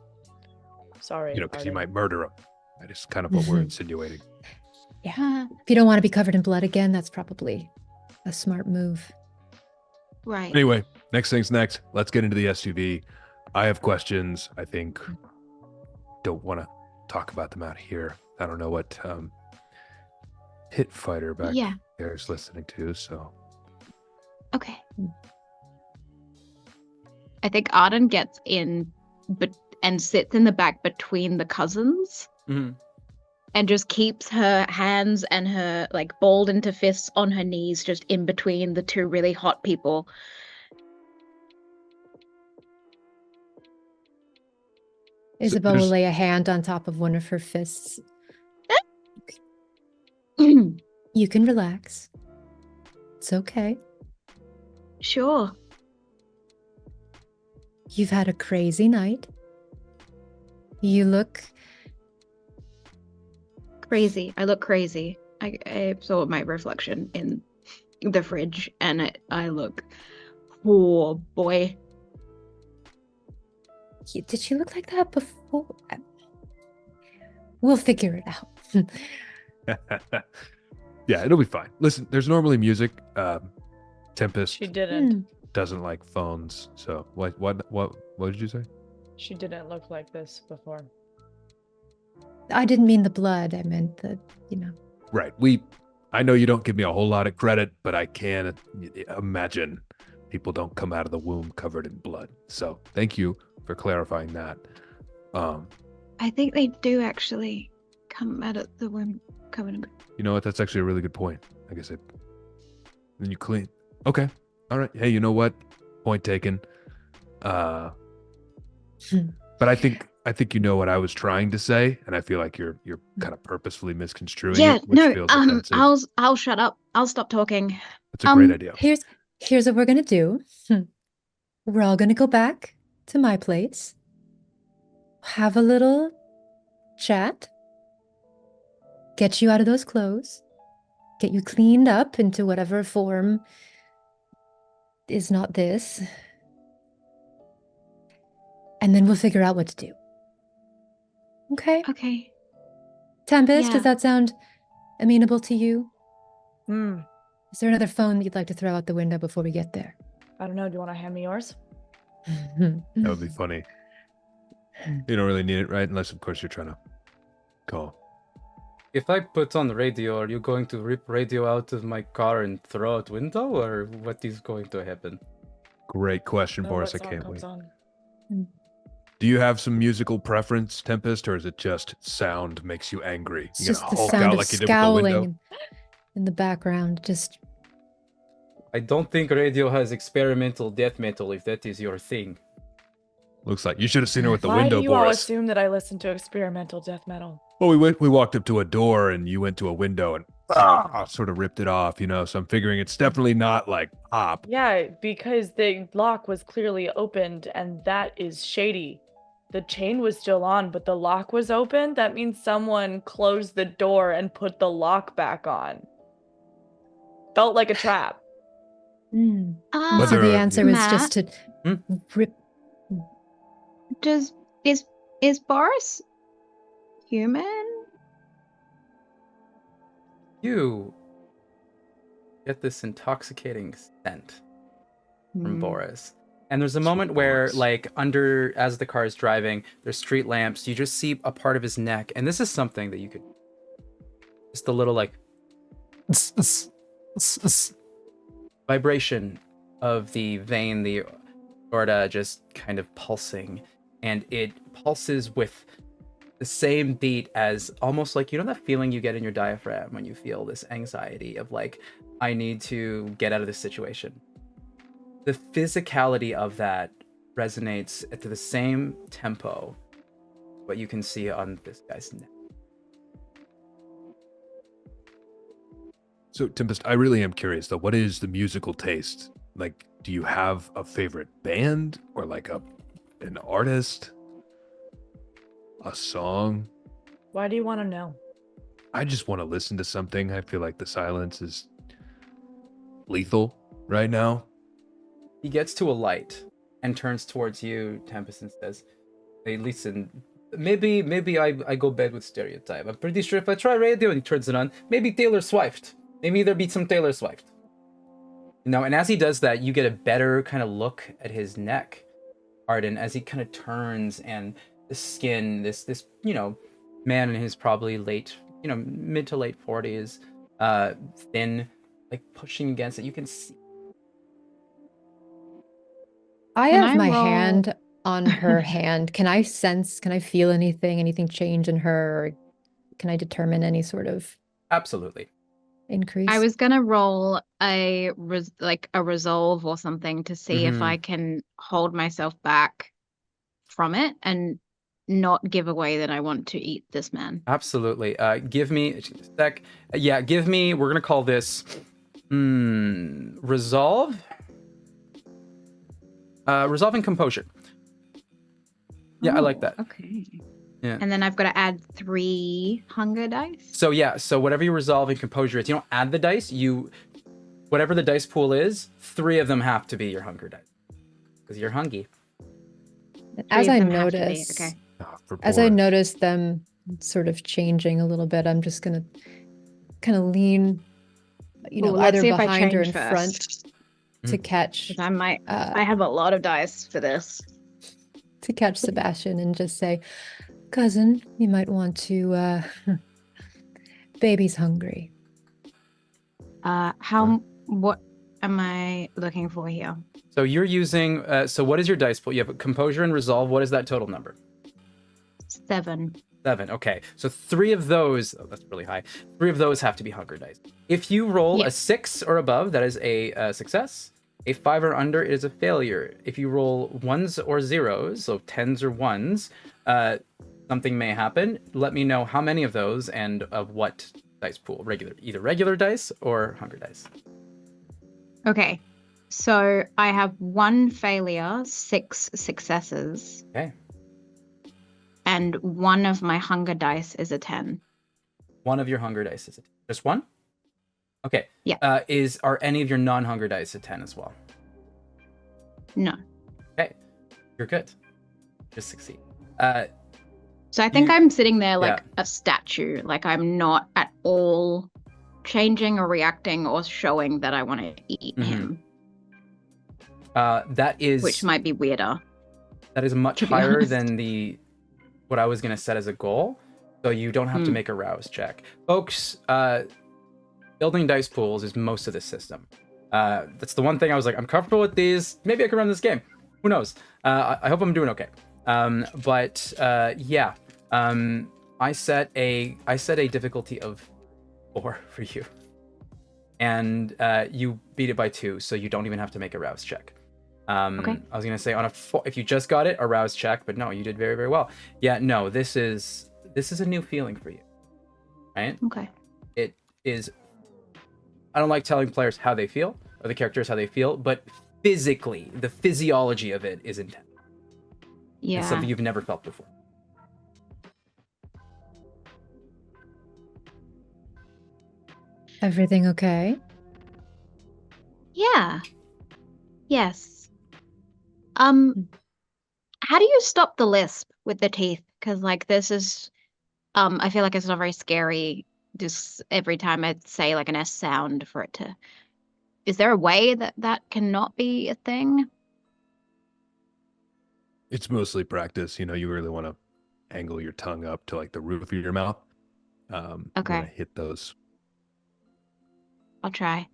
Sorry. You know, because you Arden. might murder them. That is kind of what we're insinuating. Yeah. If you don't want to be covered in blood again, that's probably a smart move. right. Anyway, next thing's next. Let's get into the SUV. I have questions. I think don't want to talk about them out here. I don't know what Hit Fighter back Yeah. there is listening to. So Okay. I think Arden gets in, and sits in the back between the cousins. Mhm. And just keeps her hands and her like balled into fists on her knees, just in between the two really hot people. Isabel will there's- lay a hand on top of one of her fists. You can relax. It's okay. Sure. You've had a crazy night. You look Crazy. I look crazy. I saw my reflection in the fridge, and I look. Oh boy. Did she look like that before? We'll figure it out. yeah, it'll be fine. Listen, there's normally music. Tempest She didn't. doesn't like phones. So what did you say? She didn't look like this before. I didn't mean the blood. I meant the, Right. I know you don't give me a whole lot of credit, but I can imagine people don't come out of the womb covered in blood. So thank you for clarifying that. I think they do actually come out of the womb covered in. You know what? That's actually a really good point. I guess then you clean. Okay. All right. Hey, you know what? Point taken. But I think you know what I was trying to say, and I feel like you're kind of purposefully misconstruing Yeah, it, which no. feels offensive. I'll shut up. I'll stop talking. That's a great idea. Here's what we're gonna do. We're all gonna go back to my place, have a little chat, get you out of those clothes, get you cleaned up into whatever form is not this, and then we'll figure out what to do. Okay? Okay. Tempest, Yeah. does that sound amenable to you? Hmm. Is there another phone that you'd like to throw out the window before we get there? I don't know. Do you want to hand me yours? That would be funny. You don't really need it, right? Unless, of course, you're trying to call. If I put on the radio, are you going to rip radio out of my car and throw out window, or what is going to happen? Great question, No, Boris. I what song can't comes wait. on? Do you have some musical preference, Tempest, or is it just sound makes you angry? It's You just gonna the Hulk sound out of like you did with the window? scowling in the background. Just I don't think radio has experimental death metal, if that is your thing. Looks like you should have seen her with the Why window, do you all Boris. assume that I listen to experimental death metal? Well, we walked up to a door and you went to a window and sort of ripped it off, So I'm figuring it's definitely not like pop. Yeah, because the lock was clearly opened, and that is shady. The chain was still on, but the lock was open. That means someone closed the door and put the lock back on. Felt like a trap. And But so there the are- answer is just to Hmm? rip. Is Boris human? You get this intoxicating scent from Boris. And there's a moment where, Boris. like, as the car is driving, there's street lamps. You just see a part of his neck. And this is something that you could. Just a little, like. Vibration of the vein, the sorta just kind of pulsing, and it pulses with the same beat as almost like, you know, that feeling you get in your diaphragm when you feel this anxiety of like, I need to get out of this situation. The physicality of that resonates at the same tempo what you can see on this guy's neck. So, Tempest, I really am curious though. What is the musical taste? Like, do you have a favorite band or like an artist? A song? Why do you want to know? I just want to listen to something. I feel like the silence is lethal right now. He gets to a light and turns towards you, Tempest, and says, "Hey, listen, maybe I go bed with stereotype. I'm pretty sure if I try radio," and he turns it on, maybe Taylor Swift. Maybe there be some Taylor Swift. You know, and as he does that, you get a better kind of look at his neck, Arden, as he kind of turns, and the skin, this you know, man in his probably late, you know, mid to late 40s, thin, like pushing against it. You can see. I Can have I my roll- hand on her hand. Can I feel anything change in her? Or can I determine any sort of Absolutely. increase? I was gonna roll a resolve or something to see if I can hold myself back from it and not give away that I want to eat this man. Absolutely. Give me a sec. Yeah, give me. We're gonna call this resolve. Resolve and composure. Yeah, I like that. Okay. Yeah. And then I've got to add 3 hunger dice. So yeah, so whatever your resolve and composure is, you don't add the dice. Whatever the dice pool is, 3 of them have to be your hunger dice because you're hungry. As 3 I of them have to be, notice, okay. as I notice them sort of changing a little bit, I'm just gonna kind of lean, you know, Ooh, let's either see if I behind or in change front first. to catch 'Cause I have a lot of dice for this. Sebastian and just say, "Cousin, you might want to baby's hungry." What am I looking for here? So you're using. So what is your dice pool? You have a composure and resolve. What is that total number? 7. 7. Okay. So 3 of those. Oh, that's really high. 3 of those have to be hunger dice. If you roll a 6 or above, that is a success. A 5 or under is a failure. If you roll 1s or 0s, so 10s or 1s, something may happen. Let me know how many of those and of what dice pool. Either regular dice or hunger dice. Okay. So I have 1 failure, 6 successes. Okay. And 1 of my hunger dice is a 10. 1 of your hunger dice is a 10. Just 1? Okay. Yeah. Are any of your non-hunger dice a 10 as well? No. Okay. You're good. Just succeed. So I think I'm sitting there like a statue. Like I'm not at all changing or reacting or showing that I want to eat him. That is... Which might be weirder. That is much higher than what I was going to set as a goal. So you don't have to make a rouse check. Folks, building dice pools is most of the system. That's the one thing I was like, I'm comfortable with these. Maybe I can run this game. Who knows? I hope I'm doing okay. I set a difficulty of 4 for you. And you beat it by 2, so you don't even have to make a rouse check. Okay. I was going to say on a 4, if you just got it, a rouse check, but no, you did very, very well. Yeah, no, this is a new feeling for you. Right? Okay. It is... I don't like telling players how they feel, or the characters how they feel, but physically, the physiology of it is intense. Yeah. It's something you've never felt before. Everything okay? Yeah. Yes. How do you stop the lisp with the teeth? Because like this is, I feel like it's not very scary. Just every time I say like an S sound for it to. Is there a way that cannot be a thing? It's mostly practice. You know, you really want to angle your tongue up to like the roof of your mouth. Okay. You want to hit those. I'll try.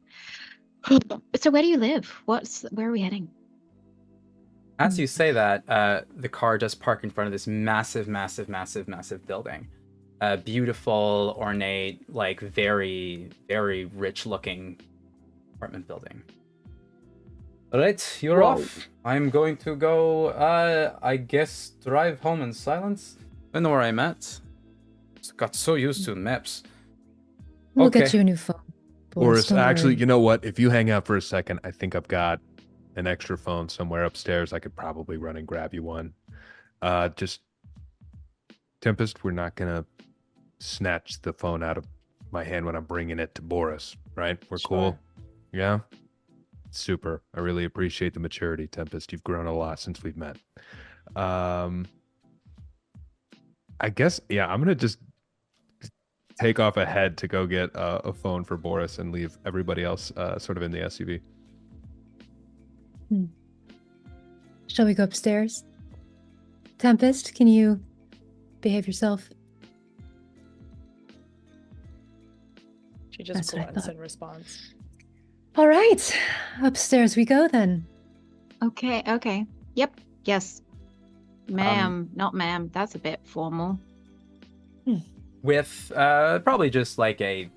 So where do you live? Where are we heading? As you say that, the car does park in front of this massive building. Beautiful, ornate, like very, very rich-looking apartment building. All right, you're off. I'm going to go, I guess, drive home in silence. I know where I'm at. Got so used to maps. We'll Okay. get you a new phone. Boris, don't actually, worry. you know what? If you hang out for a second, I think I've got an extra phone somewhere upstairs. I could probably run and grab you one. Just Tempest, we're not gonna snatch the phone out of my hand when I'm bringing it to Boris, right? We're cool. Yeah. Super. I really appreciate the maturity, Tempest. You've grown a lot since we've met. I guess, yeah, I'm gonna just take off ahead to go get a phone for Boris and leave everybody else sort of in the SUV. Shall we go upstairs? Tempest, can you behave yourself? She just That's what I grunts thought. in response. All right, upstairs we go then. Okay. Yep. Yes. Ma'am, not ma'am. That's a bit formal. With probably just like a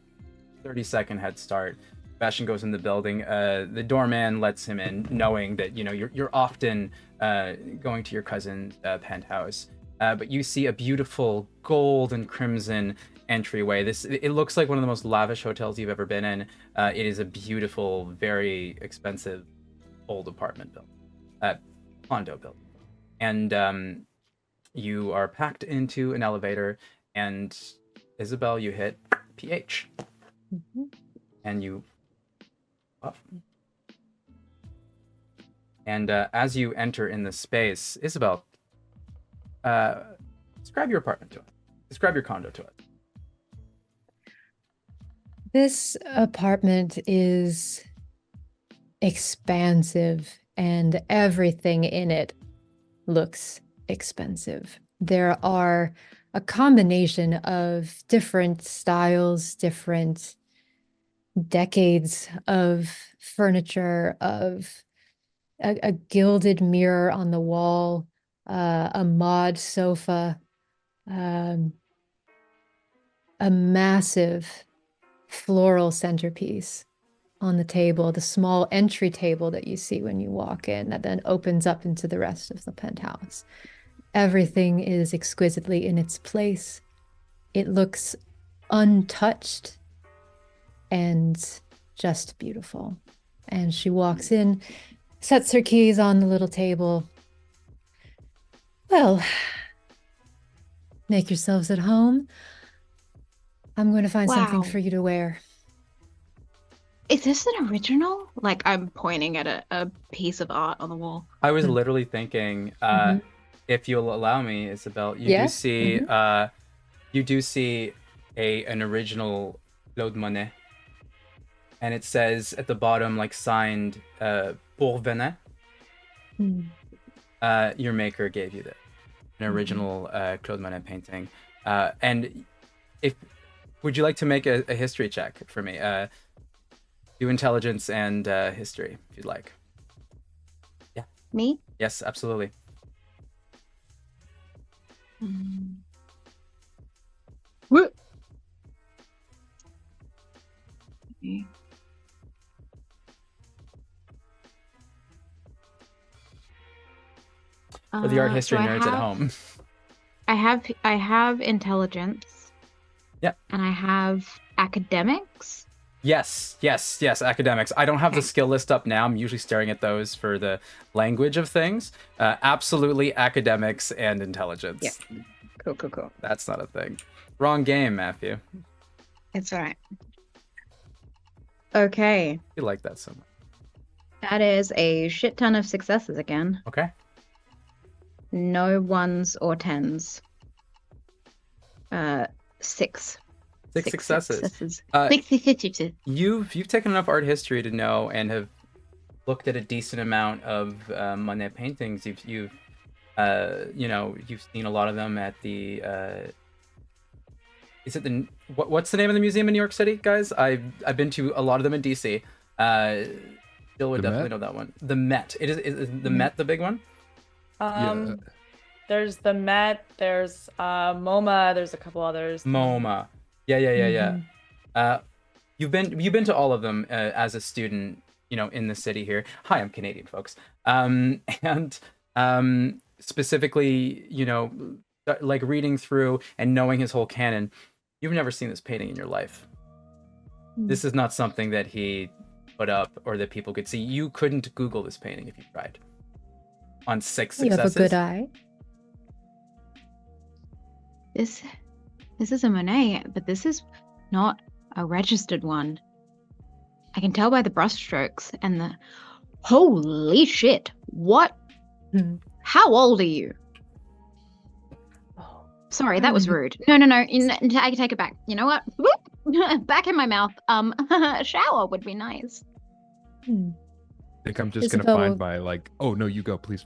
30-second head start, Bastion goes in the building. The doorman lets him in, knowing that you're often going to your cousin's penthouse. But you see a beautiful gold and crimson entryway. It looks like one of the most lavish hotels you've ever been in. It is a beautiful, very expensive old apartment building, condo building, and you are packed into an elevator. And Isabel, you hit PH, and you up. And as you enter in the space, Isabel, describe your apartment to us. Describe your condo to us. This apartment is expansive, and everything in it looks expensive. There are a combination of different styles, different decades of furniture, of a gilded mirror on the wall, a mod sofa, a massive floral centerpiece on the table, the small entry table that you see when you walk in that then opens up into the rest of the penthouse. Everything is exquisitely in its place. It looks untouched and just beautiful. And she walks in, sets her keys on the little table. Well, make yourselves at home. I'm going to find something Wow. for you to wear. Is this an original? Like, I'm pointing at a piece of art on the wall. I was literally thinking, if you'll allow me, Isabel, you do see an original Claude Monet, and it says at the bottom, like signed, Pour Venet. Your maker gave you an original Claude Monet painting, and would you like to make a history check for me? Do intelligence and history if you'd like. Yeah. Me? Yes, absolutely. What? For the art history so nerds at home. I have intelligence. Yeah. And I have academics. Yes, academics. I don't have the skill list up now. I'm usually staring at those for the language of things. Absolutely academics and intelligence. Yeah. Cool. That's not a thing. Wrong game, Matthew. It's all right. Okay. You like that so much. That is a shit ton of successes again. Okay. No ones or tens. 6. Six successes. Six. You've taken enough art history to know and have looked at a decent amount of Monet paintings. You've seen a lot of them at the is it the what's the name of the museum in New York City, guys? I've been to a lot of them in DC. Jill would definitely know that one. The Met. Is the Met the big one? There's the Met, there's MoMA, there's a couple others. MoMA. Yeah. You've been to all of them as a student, in the city here. Hi, I'm Canadian, folks. And specifically, like reading through and knowing his whole canon, you've never seen this painting in your life. This is not something that he put up or that people could see. You couldn't Google this painting if you tried. On 6 successes. You have a good eye. This is a Monet, but this is not a registered one. I can tell by the brushstrokes and the... Holy shit! What? How old are you? Oh, sorry, that was rude. No. I can take it back. You know what? Whoop! Back in my mouth. A shower would be nice. I think I'm just Isabel gonna find my oh no, you go, please.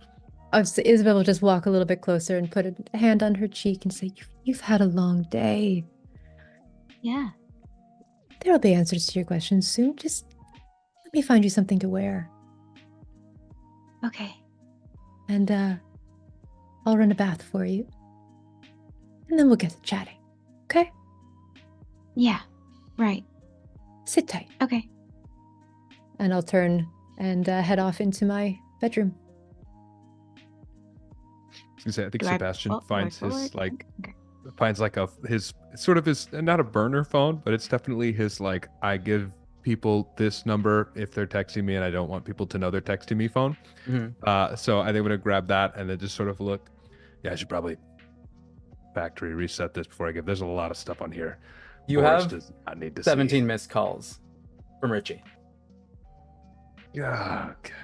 Isabel will just walk a little bit closer and put a hand on her cheek and say, "You've had a long day. Yeah. There'll be answers to your questions soon. Just let me find you something to wear. Okay. And I'll run a bath for you. And then we'll get to chatting. Okay? Yeah. Right. Sit tight." Okay. And I'll turn and head off into my bedroom. I was gonna say, I think Do I- Sebastian oh, finds do I his forward? Okay. finds his sort of his, not a burner phone, but it's definitely his I give people this number if they're texting me and I don't want people to know they're texting me phone. So I think I'm gonna grab that and then just sort of look. Yeah, I should probably factory reset this before I give. There's a lot of stuff on here. You Boris have does not need to 17 see. missed calls from Richie. Yeah. Okay.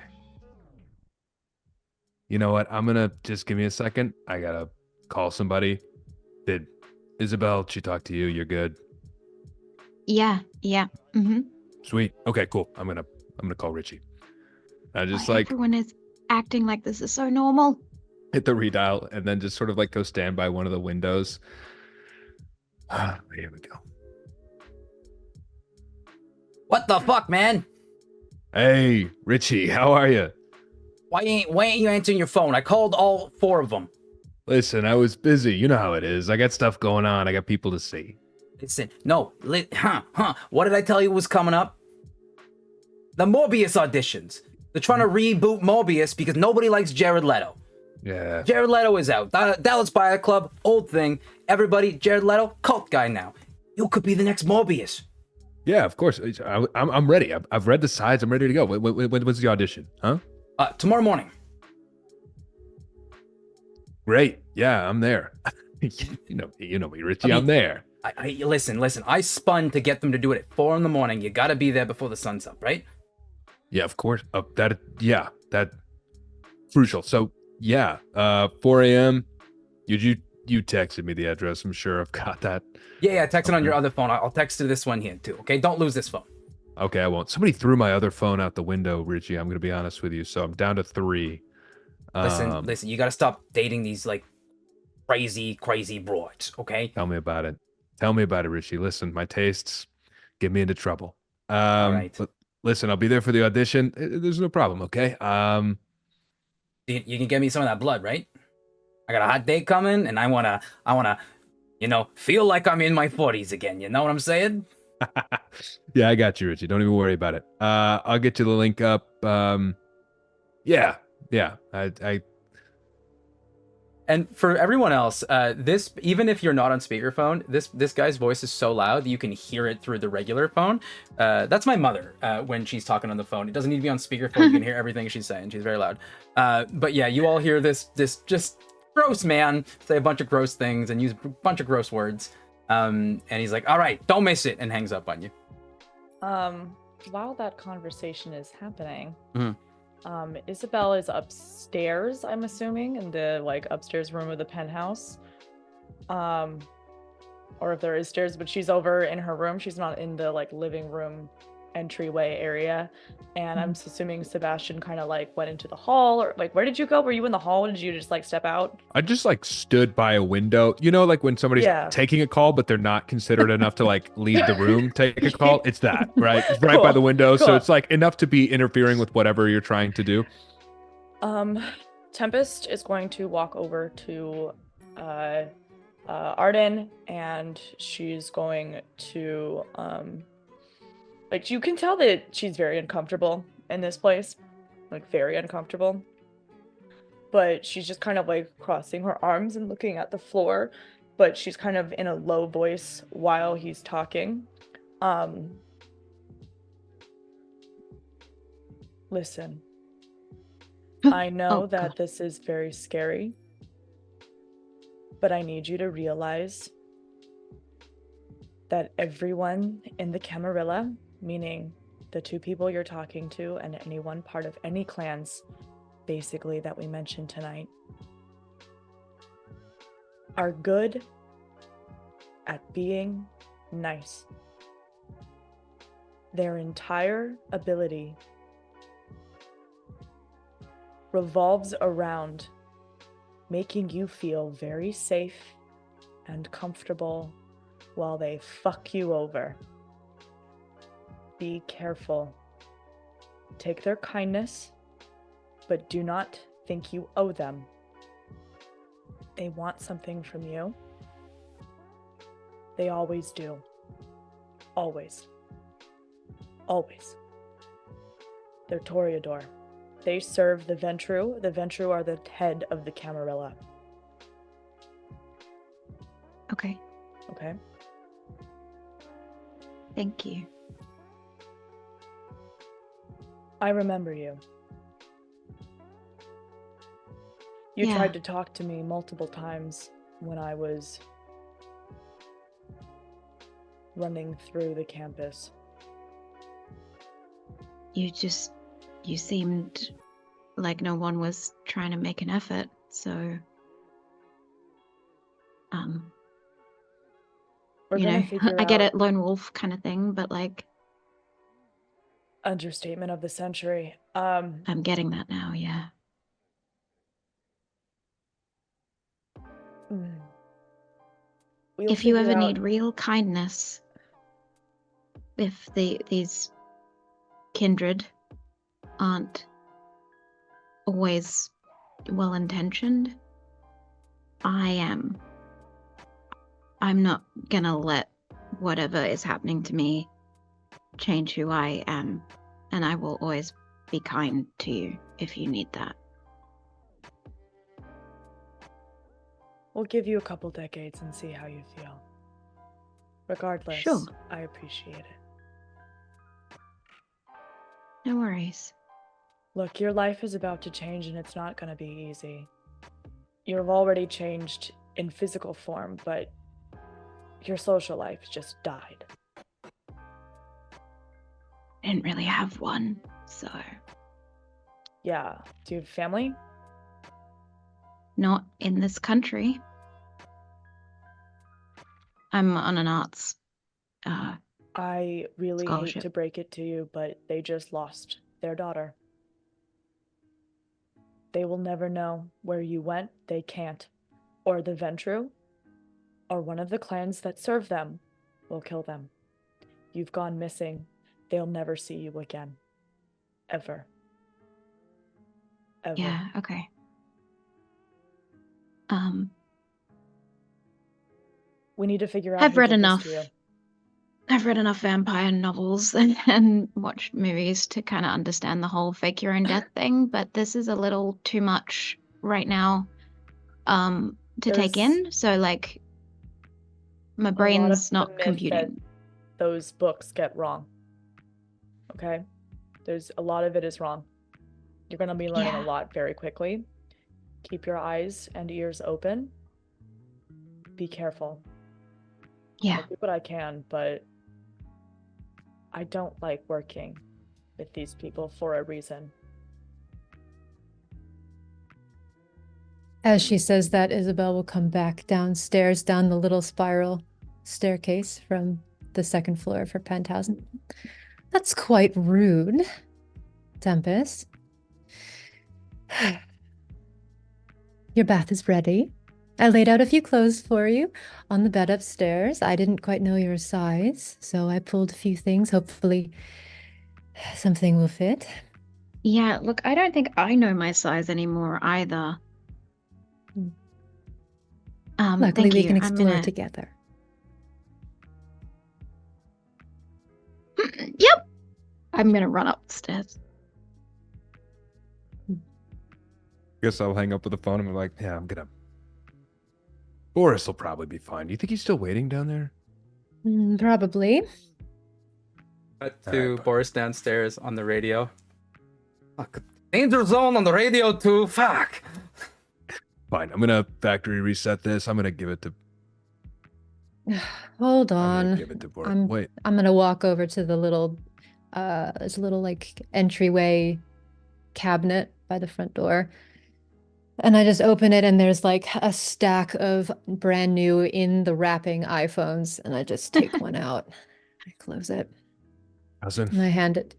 You know what? I'm gonna just give me a second. I gotta call somebody. Did Isabel? She talked to you. You're good. Yeah. Mm-hmm. Sweet. Okay. Cool. I'm gonna call Richie. I just everyone is acting like this is so normal. hit the redial and then just sort of go stand by one of the windows. Here we go. What the fuck, man? Hey, Richie, how are you? Why ain't you answering your phone? I called all 4 of them. Listen, I was busy. You know how it is. I got stuff going on. I got people to see. Listen, no, what did I tell you was coming up? The Morbius auditions. They're trying to reboot Morbius because nobody likes Jared Leto. Yeah. Jared Leto is out. Dallas Buyer Club, old thing. Everybody, Jared Leto, cult guy now. You could be the next Morbius. Yeah, of course. I'm ready. I've read the sides. I'm ready to go. When's the audition? Huh? Tomorrow morning. Great. Yeah, I'm there. you know me, Richie. I'm there. Listen. I spun to get them to do it at 4 in the morning. You gotta be there before the sun's up, right? Yeah, of course. That crucial. So yeah, 4 a.m. You texted me the address. I'm sure I've got that. Yeah. Text it on your other phone. I'll text to this one here too. Okay, don't lose this phone. Okay, I won't. Somebody threw my other phone out the window, Richie. I'm gonna be honest with you. So I'm down to 3. Listen. You gotta stop dating these crazy broads. Okay. Tell me about it. Richie. Listen, my tastes get me into trouble. All right. But listen, I'll be there for the audition. There's no problem. Okay. You can get me some of that blood, right? I got a hot day coming, and I wanna, feel like I'm in my 40s again. You know what I'm saying? Yeah, I got you, Richie. Don't even worry about it. I'll get you the link up. Yeah. And for everyone else, this, even if you're not on speakerphone, this guy's voice is so loud that you can hear it through the regular phone. That's my mother when she's talking on the phone. It doesn't need to be on speakerphone. You can hear everything she's saying. She's very loud. But yeah, you all hear this just gross man say a bunch of gross things and use a bunch of gross words. And he's like, all right, don't miss it, and hangs up on you. While that conversation is happening, Mhm. Isabel is upstairs, I'm assuming, in the upstairs room of the penthouse. Or if there is stairs, but she's over in her room. She's not in the living room entryway area. And I'm assuming Sebastian kind of went into the hall, or where did you go? Were you in the hall? Did you just step out? I just stood by a window. You know, when somebody's taking a call, but they're not considerate enough to leave the room, take a call. It's that, right? It's right by the window. Cool. So it's enough to be interfering with whatever you're trying to do. Tempest is going to walk over to Arden, and she's going to like, you can tell that she's very uncomfortable in this place, like very uncomfortable. But she's just kind of like crossing her arms and looking at the floor, but she's kind of in a low voice while he's talking. Listen, I know that this is very scary, but I need you to realize that everyone in the Camarilla, meaning the two people you're talking to and anyone part of any clans, basically, that we mentioned tonight, are good at being nice. Their entire ability revolves around making you feel very safe and comfortable while they fuck you over. Be careful. Take their kindness, but do not think you owe them. They want something from you. They always do. Always. Always. They're Toreador. They serve the Ventru. The Ventru are the head of the Camarilla. Okay. Okay? Thank you. I remember you. You Yeah. tried to talk to me multiple times when I was running through the campus. You seemed like no one was trying to make an effort, so We're you gonna know, figure I get out it, lone wolf kind of thing, but like understatement of the century. I'm getting that now, yeah. We'll If you figure ever out- need real kindness, if these kindred aren't always well-intentioned, I'm not gonna let whatever is happening to me change who I am, and I will always be kind to you if you need that. We'll give you a couple decades and see how you feel. Regardless, Sure. I appreciate it. No worries. Look, your life is about to change and it's not going to be easy. You've already changed in physical form, but your social life just died. I didn't really have one, so Yeah. Do you have family? not in this country. I'm on an arts I really hate Scholarship. to break it to you, but they just lost their daughter. They will never know where you went. They can't. Or the Ventru, or one of the clans that serve them, will kill them. You've gone missing. They'll never see you again. Ever. Ever. Yeah, okay. We need to figure out I've who read did this enough. to you. I've read enough vampire novels and watched movies to kind of understand the whole fake your own death thing, but this is a little too much right now to take There's in. So like my a lot of brain's the not myth that computing. those books get wrong. Okay? There's a lot of it is wrong. You're going to be learning a Yeah. lot very quickly. Keep your eyes and ears open. Be careful. Yeah. I'll do what I can, but I don't like working with these people for a reason. As she says that, Isabel will come back downstairs, down the little spiral staircase from the second floor of her penthouse. That's quite rude, Tempest. Your bath is ready. I laid out a few clothes for you on the bed upstairs. I didn't quite know your size, so I pulled a few things. Hopefully, something will fit. Yeah, look, I don't think I know my size anymore either. Luckily, Thank we you. can I'm explore gonna... together. Yep. I'm gonna run upstairs. Guess I'll hang up with the phone and be like, yeah, I'm gonna. Boris will probably be fine. Do you think he's still waiting down there? Probably. Cut All to right, Boris downstairs on the radio. Fuck. Danger zone on the radio too. Fuck. Fine. I'm gonna factory reset this. I'm gonna give it to. Hold I'm gonna on. give it to Boris. I'm Wait. gonna walk over to the little there's a little like entryway cabinet by the front door. And I just open it and there's like a stack of brand new in the wrapping iPhones, and I just take one out. I close it Cousin, and I hand it.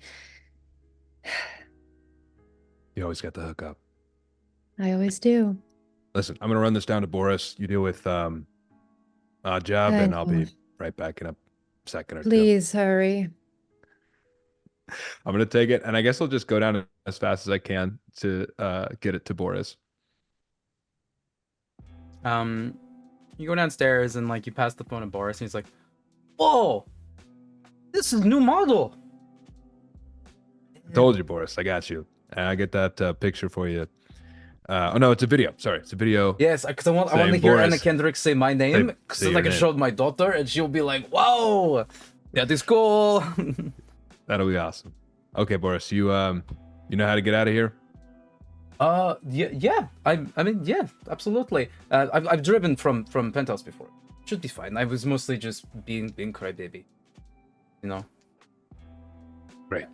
you always got the hookup. I always do. Listen, I'm gonna run this down to Boris. You deal with Job, and I'll be right back in a second or two. Please hurry. I'm gonna take it, and I guess I'll just go down as fast as I can to get it to Boris. You go downstairs and like you pass the phone to Boris, and he's like, "Whoa, this is new model." Told you, Boris. I got you. I get that picture for you. Oh no, it's a video. Sorry, it's a video. Yes, because I want Saying to hear Boris. Anna Kendrick say my name, Say because your like I name. showed my daughter, and she'll be like, "Whoa, that is cool." That'll be awesome. Okay, Boris, you know how to get out of here? Yeah. I mean, yeah, absolutely. I've driven from Penthouse before. Should be fine. I was mostly just being crybaby, you know. Great.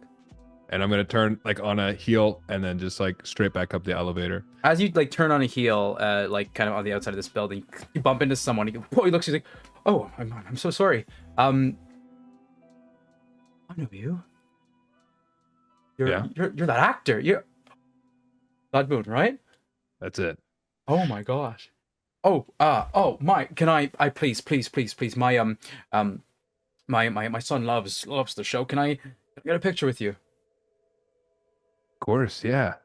And I'm gonna turn like on a heel and then just like straight back up the elevator. As you like turn on a heel, like kind of on the outside of this building, you bump into someone. He looks. He's like, "Oh, I'm so sorry. I know you. You're that actor. You're Blood Moon, right? That's it. Oh my gosh. Oh my. Can I please. My my son loves the show. Can I get a picture with you? Of course, yeah.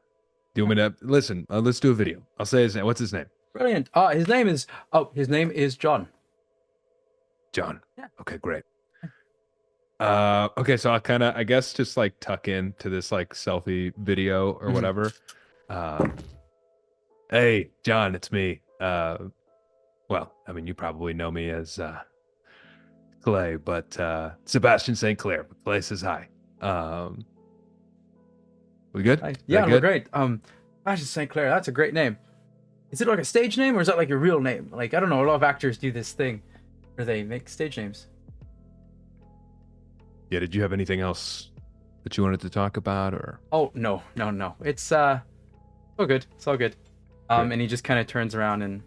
Do you want me to listen? Let's do a video. I'll say his name. What's his name? Brilliant. His name is John. John. Yeah. Okay, great. Okay, so I'll kind of, I guess, just like tuck in to this like selfie video or Mhm. whatever. Hey, John, it's me. Well, I mean, you probably know me as Clay, but Sebastian St. Clair. Clay says hi. We good? Yeah, That we're good? great. Sebastian St. Clair. That's a great name. Is it like a stage name or is that like your real name? Like I don't know. A lot of actors do this thing, where they make stage names. Yeah. Did you have anything else that you wanted to talk about, or? Oh no. It's all good. It's all good. Great. And he just kind of turns around and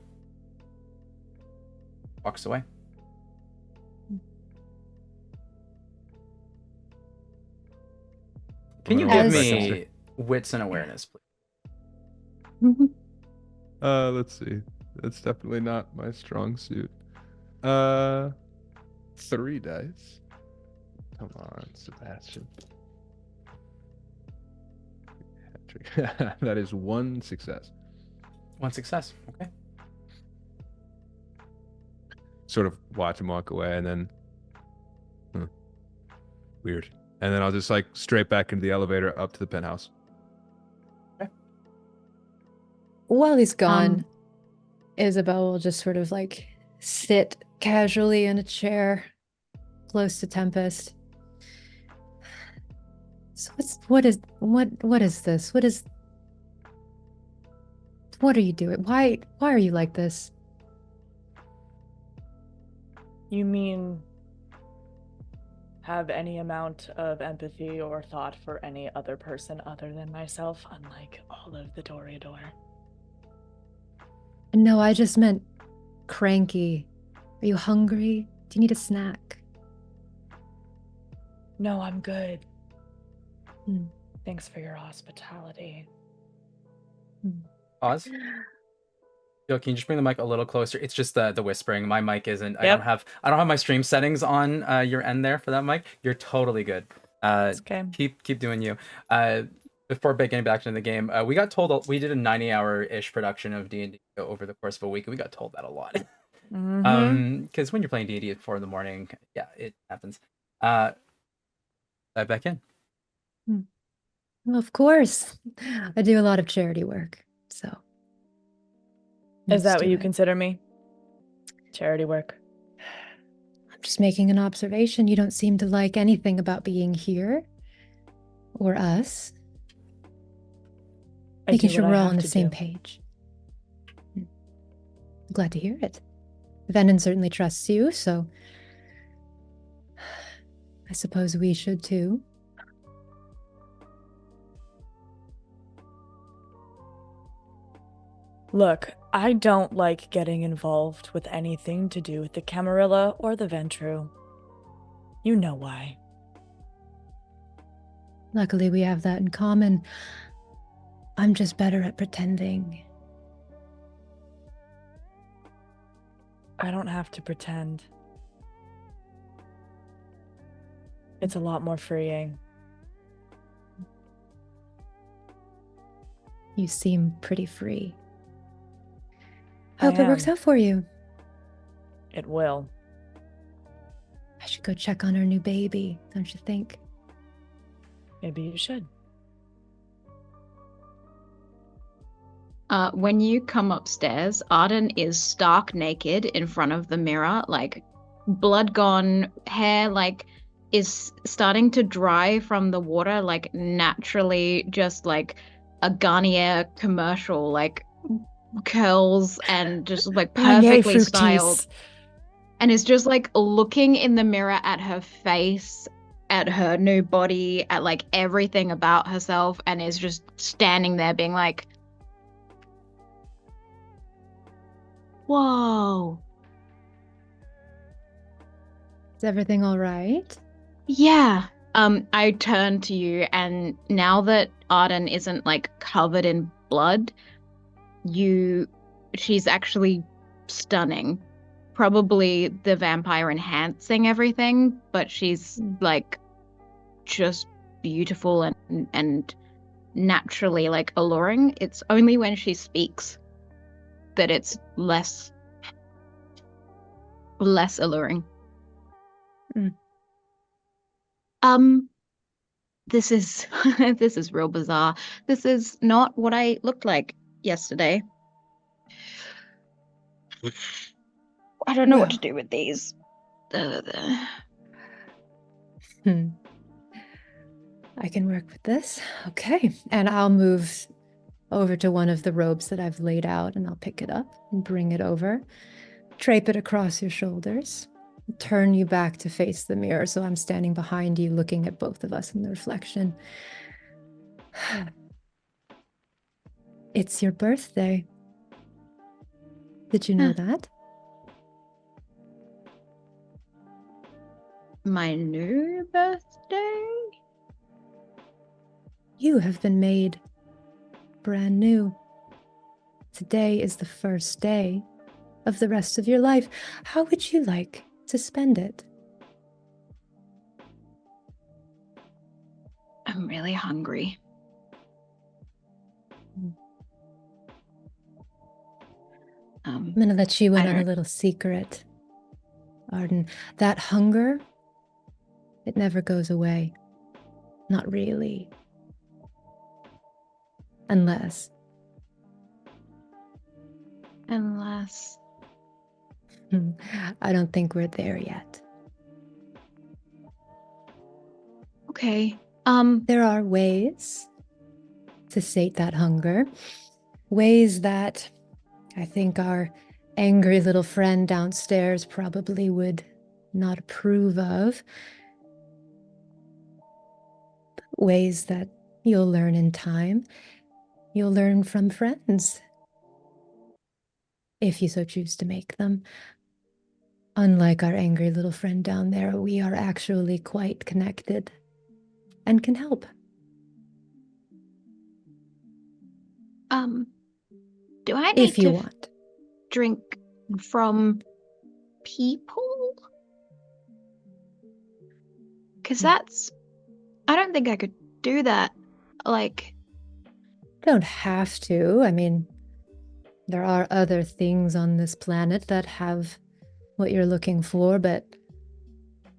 walks away. Can you give As- me wits and awareness, please? Let's see. That's definitely not my strong suit. 3 dice. Come on, Sebastian. That is 1 success. 1 success. Okay. Sort of watch him walk away, and then weird. And then I'll just like straight back into the elevator up to the penthouse. While he's gone, Isabel will just sort of like sit casually in a chair close to Tempest. So what is this? What are you doing? Why are you like this? You mean have any amount of empathy or thought for any other person other than myself, unlike all of the Toreador? No, I just meant cranky. Are you hungry? Do you need a snack? No, I'm good. Hmm. Thanks for your hospitality. Pause. Yo, can you just bring the mic a little closer? It's just the whispering. My mic isn't. I Yep. don't have my stream settings on your end there for that mic. You're totally good. It's okay. Keep doing you. before getting back into the game, we got told we did a 90-hour-ish production of D&D over the course of a week, and we got told that a lot. Because when you're playing D&D at 4 in the morning, yeah, it happens. Dive back in. Well, of course. I do a lot of charity work, so. Is that used what to you it. consider me? Charity work. I'm just making an observation. You don't seem to like anything about being here or us. Making sure we're all on the same page. I'm glad to hear it. Venom certainly trusts you, so I suppose we should too. Look, I don't like getting involved with anything to do with the Camarilla or the Ventru. You know why. Luckily, we have that in common. I'm just better at pretending. I don't have to pretend. It's a lot more freeing. You seem pretty free. Hope it works out for you. It will. I should go check on our new baby, don't you think? Maybe you should. When you come upstairs, Arden is stark naked in front of the mirror, like blood gone, hair like is starting to dry from the water, like naturally, just like a Garnier commercial, like curls and just like perfectly styled. And is just like looking in the mirror at her face, at her new body, at like everything about herself, and is just standing there being like, whoa. Is everything all right? Yeah. I turn to you, and now that Arden isn't like covered in blood, she's actually stunning. Probably the vampire enhancing everything, but she's like just beautiful and naturally like alluring. It's only when she speaks that it's less alluring. This is this is real bizarre. This is not what I looked like yesterday. I don't know what to do with these. I can work with this. Okay. And I'll move over to one of the robes that I've laid out, and I'll pick it up and bring it over, drape it across your shoulders, turn you back to face the mirror so I'm standing behind you looking at both of us in the reflection. It's your birthday. Did you know that? My new birthday? You have been made brand new. Today is the first day of the rest of your life. How would you like to spend it? I'm really hungry. I'm going to let you in on a little secret, Arden. That hunger, it never goes away. Not really. Unless. I don't think we're there yet. Okay. There are ways to sate that hunger. Ways that I think our angry little friend downstairs probably would not approve of. Ways that you'll learn in time. You'll learn from friends, if you so choose to make them. Unlike our angry little friend down there, we are actually quite connected and can help. Do I need if you to want. drink from people? Because I don't think I could do that. Like, don't have to. I mean, there are other things on this planet that have what you're looking for, but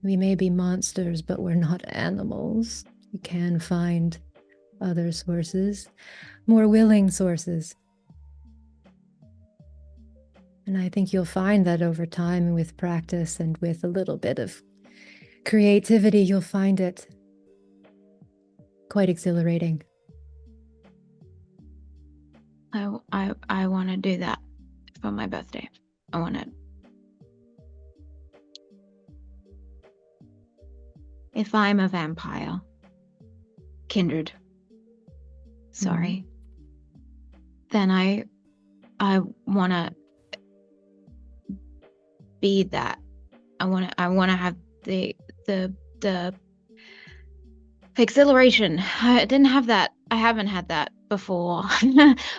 we may be monsters, but we're not animals. You can find other sources, more willing sources. And I think you'll find that over time, with practice and with a little bit of creativity, you'll find it quite exhilarating. I want to do that for my birthday. I want to. If I'm a vampire, Kindred, sorry, then I want to be that. I want to have the exhilaration. I didn't have that. I haven't had that before.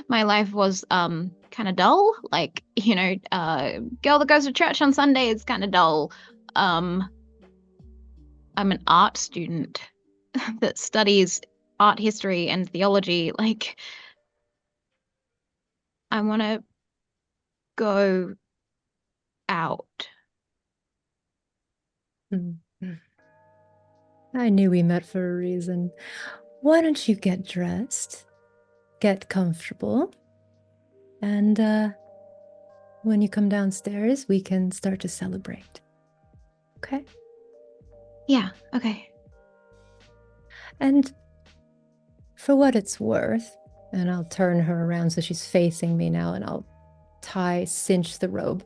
My life was kind of dull. Like, girl that goes to church on Sunday is kind of dull. I'm an art student that studies art history and theology. Like, I want to go out. I knew we met for a reason. Why don't you get dressed, get comfortable, and when you come downstairs, we can start to celebrate. Okay? Yeah, okay. And for what it's worth, and I'll turn her around so she's facing me now, and I'll cinch the robe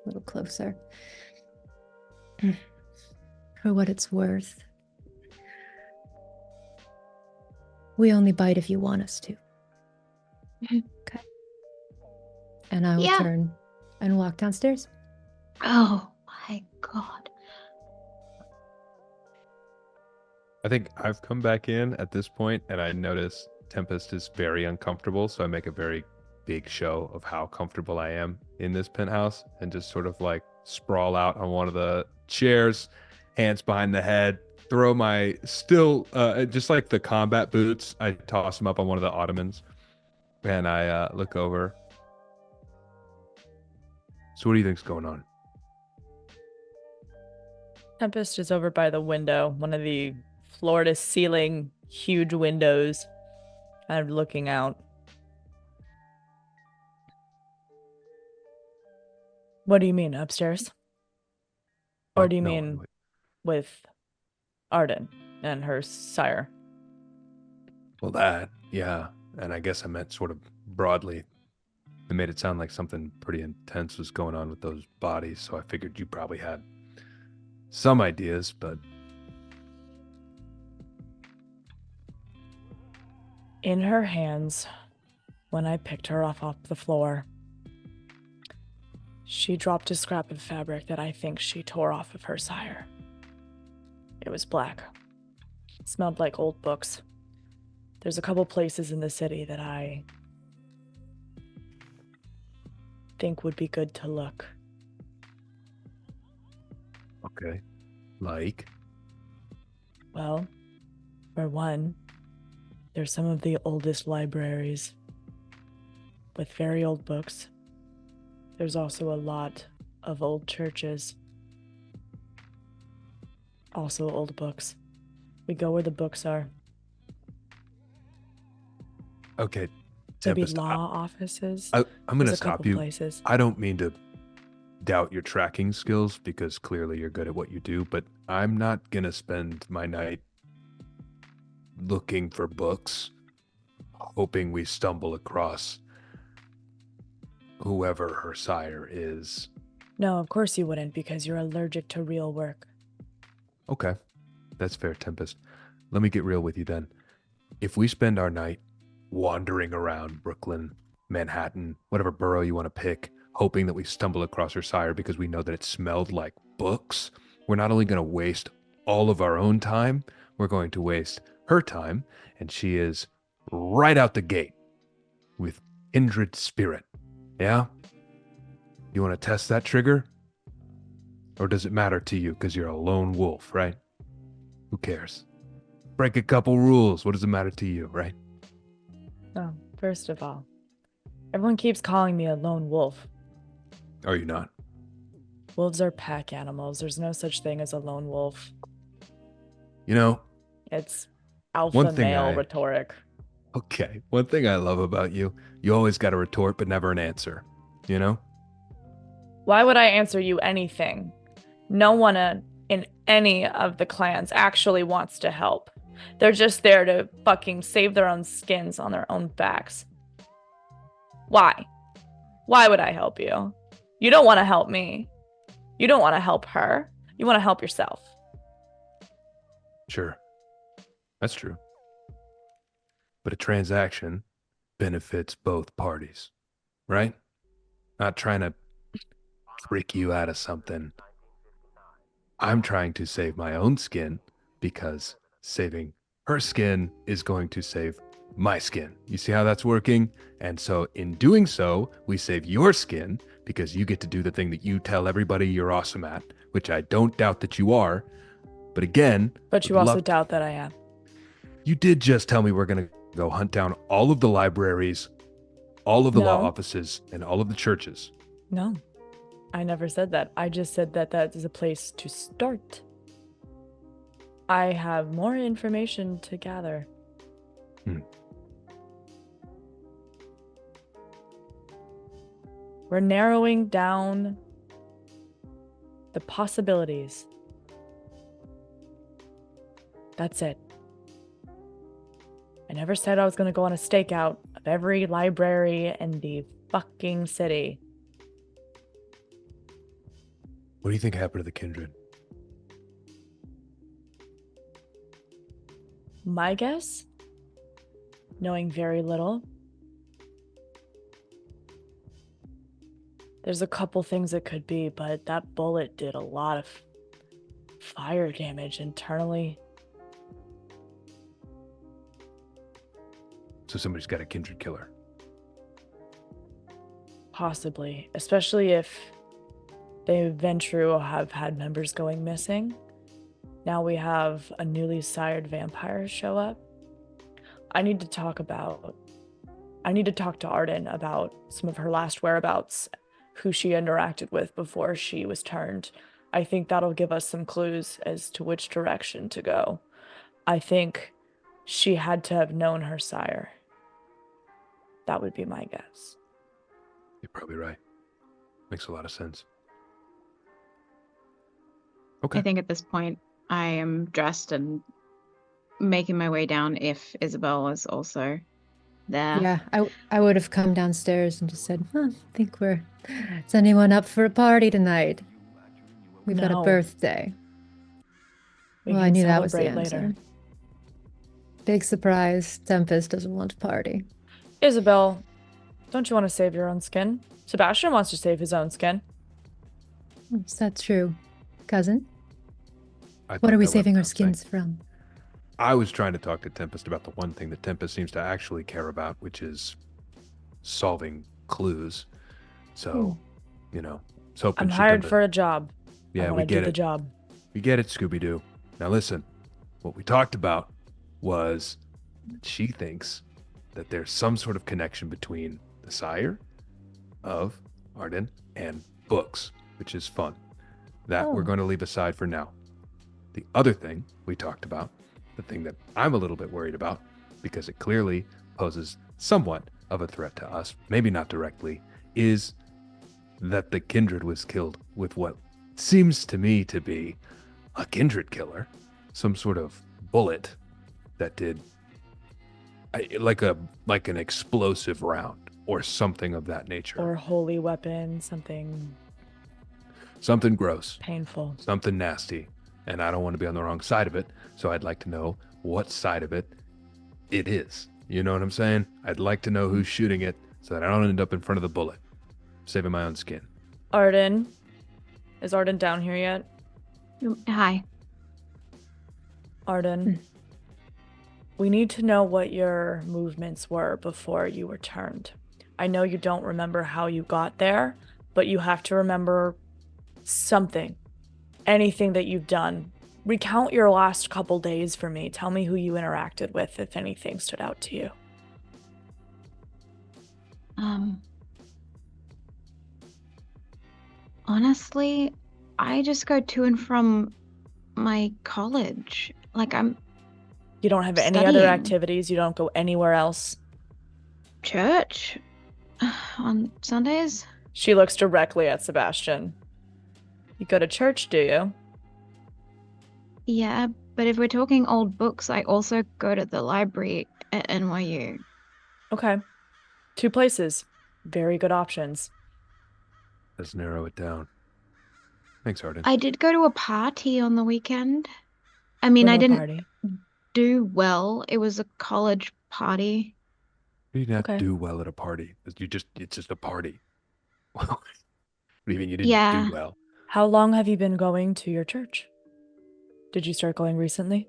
a little closer. For what it's worth, we only bite if you want us to. Okay. And I will turn and walk downstairs. Oh my God. I think I've come back in at this point, and I notice Tempest is very uncomfortable, so I make a very big show of how comfortable I am in this penthouse, and just sort of like sprawl out on one of the chairs, hands behind the head, throw my just like the combat boots, I toss them up on one of the ottomans, and I look over. So what do you think's going on? Tempest is over by the window, one of the floor-to-ceiling huge windows, kind of looking out. What do you mean, upstairs? Or do you mean with Arden and her sire? Well, that, yeah. And I guess I meant sort of broadly. It made it sound like something pretty intense was going on with those bodies, so I figured you probably had some ideas, but... In her hands, when I picked her off the floor, she dropped a scrap of fabric that I think she tore off of her sire. It was black. It smelled like old books. There's a couple places in the city that I think would be good to look. Okay. Like? Well, for one, there's some of the oldest libraries with very old books. There's also a lot of old churches. Also old books. We go where the books are. Okay, Maybe Tempest, law offices. I'm going to There's a stop couple you. places. I don't mean to doubt your tracking skills, because clearly you're good at what you do, but I'm not going to spend my night looking for books, hoping we stumble across whoever her sire is. No, of course you wouldn't, because you're allergic to real work. Okay, that's fair, Tempest. Let me get real with you then. If we spend our night wandering around Brooklyn, Manhattan, whatever borough you want to pick, hoping that we stumble across her sire because we know that it smelled like books, we're not only going to waste all of our own time, we're going to waste her time, and she is right out the gate with kindred spirit. Yeah? You want to test that trigger? Or does it matter to you because you're a lone wolf, right? Who cares? Break a couple rules. What does it matter to you, right? Oh, First of all, everyone keeps calling me a lone wolf. Are you not? Wolves are pack animals. There's no such thing as a lone wolf. You know, It's alpha One thing male I- rhetoric. okay, one thing I love about you, you always got a retort but never an answer. You know? Why would I answer you anything? No one in any of the clans actually wants to help. They're just there to fucking save their own skins on their own backs. Why? Why would I help you? You don't want to help me. You don't want to help her. You want to help yourself. Sure. That's true. But a transaction benefits both parties, right? Not trying to trick you out of something. I'm trying to save my own skin because saving her skin is going to save my skin. You see how that's working? And so in doing so, we save your skin because you get to do the thing that you tell everybody you're awesome at, which I don't doubt that you are. But again, But you would also love- doubt that I am. You did just tell me we're going to go hunt down all of the libraries, all of the law No. offices, and all of the churches. No, I never said that. I just said that that is a place to start. I have more information to gather. We're narrowing down the possibilities. That's it. I never said I was going to go on a stakeout of every library in the fucking city. What do you think happened to the Kindred? My guess, knowing very little, there's a couple things it could be, but that bullet did a lot of fire damage internally. So somebody's got a Kindred killer. Possibly, especially if they Ventru have had members going missing. Now we have a newly sired vampire show up. I need to talk to Arden about some of her last whereabouts, who she interacted with before she was turned. I think that'll give us some clues as to which direction to go. I think she had to have known her sire. That would be my guess. You're probably right. Makes a lot of sense. Okay. I think at this point I am dressed and making my way down if Isabel is also there. Yeah, I would have come downstairs and just said, I think we're sending anyone up for a party tonight. We've got a No. birthday. We Well, I can knew that was the celebrate answer. later. Big surprise. Tempest doesn't want to party. Isabel, don't you want to save your own skin? Sebastian wants to save his own skin. Is that true, cousin? I What thought are we that went saving our without saying. skins from? I was trying to talk to Tempest about the one thing that Tempest seems to actually care about, which is solving clues. So, you know, it's hoping I'm she hired doesn't- for a job. Yeah, I we want to get do the it. job. We get it, Scooby-Doo. Now listen, what we talked about was she thinks that there's some sort of connection between the sire of Arden and books, which is fun. That we're Oh. going to leave aside for now. The other thing we talked about, the thing that I'm a little bit worried about, because it clearly poses somewhat of a threat to us, maybe not directly, is that the Kindred was killed with what seems to me to be a Kindred killer, some sort of bullet that did like an explosive round or something of that nature. Or holy weapon, something Something gross, painful. something nasty, and I don't want to be on the wrong side of it, so I'd like to know what side of it is. You know what I'm saying? I'd like to know who's shooting it so that I don't end up in front of the bullet, saving my own skin. Arden. Is Arden down here yet? Hi. Arden. We need to know what your movements were before you were turned. I know you don't remember how you got there, but you have to remember something. Anything that you've done. Recount your last couple days for me. Tell me who you interacted with, if anything stood out to you. Honestly, I just go to and from my college. Like, I'm You don't have any other studying. activities? You don't go anywhere else? Church on Sundays. She looks directly at Sebastian. You go to church, do you? Yeah, but if we're talking old books, I also go to the library at NYU. Okay. 2 places. Very good options. Let's narrow it down. Thanks, Arden. I did go to a party on the weekend. I mean, Go I to a didn't party. do well. It was a college party. You didn't have Okay. to do well at a party. It's just a party. Well, what do you mean you didn't Yeah. do well? How long have you been going to your church? Did you start going recently?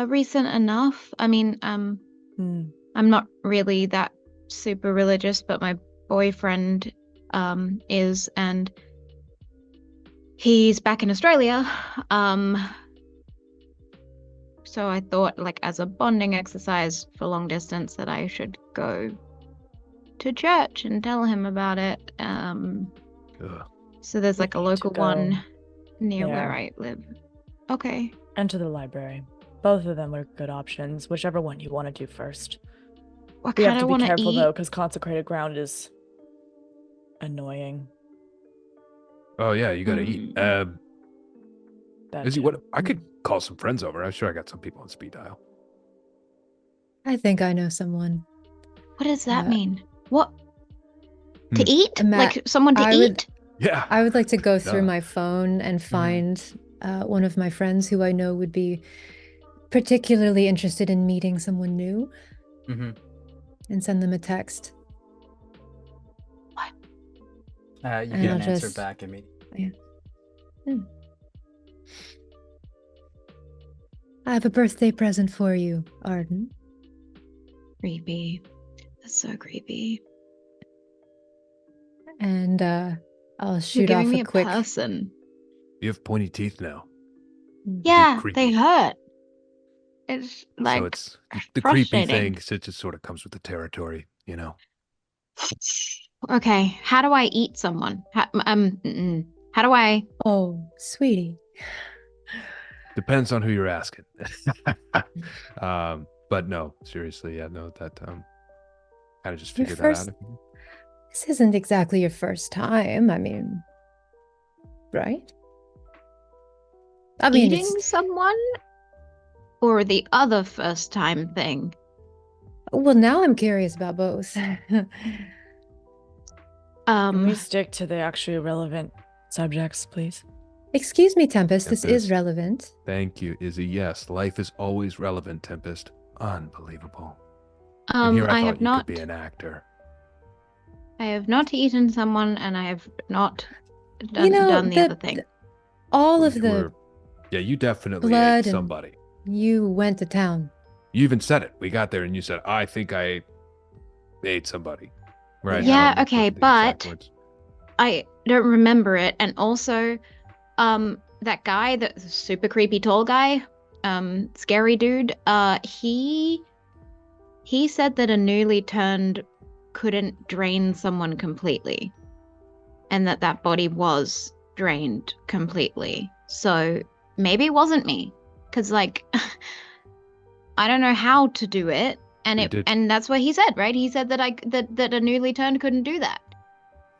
Recent enough. I mean, Hmm. I'm not really that super religious, but my boyfriend is, and he's back in Australia. So I thought, like, as a bonding exercise for long distance, that I should go to church and tell him about it. Ugh. So there's like a You need to local one go near where there. I live. Okay. And to the library. Both of them are good options. Whichever one you want to do first. I We have kind to of be want to careful eat. though, because consecrated ground is annoying. Oh yeah, you gotta eat. That Izzy, too. what? I could call some friends over. I'm sure I got some people on speed dial. I think I know someone. What does that Uh, mean? What? Hmm. To eat? Matt, Like someone to I eat? would- Yeah. I would like to go through Duh. my phone and find one of my friends who I know would be particularly interested in meeting someone new Mm-hmm. and send them a text. You And get I'll an answer just- back immediately. I have a birthday present for you, Arden. Creepy. That's so creepy. And I'll You're shoot giving off me a a quick. person. You have pointy teeth now. Yeah, creepy. they hurt. It's like So it's the creepy frustrating. thing. So it just sort of comes with the territory, you know. Okay, how do I eat someone? How do I? Oh, sweetie. Depends on who you're asking. But no, seriously, yeah, no, that kind of just Your figured first- that out. This isn't exactly your first time. I mean, right? I mean, Eating someone, or the other first time thing? well, now I'm curious about both. Can we stick to the actually relevant subjects, please? Excuse me, Tempest. This Tempest. is relevant. Thank you, Izzy. Yes, life is always relevant, Tempest. Unbelievable. And here I I thought have you not. could be an actor. I have not eaten someone, and I have not You know, done the other thing. all Well, of you the were- yeah, you definitely blood ate and- somebody. you went to town. You even said it. We got there and you said, I think I ate somebody. Right? I Yeah, don't remember okay, the exact but- words. I don't remember it, and also, that guy, the super creepy tall guy, scary dude, he said that a newly turned couldn't drain someone completely, and that body was drained completely. So maybe it wasn't me, because like I don't know how to do it, and You did. and that's what he said, right? He said that that a newly turned couldn't do that.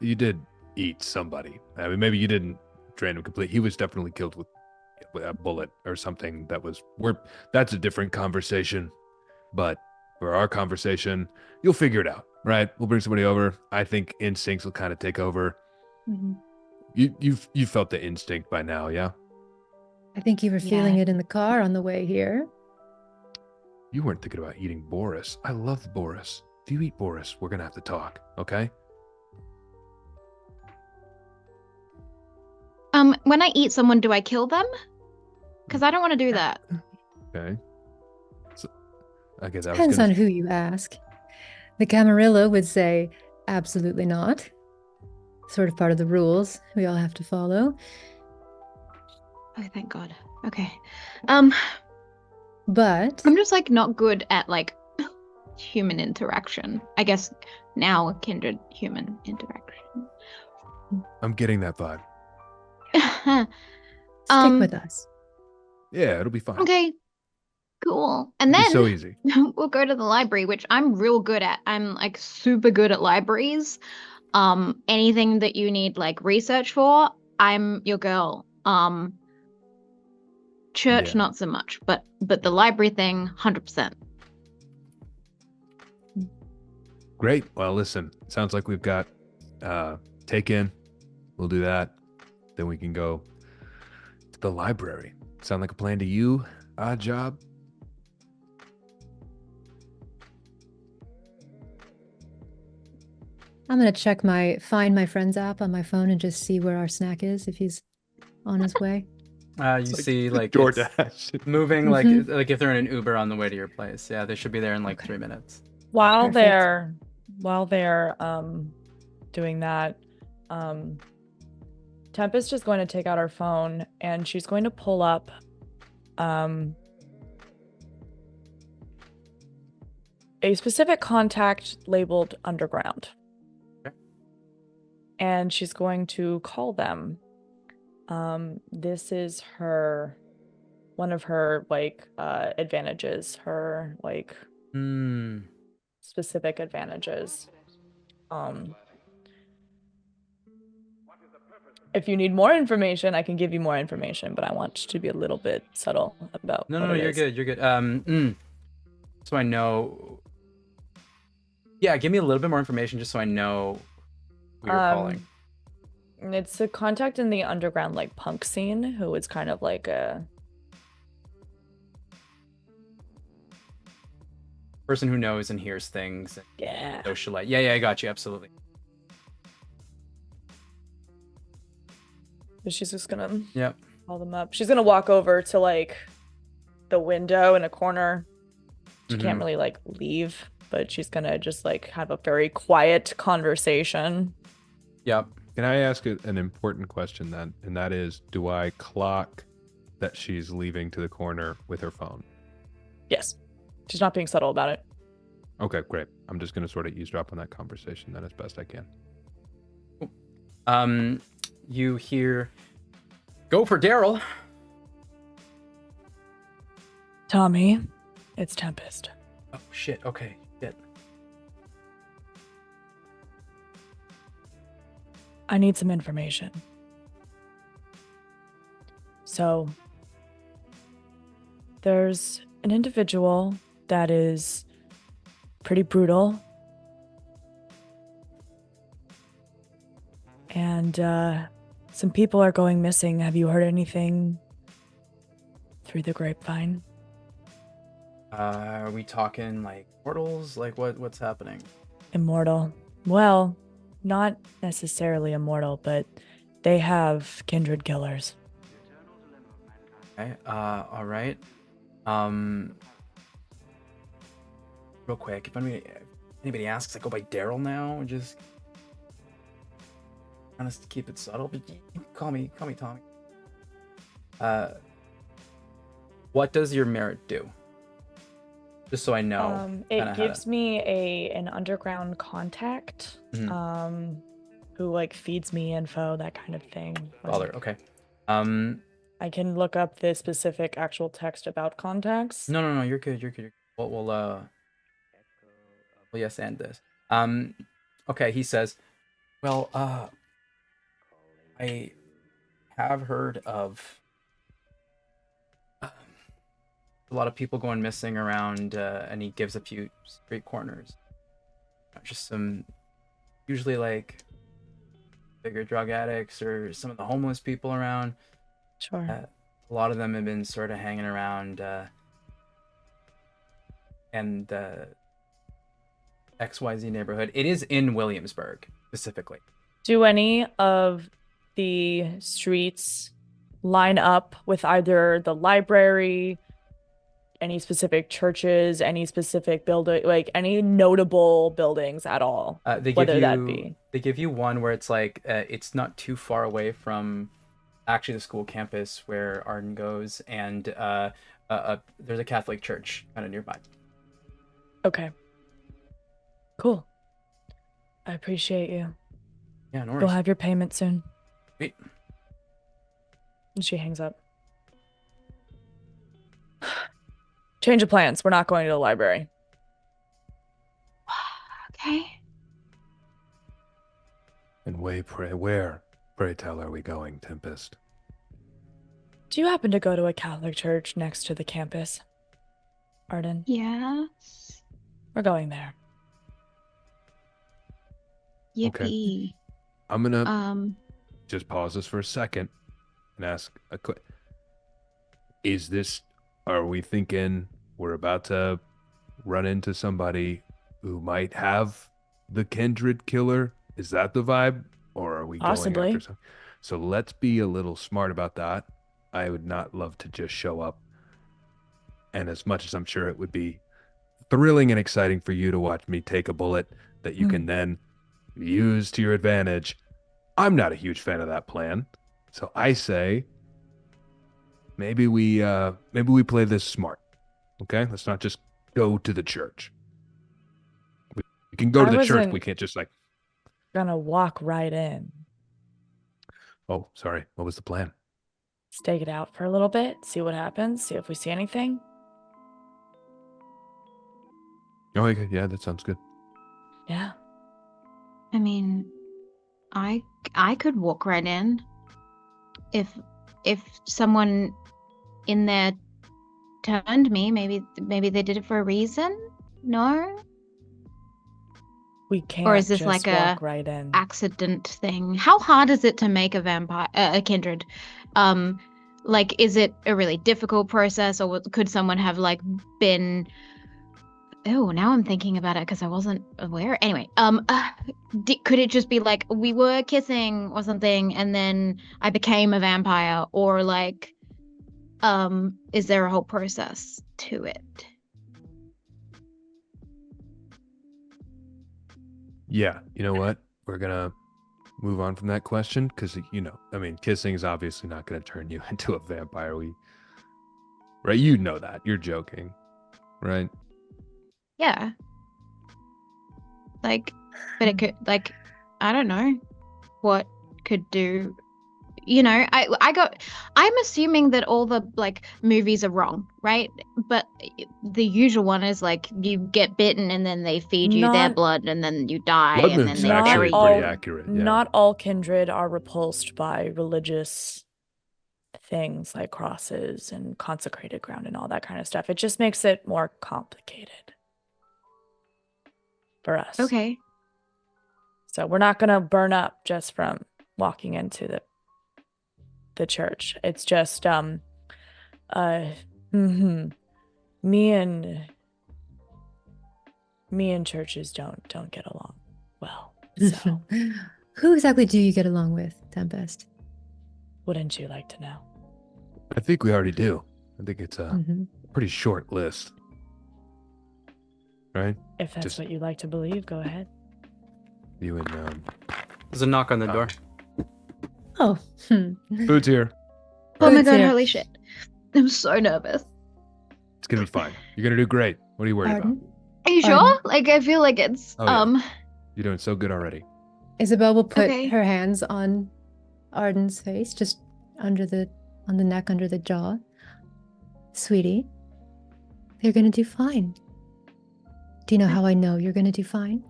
You did eat somebody. I mean, maybe you didn't drain him completely. He was definitely killed with a bullet or something. That's a different conversation. But for our conversation, you'll figure it out, right? We'll bring somebody over. I think instincts will kind of take over. Mhm. You felt the instinct by now, yeah? I think you were feeling it in the car on the way here. You weren't thinking about eating Boris. I love Boris. If you eat Boris, we're gonna have to talk, okay? When I eat someone, do I kill them? Because I don't want to do that. Okay. So, I guess I was Depends gonna on who you ask. The Camarilla would say, absolutely not. Sort of part of the rules we all have to follow. Oh, thank God. Okay. But I'm just like not good at like human interaction. I guess now a kindred human interaction. I'm getting that vibe. Stick with us. Yeah, it'll be fine. Okay, cool. And It'll be then so easy. we'll go to the library, which I'm real good at. I'm like super good at libraries. Anything that you need like research for, I'm your girl. Church Yeah. not so much, but the library thing 100%. Great. Well, listen, sounds like we've got take in. We'll do that. Then we can go to the library. Sound like a plan to you? Odd job? I'm gonna check my Find My Friends app on my phone and just see where our snack is if he's on his way. You see, like, it's DoorDash. moving, Mhm. like if they're in an Uber on the way to your place. Yeah, they should be there in like Okay. 3 minutes. While Perfect. they're doing that, Tempest is going to take out her phone and she's going to pull up a specific contact labeled Underground. Okay. And she's going to call them. This is one of her like advantages, her like specific advantages. If you need more information, I can give you more information, but I want to be a little bit subtle about No, what no, it you're is. good. You're good. So I know. Yeah, give me a little bit more information just so I know who you're calling. It's a contact in the underground like punk scene who is kind of like a Person who knows and hears things. And yeah. socialite. Yeah, I got you. Absolutely. But she's just gonna Yep. call them up. She's gonna walk over to like the window in a corner. She can't really like leave, but she's gonna just like have a very quiet conversation. Yep. Can I ask an important question then? And that is, do I clock that she's leaving to the corner with her phone? Yes. She's not being subtle about it. Okay, great. I'm just going to sort of eavesdrop on that conversation then as best I can. You hear, "Go for Daryl." Tommy, it's Tempest. Oh shit. Okay. Shit. I need some information. So, there's an individual that is pretty brutal. And some people are going missing. Have you heard anything through the grapevine? Are we talking like mortals? Like what's happening? Immortal. Well, not necessarily immortal, but they have kindred killers. Okay. All right. Real quick, if anybody asks, I go by Daryl now. Just trying to keep it subtle, but you can call me Tommy. What does your merit do? Just so I know. It gives me an underground contact, who like feeds me info, that kind of thing. Father. Like, Okay. I can look up the specific actual text about contacts. No, you're good. We'll yes, and this. Okay, he says, well, I have heard of a lot of people going missing around, and he gives a few street corners. Just some, usually like bigger drug addicts or some of the homeless people around. Sure. A lot of them have been sort of hanging around, and the XYZ neighborhood. It is in Williamsburg specifically. Do any of the streets line up with either the library, any specific churches, any specific building, like any notable buildings at all? They give you one where it's like it's not too far away from actually the school campus where Arden goes, and there's a Catholic church kind of nearby. Okay. Cool. I appreciate you. Yeah, no You'll worries. have your payment soon. Wait. And she hangs up. Change of plans. We're not going to the library. Okay. And where, pray tell, are we going, Tempest? Do you happen to go to a Catholic church next to the campus, Arden? Yes. We're going there. Yippee. I'm gonna just pause this for a second and ask a quick. Are we thinking we're about to run into somebody who might have the Kindred killer? Is that the vibe? Or are we going Possibly. after some? So let's be a little smart about that. I would not love to just show up. And as much as I'm sure it would be thrilling and exciting for you to watch me take a bullet that you can then use to your advantage, I'm not a huge fan of that plan. So I say maybe we play this smart. Okay? Let's not just go to the church. We can go to the church, we can't just like Gonna walk right in. Oh, sorry. What was the plan? Stake it out for a little bit, see what happens, see if we see anything. Oh, okay. Yeah, that sounds good. Yeah. I mean, I could walk right in. If someone in there turned me, maybe they did it for a reason. No? We can't Or is this just like walk a right in. accident thing? How hard is it to make a vampire, a kindred? Like, is it a really difficult process, or could someone have like been? Oh, now I'm thinking about it because I wasn't aware. Anyway, could it just be like we were kissing or something, and then I became a vampire, or like, is there a whole process to it? Yeah, you know what? We're gonna move on from that question because kissing is obviously not gonna turn you into a vampire. Right? You know that. You're joking, right? Yeah. Like, but it could, like, I don't know what could do. I'm assuming that all the like movies are wrong, right? But the usual one is like you get bitten and then they feed you their blood and then you die Blood and then moon's they actually bury pretty you. accurate. Yeah. Not all kindred are repulsed by religious things like crosses and consecrated ground and all that kind of stuff. It just makes it more complicated for us. Okay. So we're not gonna burn up just from walking into the church. It's just me and churches don't get along well. So Who exactly do you get along with, Tempest? wouldn't you like to know? I think we already do. I think it's a Mhm. pretty short list. Right? If that's Just- what you like to believe, go ahead. You and There's a knock on the door. Oh, Food's here. Oh my Food's god, here. holy shit. I'm so nervous. It's gonna be fine. You're gonna do great. What are you worried about? Arden? Are you Arden? sure? Like, I feel like it's, Oh, yeah. You're doing so good already. Isabel will put Okay. her hands on Arden's face, just on the neck, under the jaw. Sweetie, you're gonna do fine. Do you know how I know you're gonna do fine?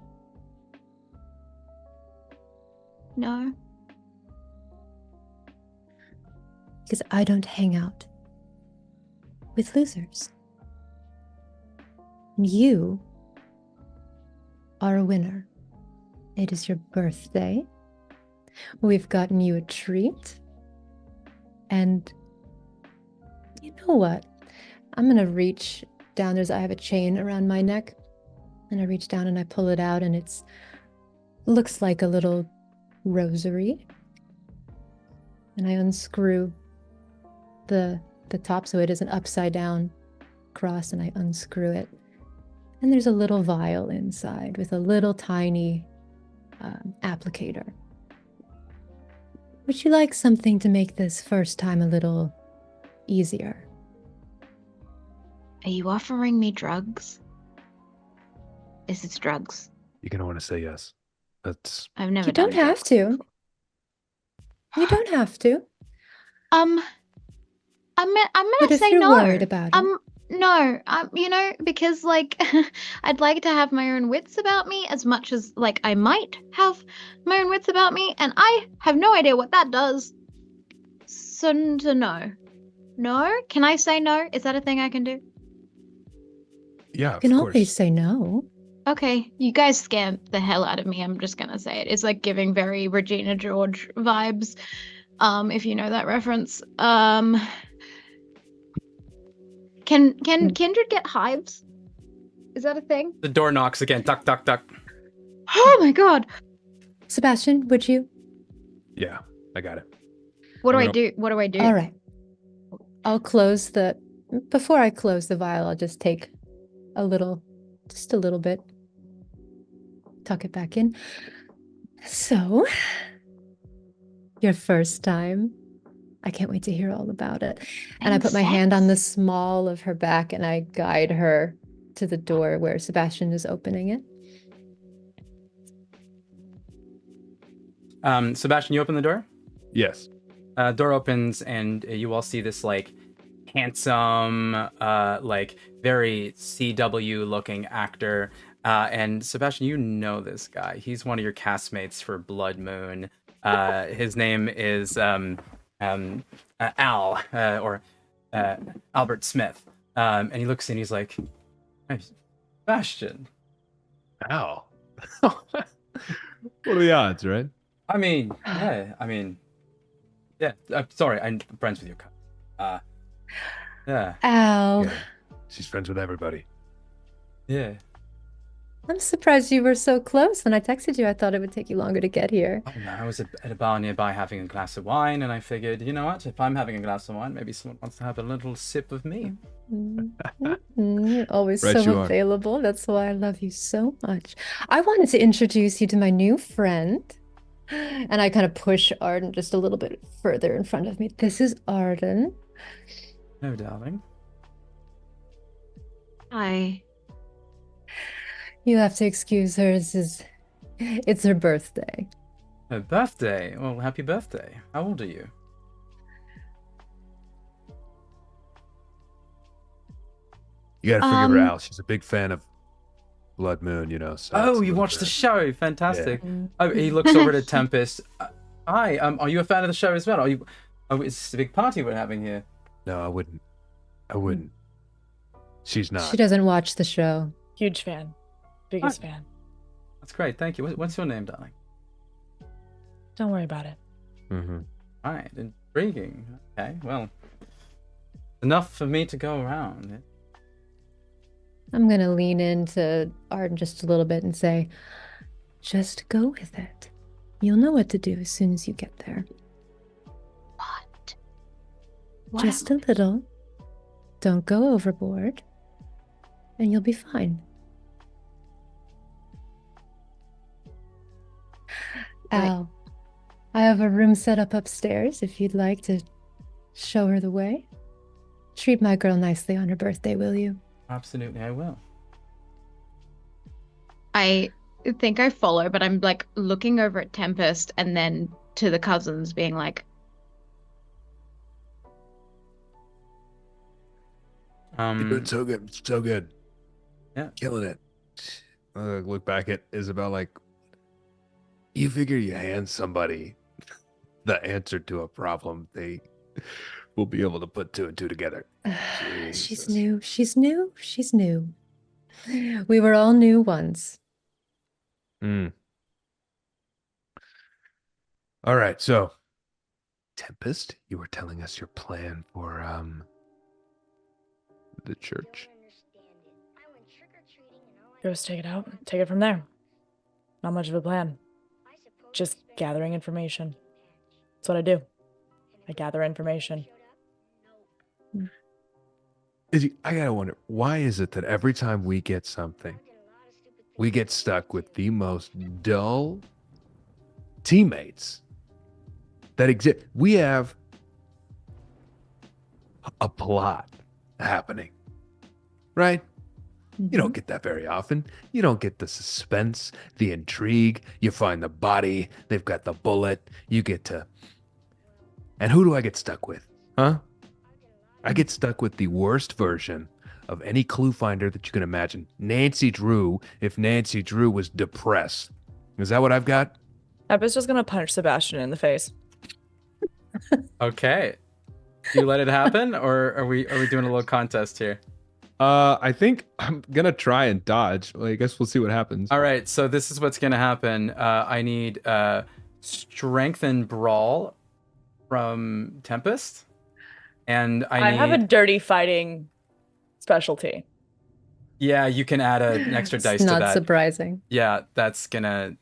No. Because I don't hang out with losers. And you are a winner. It is your birthday. We've gotten you a treat. And you know what? I'm gonna reach down. I have a chain around my neck. And I reach down and I pull it out, and it's looks like a little rosary. And I unscrew the top, so it is an upside down cross, and I unscrew it. And there's a little vial inside with a little tiny applicator. Would you like something to make this first time a little easier? Are you offering me drugs? Is it drugs? You're gonna want to say yes. That's I've never You done don't have to. You don't have to. I'm gonna But if say you're no. worried about it. No, because like I'd like to have my own wits about me as much as like I might have my own wits about me, and I have no idea what that does. So no. No? Can I say no? Is that a thing I can do? yeah, You can of always course. say no. Okay, you guys scare the hell out of me. I'm just gonna say it. It's like giving very Regina George vibes. If you know that reference. Can Kindred get hives? Is that a thing? The door knocks again. Duck, duck, duck. Oh my god! Sebastian, would you? Yeah, I got it. What do I'm I gonna- do? What do I do? All right. I'll close the. Before I close the vial, I'll just take just a little bit. Tuck it back in. So, your first time. I can't wait to hear all about it. And I put my hand on the small of her back and I guide her to the door where Sebastian is opening it. Sebastian, you open the door? Yes. Door opens and you all see this like handsome, like very CW looking actor. And Sebastian, you know this guy. He's one of your castmates for Blood Moon. His name is Al, or Albert Smith. And he looks and he's like, "Hey, Sebastian. Ow. What are the odds, right? I mean, yeah. Sorry, I'm friends with your cousin. Yeah, Ow. Yeah. She's friends with everybody. yeah. I'm surprised you were so close. When I texted you, I thought it would take you longer to get here. Oh no, I was at a bar nearby having a glass of wine, and I figured, you know what? If I'm having a glass of wine, maybe someone wants to have a little sip of me. You're always Right, so you are. available. That's why I love you so much. I wanted to introduce you to my new friend. And I kind of push Arden just a little bit further in front of me. This is Arden. No, darling. Hi. You have to excuse her. It's her birthday. Her birthday. Well, happy birthday. How old are you? You gotta forgive her, Um, Al. She's a big fan of Blood Moon, you know. So Oh, it's a you little watched the bit- show. Fantastic. Mm. Oh, he looks over to Tempest. Hi. Are you a fan of the show as well? Are you? Oh, it's a big party we're having here. No, I wouldn't. I wouldn't. She's not. She doesn't watch the show. Huge fan. Biggest fan. That's great. Thank you. What's your name, darling? Don't worry about it. Mm-hmm. All right. Intriguing. Okay. Well, enough for me to go around. I'm going to lean into Arden just a little bit and say, just go with it. You'll know what to do as soon as you get there. What? Just a little. Don't go overboard. And you'll be fine. Right. Al, I have a room set up upstairs if you'd like to show her the way. Treat my girl nicely on her birthday, will you? Absolutely, I will. I think I follow, but I'm like looking over at Tempest and then to the cousins, being like, You're doing so good. So good. Yeah. Killing it. Look back at Isabel like, you figure you hand somebody the answer to a problem, they will be able to put two and two together. She's Jesus. new. She's new. She's new. We were all new once. Mm. All right, so Tempest, you were telling us your plan for the church. Ghost, take it out. Take it from there. Not much of a plan. Just gathering information. That's what I do. I gather information. I gotta wonder, why is it that every time we get something, we get stuck with the most dull teammates that exist? We have a plot happening, right? You don't get that very often. You don't get the suspense, the intrigue. You find the body. They've got the bullet. You get to. And who do I get stuck with? Huh? I get stuck with the worst version of any clue finder that you can imagine. Nancy Drew, if Nancy Drew was depressed. Is that what I've got? Epa's just gonna punch Sebastian in the face. Okay. Do you let it happen, or are we doing a little contest here? I think I'm gonna try and dodge. Well, I guess we'll see what happens. All right, so this is what's gonna happen. I need strength and brawl from Tempest, and I have a need. dirty fighting specialty. Yeah, you can add an extra dice It's to not that. surprising. Yeah, that's gonna.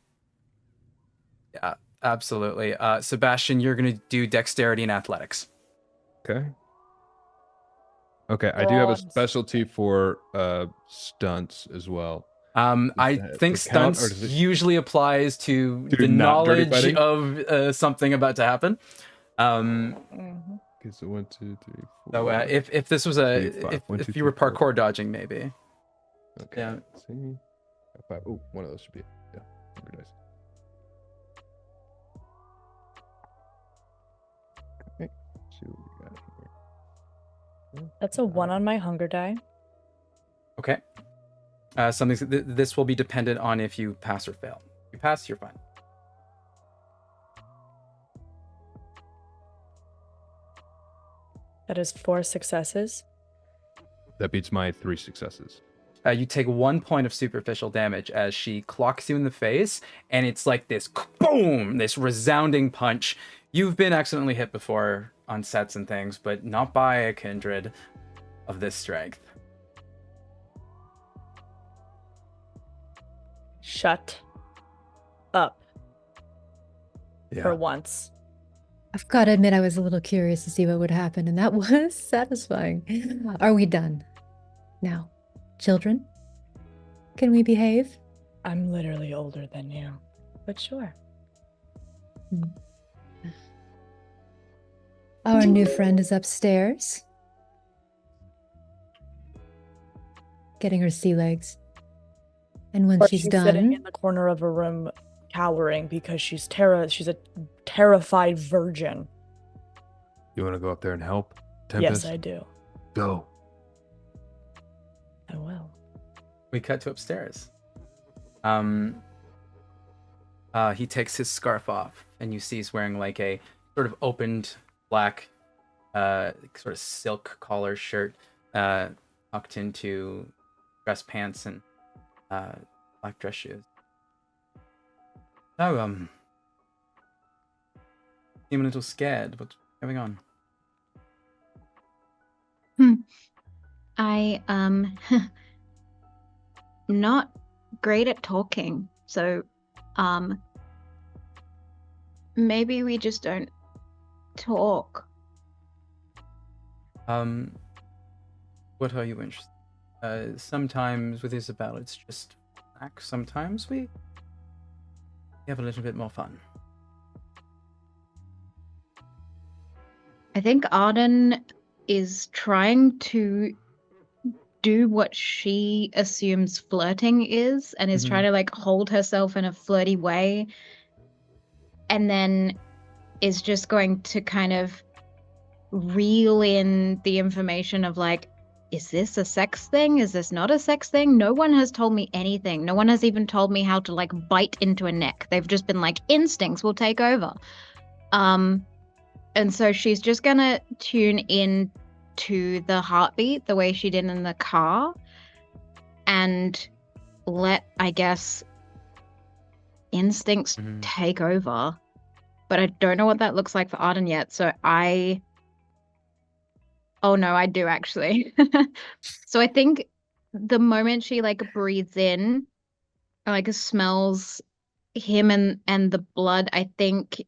Yeah, absolutely. Sebastian, you're gonna do dexterity and athletics. Okay. Okay, I do have a Bronze. specialty for stunts as well. I that think count, or stunts does it- usually applies to To the not dirty knowledge fighting? of something about to happen. Mhm. Okay, so 1, 2, 3, 4. So if this was Three, five. One, if two, you were three, four. parkour dodging, maybe. Okay. Yeah. Let's see. 5. Oh, one of those should be it. Yeah. Hunger dice. Okay. Let's see what we got here. That's a 1 on my hunger die. Okay. This will be dependent on if you pass or fail. If you pass, you're fine. That is 4 successes. That beats my 3 successes. You take 1 point of superficial damage as she clocks you in the face, and it's like this boom, this resounding punch. You've been accidentally hit before on sets and things, but not by a kindred of this strength. Shut up Yeah. for once. I've got to admit, I was a little curious to see what would happen, and that was satisfying. Are we done now? Children? Can we behave? I'm literally older than you, but sure. Our new friend is upstairs, getting her sea legs. And when Or she's sitting done, in the corner of a room, cowering because she's a terrified virgin. You want to go up there and help, Tempest? Yes, I do. Go. I will. We cut to upstairs. He takes his scarf off, and you see he's wearing like a sort of opened black, sort of silk collar shirt, tucked into dress pants and black dress shoes. So, seem a little scared. What's going on? I not great at talking, so maybe we just don't talk. What are you interested? Sometimes with Isabel, it's just black. Sometimes we have a little bit more fun. I think Arden is trying to do what she assumes flirting is, and is trying to like hold herself in a flirty way, and then is just going to kind of reel in the information of like, is this a sex thing? Is this not a sex thing? No one has told me anything. No one has even told me how to like bite into a neck. They've just been like, instincts will take over. And so she's just gonna tune in to the heartbeat the way she did in the car, and let, I guess, instincts take over. But I don't know what that looks like for Arden yet, so oh no, I do actually. So I think the moment she like breathes in, like smells him and the blood, I think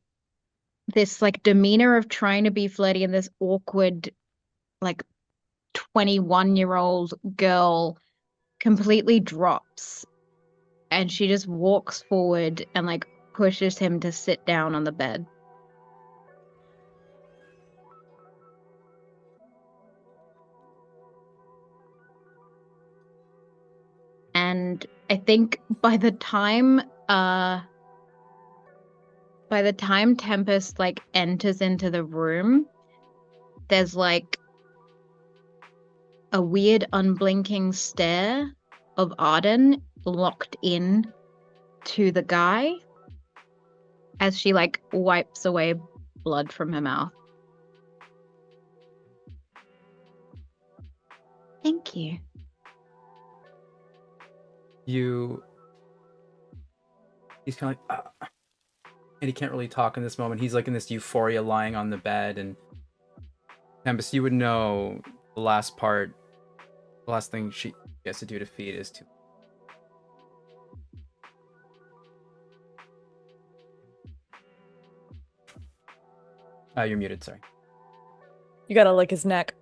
this like demeanor of trying to be flirty and this awkward like 21-year-old girl completely drops, and she just walks forward and like pushes him to sit down on the bed. And I think by the time Tempest like enters into the room, there's like a weird unblinking stare of Arden locked in to the guy as she like wipes away blood from her mouth. Thank you. He's kind of like, and he can't really talk in this moment. He's like in this euphoria, lying on the bed, and Tempest, you would know the last thing she gets to do to feed is to. You're muted. Sorry. You gotta lick his neck.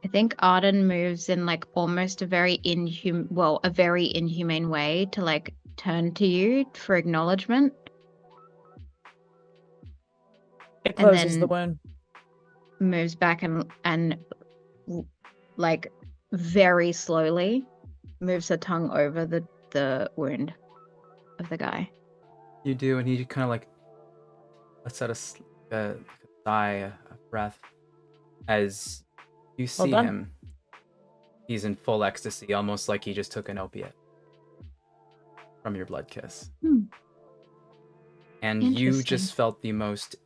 I think Arden moves in like almost a very inhumane way to like turn to you for acknowledgement. It closes then the wound. Moves back and like very slowly moves her tongue over the wound of the guy. You do, and he kind of like lets out a sigh, a breath, as you see him. He's in full ecstasy, almost like he just took an opiate from your blood kiss. And you just felt the most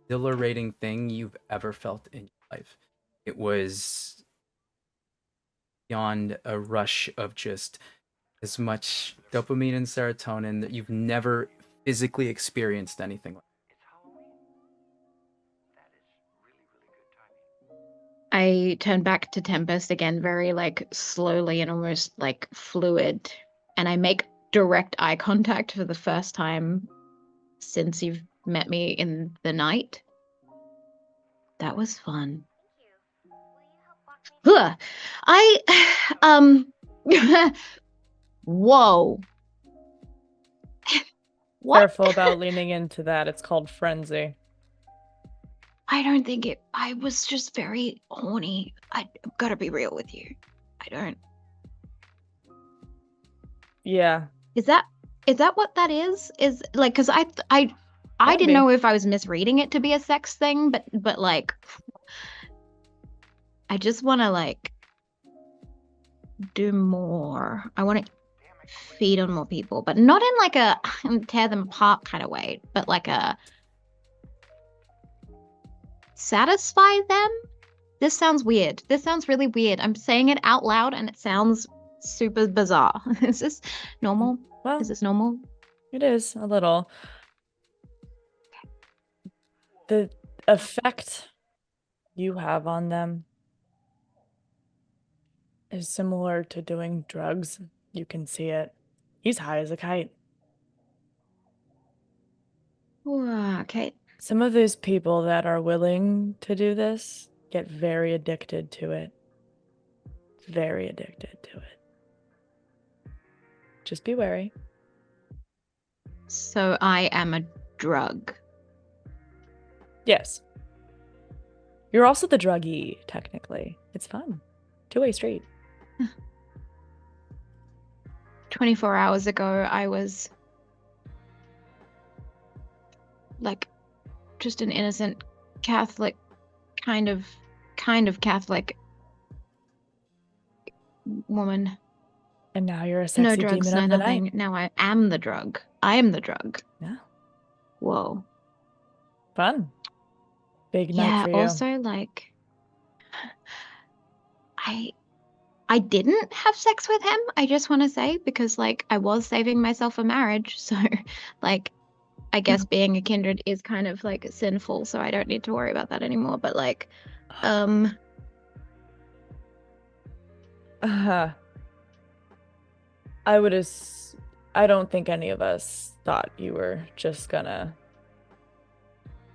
exhilarating thing you've ever felt in your life. It was beyond a rush of just as much dopamine and serotonin that you've never physically experienced anything like. I turn back to Tempest again, very like slowly and almost like fluid, and I make direct eye contact for the first time since you've met me in the night. That was fun. Ugh. Whoa. What? Careful about leaning into that. It's called frenzy. I don't think it. I was just very horny. I've got to be real with you. I don't. Yeah. Is that what that is? Is like, because I didn't know if I was misreading it to be a sex thing, but like, I just want to like do more. I want to feed on more people, but not in like a tear them apart kind of way, but like a satisfy them. This sounds weird. This sounds really weird. I'm saying it out loud and it sounds super bizarre. Is this normal? Well, is this normal? It is a little. The effect you have on them is similar to doing drugs. You can see it. He's high as a kite. Okay. Some of those people that are willing to do this get very addicted to it. Very addicted to it. Just be wary. So I am a drug. Yes. You're also the druggie, technically. It's fun. Two-way street. 24 hours ago, I was like just an innocent Catholic, kind of Catholic woman. And now you're a sexy no drugs, demon of no the nothing. night. Now I am the drug. I am the drug. Yeah. Whoa. Fun. Big night for you. Yeah, also like I didn't have sex with him, I just want to say, because like I was saving myself for marriage, so like I guess being a kindred is kind of like sinful, so I don't need to worry about that anymore, but like I don't think any of us thought you were just gonna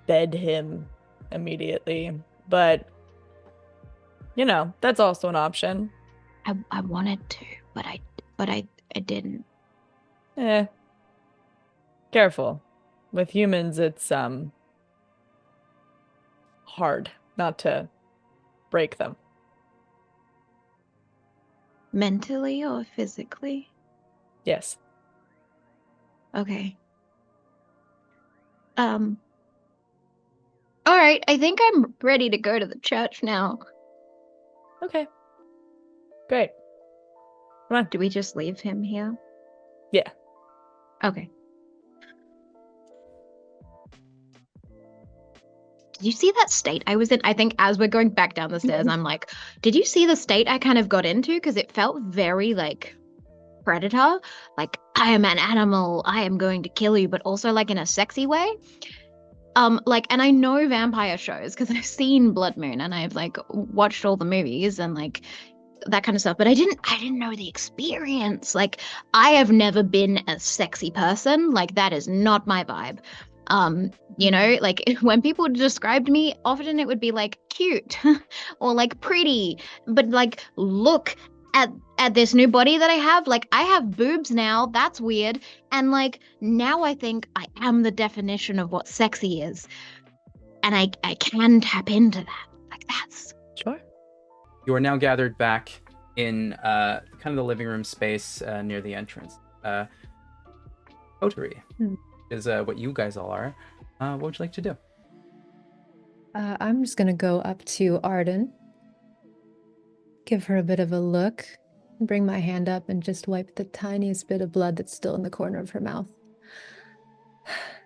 bed him immediately, but you know, that's also an option. I wanted to, but I didn't. Careful. With humans, it's hard not to break them. Mentally or physically? Yes. Okay. All right, I think I'm ready to go to the church now. Okay. Great. Come on. Do we just leave him here? Yeah. Okay. Did you see that state I was in? I think as we're going back down the stairs, I'm like, did you see the state I kind of got into? Because it felt very like predator. Like, I am an animal. I am going to kill you, but also like in a sexy way. Like, and I know vampire shows because I've seen Blood Moon and I've like watched all the movies and like that kind of stuff, but I didn't know the experience. Like, I have never been a sexy person. Like, that is not my vibe. You know, like when people described me, often it would be like cute or like pretty, but like look at this new body that I have. Like, I have boobs now. That's weird. And like now I think I am the definition of what sexy is. And I can tap into that. Like, that's Sure. You are now gathered back in kind of the living room space near the entrance. Coterie is what you guys all are. What would you like to do? I'm just gonna go up to Arden, give her a bit of a look, bring my hand up and just wipe the tiniest bit of blood that's still in the corner of her mouth.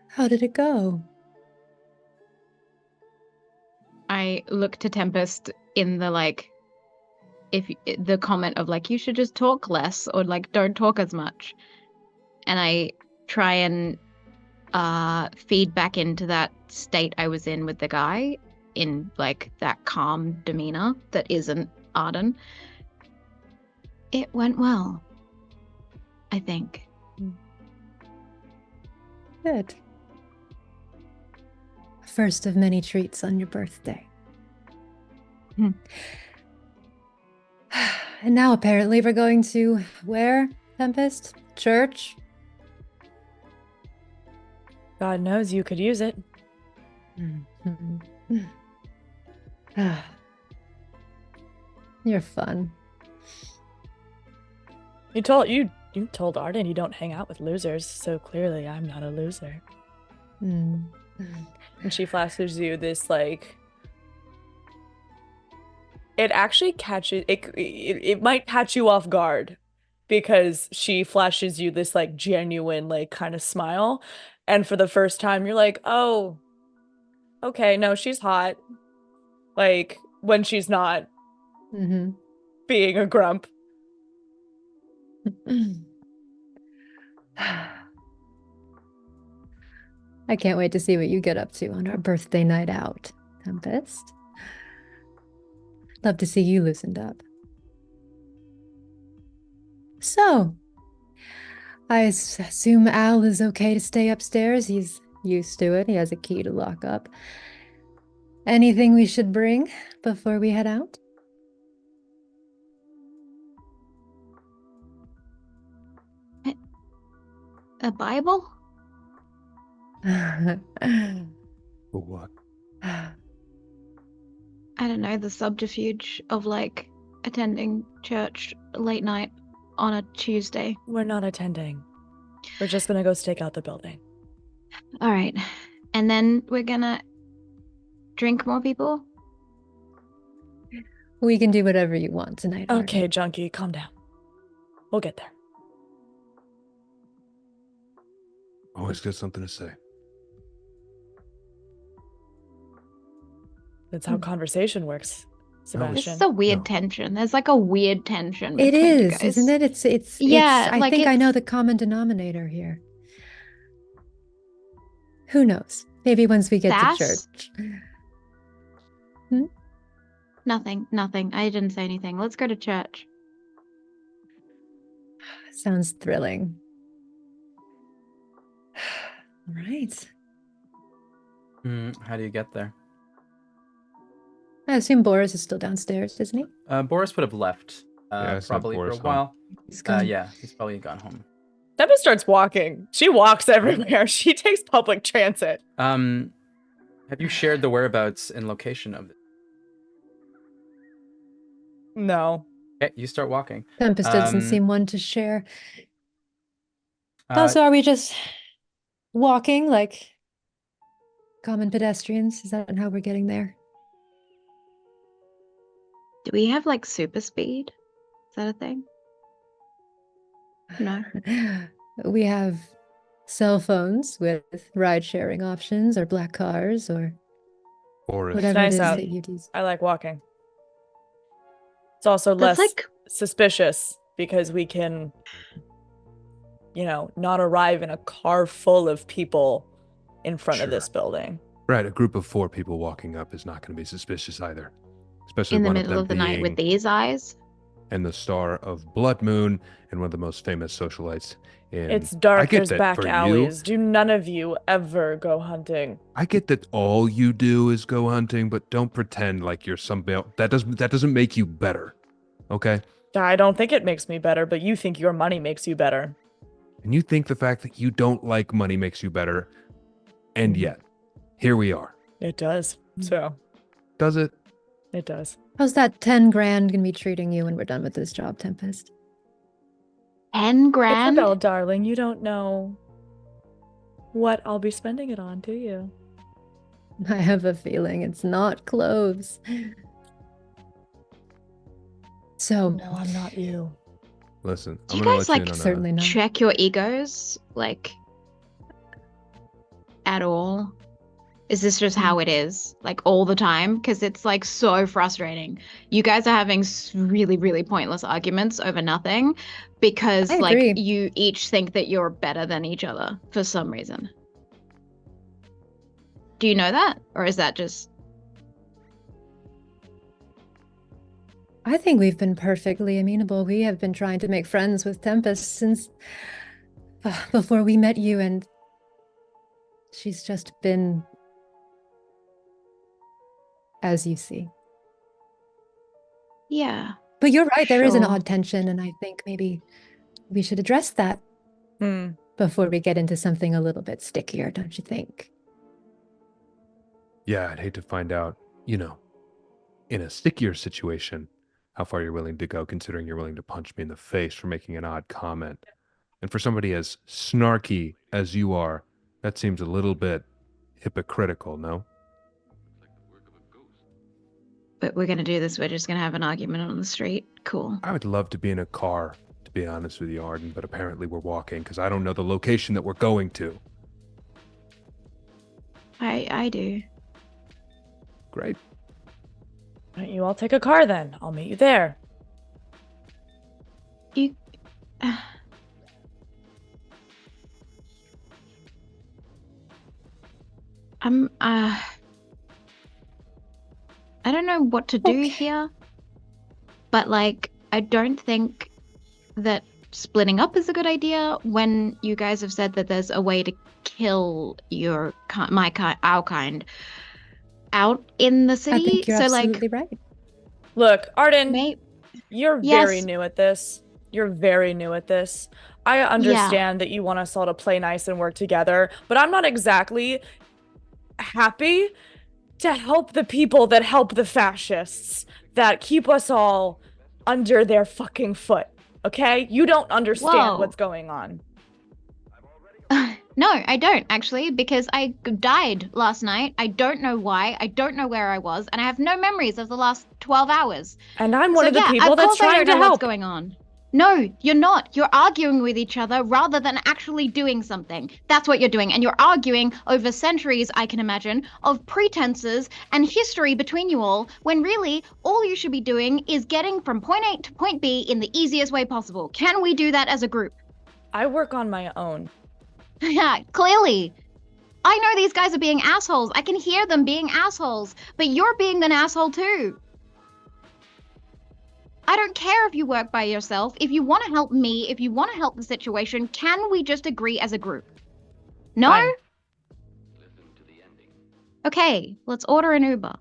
How did it go? I look to Tempest in the like, if the comment of like, you should just talk less or like don't talk as much. And I try and feed back into that state I was in with the guy, in like that calm demeanor that isn't Arden. It went well, I think. Good. First of many treats on your birthday. And now apparently we're going to where, Tempest? Church? God knows you could use it. You're fun. You told Arden you don't hang out with losers, so clearly I'm not a loser. And she flashes you this like, it actually catches it might catch you off guard, because she flashes you this like genuine like kind of smile, and for the first time you're like, oh, okay, no, she's hot, like when she's not being a grump. I can't wait to see what you get up to on our birthday night out, Tempest. Love to see you loosened up. So, I assume Al is okay to stay upstairs. He's used to it. He has a key to lock up. Anything we should bring before we head out? A Bible? What? I don't know, the subterfuge of like attending church late night on a Tuesday. We're not attending. We're just gonna go stake out the building. All right. And then we're gonna drink more, people? We can do whatever you want tonight. Okay, Arden. Junkie, calm down. We'll get there. Always got something to say. That's how conversation works, Sebastian. This is a weird tension. There's like a weird tension It between you is, guys. isn't it? It's Yeah, I like think I know it's- the common denominator here. Who knows? Maybe once we get to Sass? church. Nothing. I didn't say anything. Let's go to church. Sounds thrilling. All right. How do you get there? I assume Boris is still downstairs, isn't he? Boris would have left Yeah, I sent probably Boris for a home. while. He's gone. Yeah, he's probably gone home. Deborah starts walking. She walks everywhere. She takes public transit. Have you shared the whereabouts and location of it? No. Okay, you start walking. Tempest doesn't Um, seem one to share. Uh, Also, are we just walking like common pedestrians? Is that how we're getting there? Do we have like super speed? Is that a thing? No. We have cell phones with ride-sharing options or black cars or Forest. whatever nice it is out. that you'd use. I like walking. It's also That's less like suspicious because we can, not arrive in a car full of people in front of Sure. this building. Right, a group of 4 people walking up is not going to be suspicious either. Especially in the one middle of of them the night with being these eyes. and the star of Blood Moon and one of the most famous socialites in. It's dark, I get there's that back for alleys. you. Do none of you ever go hunting? I get that all you do is go hunting, but don't pretend like you're that doesn't make you better. Okay? I don't think it makes me better, but you think your money makes you better. And you think the fact that you don't like money makes you better, and yet here we are. It does. So, Does it? it does. How's that 10 grand gonna be treating you when we're done with this job, Tempest? 10 grand? Isabel, darling, you don't know what I'll be spending it on, do you? I have a feeling it's not clothes. So, No, I'm not you. Listen, Do I'm you gonna guys, let you like, in on certainly not. check your egos, like, at all? Is this just how it is, like, all the time? Because it's, like, so frustrating. You guys are having really, really pointless arguments over nothing because, I like, agree. you each think that you're better than each other for some reason. Do you know that? Or is that just... I think we've been perfectly amenable. We have been trying to make friends with Tempest since before we met you, and she's just been as you see. Yeah. But you're right, there is an Sure. odd tension, and I think maybe we should address that before we get into something a little bit stickier, don't you think? Yeah, I'd hate to find out, in a stickier situation, how far you're willing to go, considering you're willing to punch me in the face for making an odd comment. And for somebody as snarky as you are, that seems a little bit hypocritical, no? But we're going to do this. We're just going to have an argument on the street. Cool. I would love to be in a car, to be honest with you, Arden, but apparently we're walking because I don't know the location that we're going to. I do. Great. Why don't you all take a car then? I'll meet you there. You... I don't know what to do Okay. here, but like, I don't think that splitting up is a good idea when you guys have said that there's a way to kill our kind out in the city. I think you're so absolutely like, right. Look, Arden, maybe you're Yes. very new at this. You're very new at this. I understand that you want us all to play nice and work together, but I'm not exactly happy to help the people that help the fascists that keep us all under their fucking foot. Okay? You don't understand Whoa. what's going on. No, I don't actually, because I died last night. I don't know why. I don't know where I was, and I have no memories of the last 12 hours. And I'm one So of the yeah, people of that's course I trying don't to know what's help. going on. No, you're not. You're arguing with each other rather than actually doing something. That's what you're doing. And you're arguing over centuries, I can imagine, of pretenses and history between you all, when really all you should be doing is getting from point A to point B in the easiest way possible. Can we do that as a group? I work on my own. Yeah, clearly. I know these guys are being assholes. I can hear them being assholes, but you're being an asshole too. I don't care if you work by yourself. If you want to help me, if you want to help the situation, can we just agree as a group? No? Fine. Okay, let's order an Uber.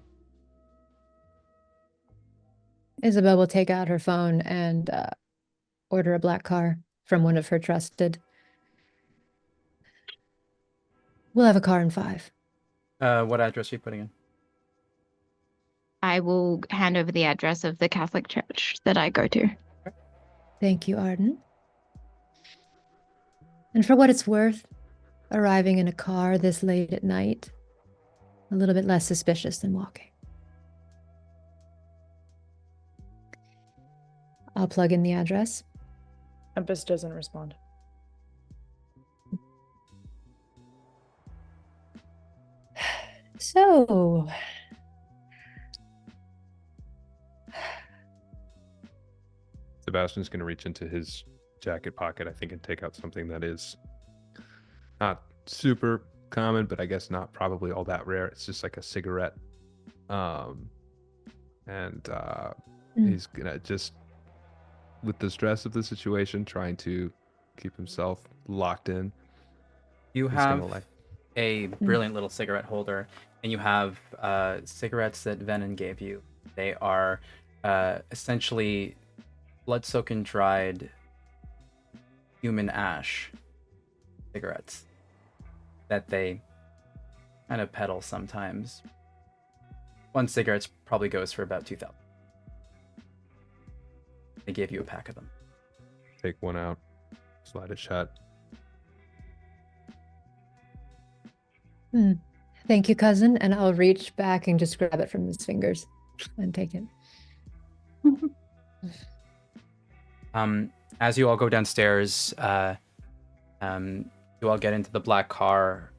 Isabel will take out her phone and order a black car from one of her trusted. We'll have a car in 5. What address are you putting in? I will hand over the address of the Catholic church that I go to. Thank you, Arden. And for what it's worth, arriving in a car this late at night, a little bit less suspicious than walking. I'll plug in the address. Tempest doesn't respond. So, Sebastian's going to reach into his jacket pocket, I think, and take out something that is not super common, but I guess not probably all that rare. It's just like a cigarette. He's going to just, with the stress of the situation, trying to keep himself locked in. You He's have gonna, like, a brilliant little cigarette holder, and you have cigarettes that Venom gave you. They are essentially blood-soaked, dried human ash cigarettes that they kind of peddle sometimes. One cigarette probably goes for about 2,000. They gave you a pack of them. take one out, slide it shut. Thank you, cousin. And I'll reach back and just grab it from his fingers and take it. As you all go downstairs, you all get into the black car.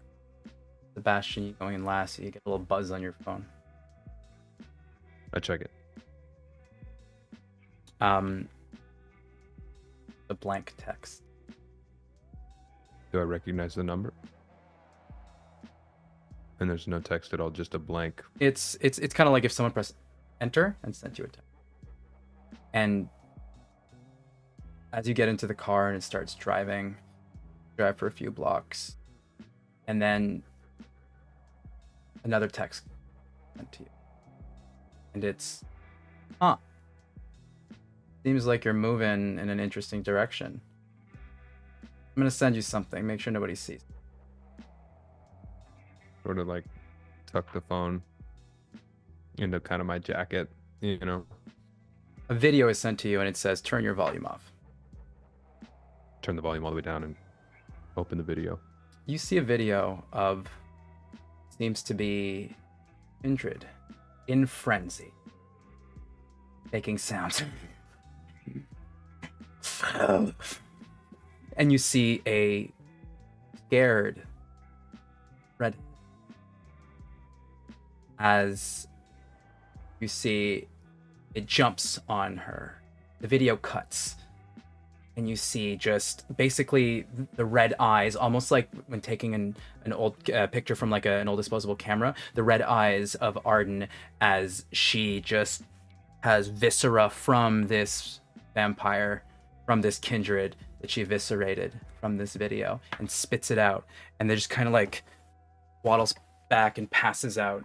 Sebastian, you going in last, so you get a little buzz on your phone. I check it. The blank text. Do I recognize the number? And there's no text at all, just a blank. It's kind of like if someone pressed enter and sent you a text. And as you get into the car and it starts driving, drive for a few blocks, and then another text sent to you. And it's, seems like you're moving in an interesting direction. I'm gonna send you something. Make sure nobody sees. Sort of like tuck the phone into kind of my jacket, you know. A video is sent to you and it says, turn your volume off. Turn the volume all the way down and open the video. You see a video of, seems to be Kindred in frenzy, making sounds. And you see a scared red, as you see it jumps on her. The video cuts and you see just basically the red eyes, almost like when taking an old picture from like an old disposable camera, the red eyes of Arden as she just has viscera from this vampire, from this kindred that she eviscerated from this video, and spits it out, and they just kind of like waddles back and passes out.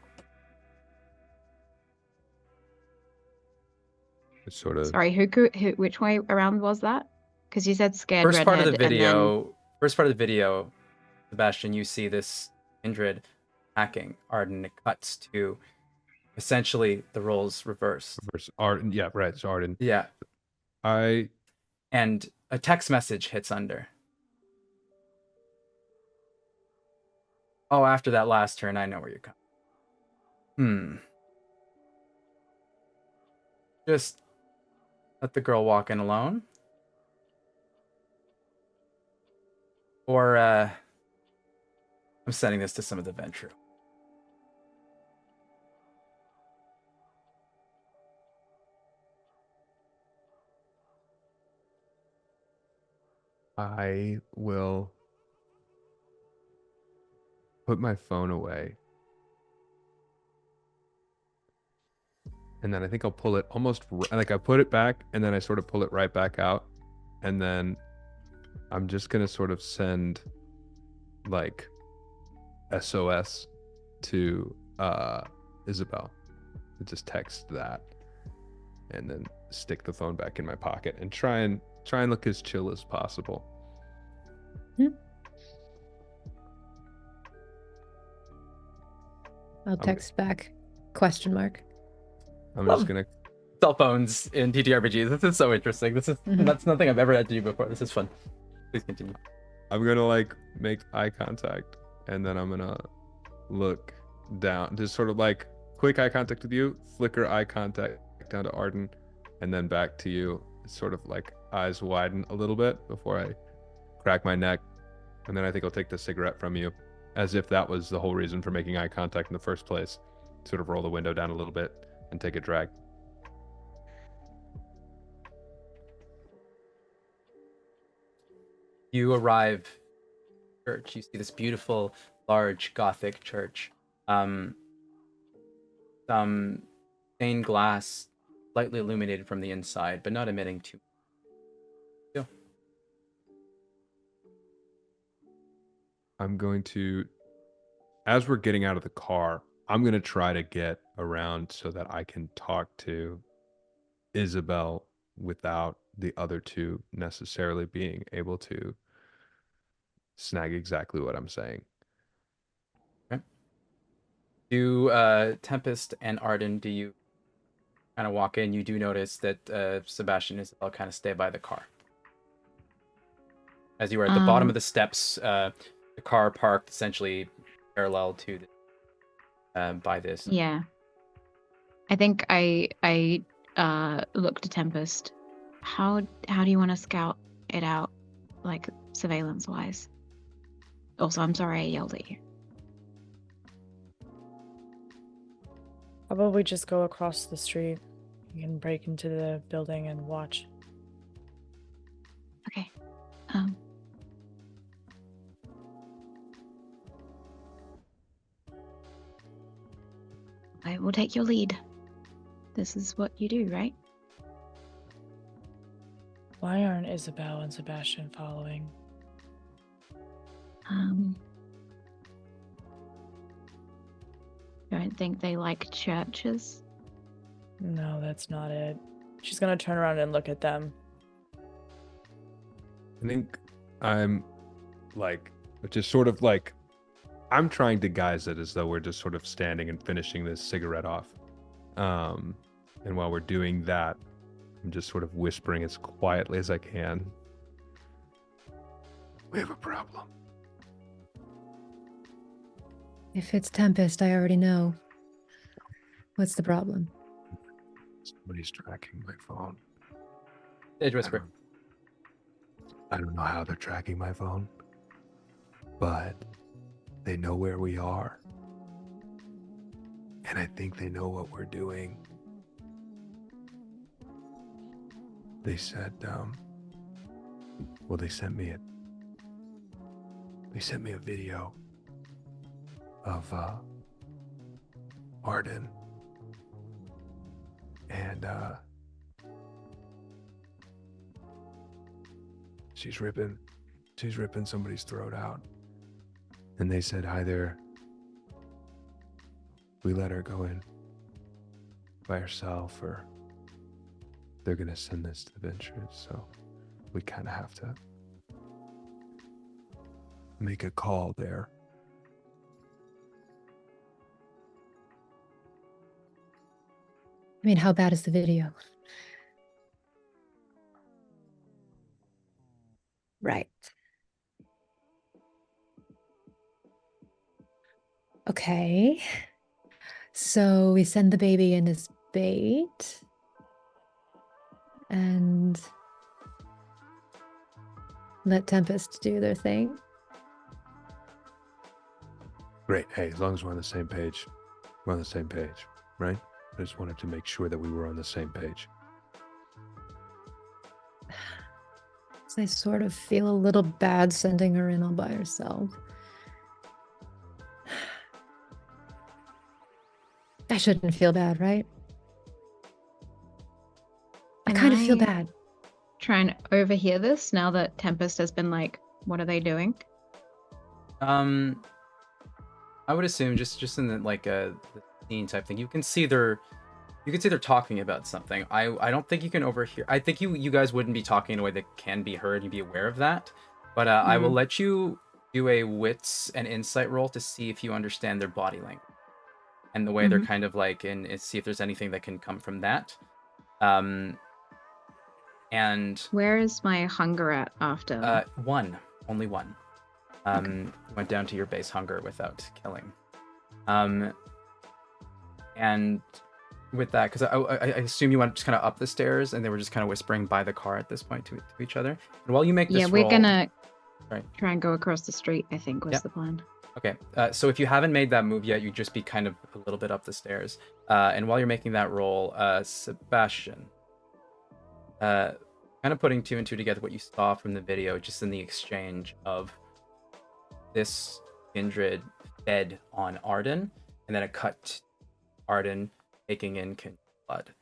It's sort of Sorry, which way around was that? Because you said scared First part of the redhead, and then- video, Sebastian, you see this kindred hacking Arden. It cuts to essentially the roles reversed. Arden. Yeah, right. It's Arden. Yeah. And a text message hits under. Oh, after that last turn, I know where you're coming. Just let the girl walk in alone. Or, I'm sending this to some of the Ventru. I will put my phone away. And then I think I'll pull it almost like I put it back and then I sort of pull it right back out. And then I'm just going to sort of send like SOS to Isabel. Just text that and then stick the phone back in my pocket and try and look as chill as possible. I'll text back question mark. I'm just gonna. Cell phones in TTRPGs. This is so interesting. That's nothing I've ever had to do before. This is fun. Please continue. I'm gonna like make eye contact, and then I'm gonna look down, just sort of like quick eye contact with you, flicker eye contact down to Arden, and then back to you. Sort of like eyes widen a little bit before I crack my neck, and then I think I'll take the cigarette from you, as if that was the whole reason for making eye contact in the first place. Sort of roll the window down a little bit and take a drag. You arrive at church. You see this beautiful, large Gothic church. Some stained glass, slightly illuminated from the inside, but not emitting too. Yeah. I'm going to, as we're getting out of the car, I'm going to try to get around so that I can talk to Isabel without the other two necessarily being able to snag exactly what I'm saying. Okay. Do Tempest and Arden, do you kind of walk in? You do notice that Sebastian and Isabel kind of stay by the car. As you are at the bottom of the steps, the car parked essentially parallel to the, by this. Yeah. I think I look to Tempest. How do you want to scout it out, like surveillance wise? Also, I'm sorry I yelled at you. How about we just go across the street? We can break into the building and watch. Okay. I will take your lead. This is what you do, right? Why aren't Isabel and Sebastian following? Don't think they like churches. No, that's not it. She's gonna turn around and look at them. I think I'm like, just sort of like, I'm trying to guise it as though we're just sort of standing and finishing this cigarette off. And while we're doing that, I'm just sort of whispering as quietly as I can. We have a problem. If it's Tempest, I already know. What's the problem? Somebody's tracking my phone. Edge whisper. I don't know how they're tracking my phone, but they know where we are. And I think they know what we're doing. They said, well, they sent me a video of Arden, and she's ripping somebody's throat out, and they said either we let her go in by herself, or they're gonna send this to the Ventures. So we kind of have to make a call there. I mean, how bad is the video? Right. Okay. So we send the baby in as bait. And let Tempest do their thing. Great. Hey, as long as we're on the same page, right? I just wanted to make sure that we were on the same page. So I sort of feel a little bad sending her in all by herself. I shouldn't feel bad, right? I kind of feel bad. Try and overhear this now that Tempest has been like, what are they doing? I would assume just in the, like the scene type thing, you can see they're talking about something. I don't think you can overhear. I think you guys wouldn't be talking in a way that can be heard. You'd be aware of that. But I will let you do a wits and insight roll to see if you understand their body language. and the way they're Mhm. kind of like and see if there's anything that can come from that. And Where is my hunger at after? only one. Went down to your base hunger without killing. And with that, because I assume you went just kind of up the stairs, and they were just kind of whispering by the car at this point to each other. And while you make this Yeah, we're roll, gonna Right. try and go across the street, I think was Yep. the plan. Okay, so if you haven't made that move yet, you just be kind of a little bit up the stairs. And while you're making that roll, Sebastian, kind of putting two and two together, what you saw from the video, just in the exchange of this Kindred fed on Arden, and then it cut to Arden taking in Kindred blood,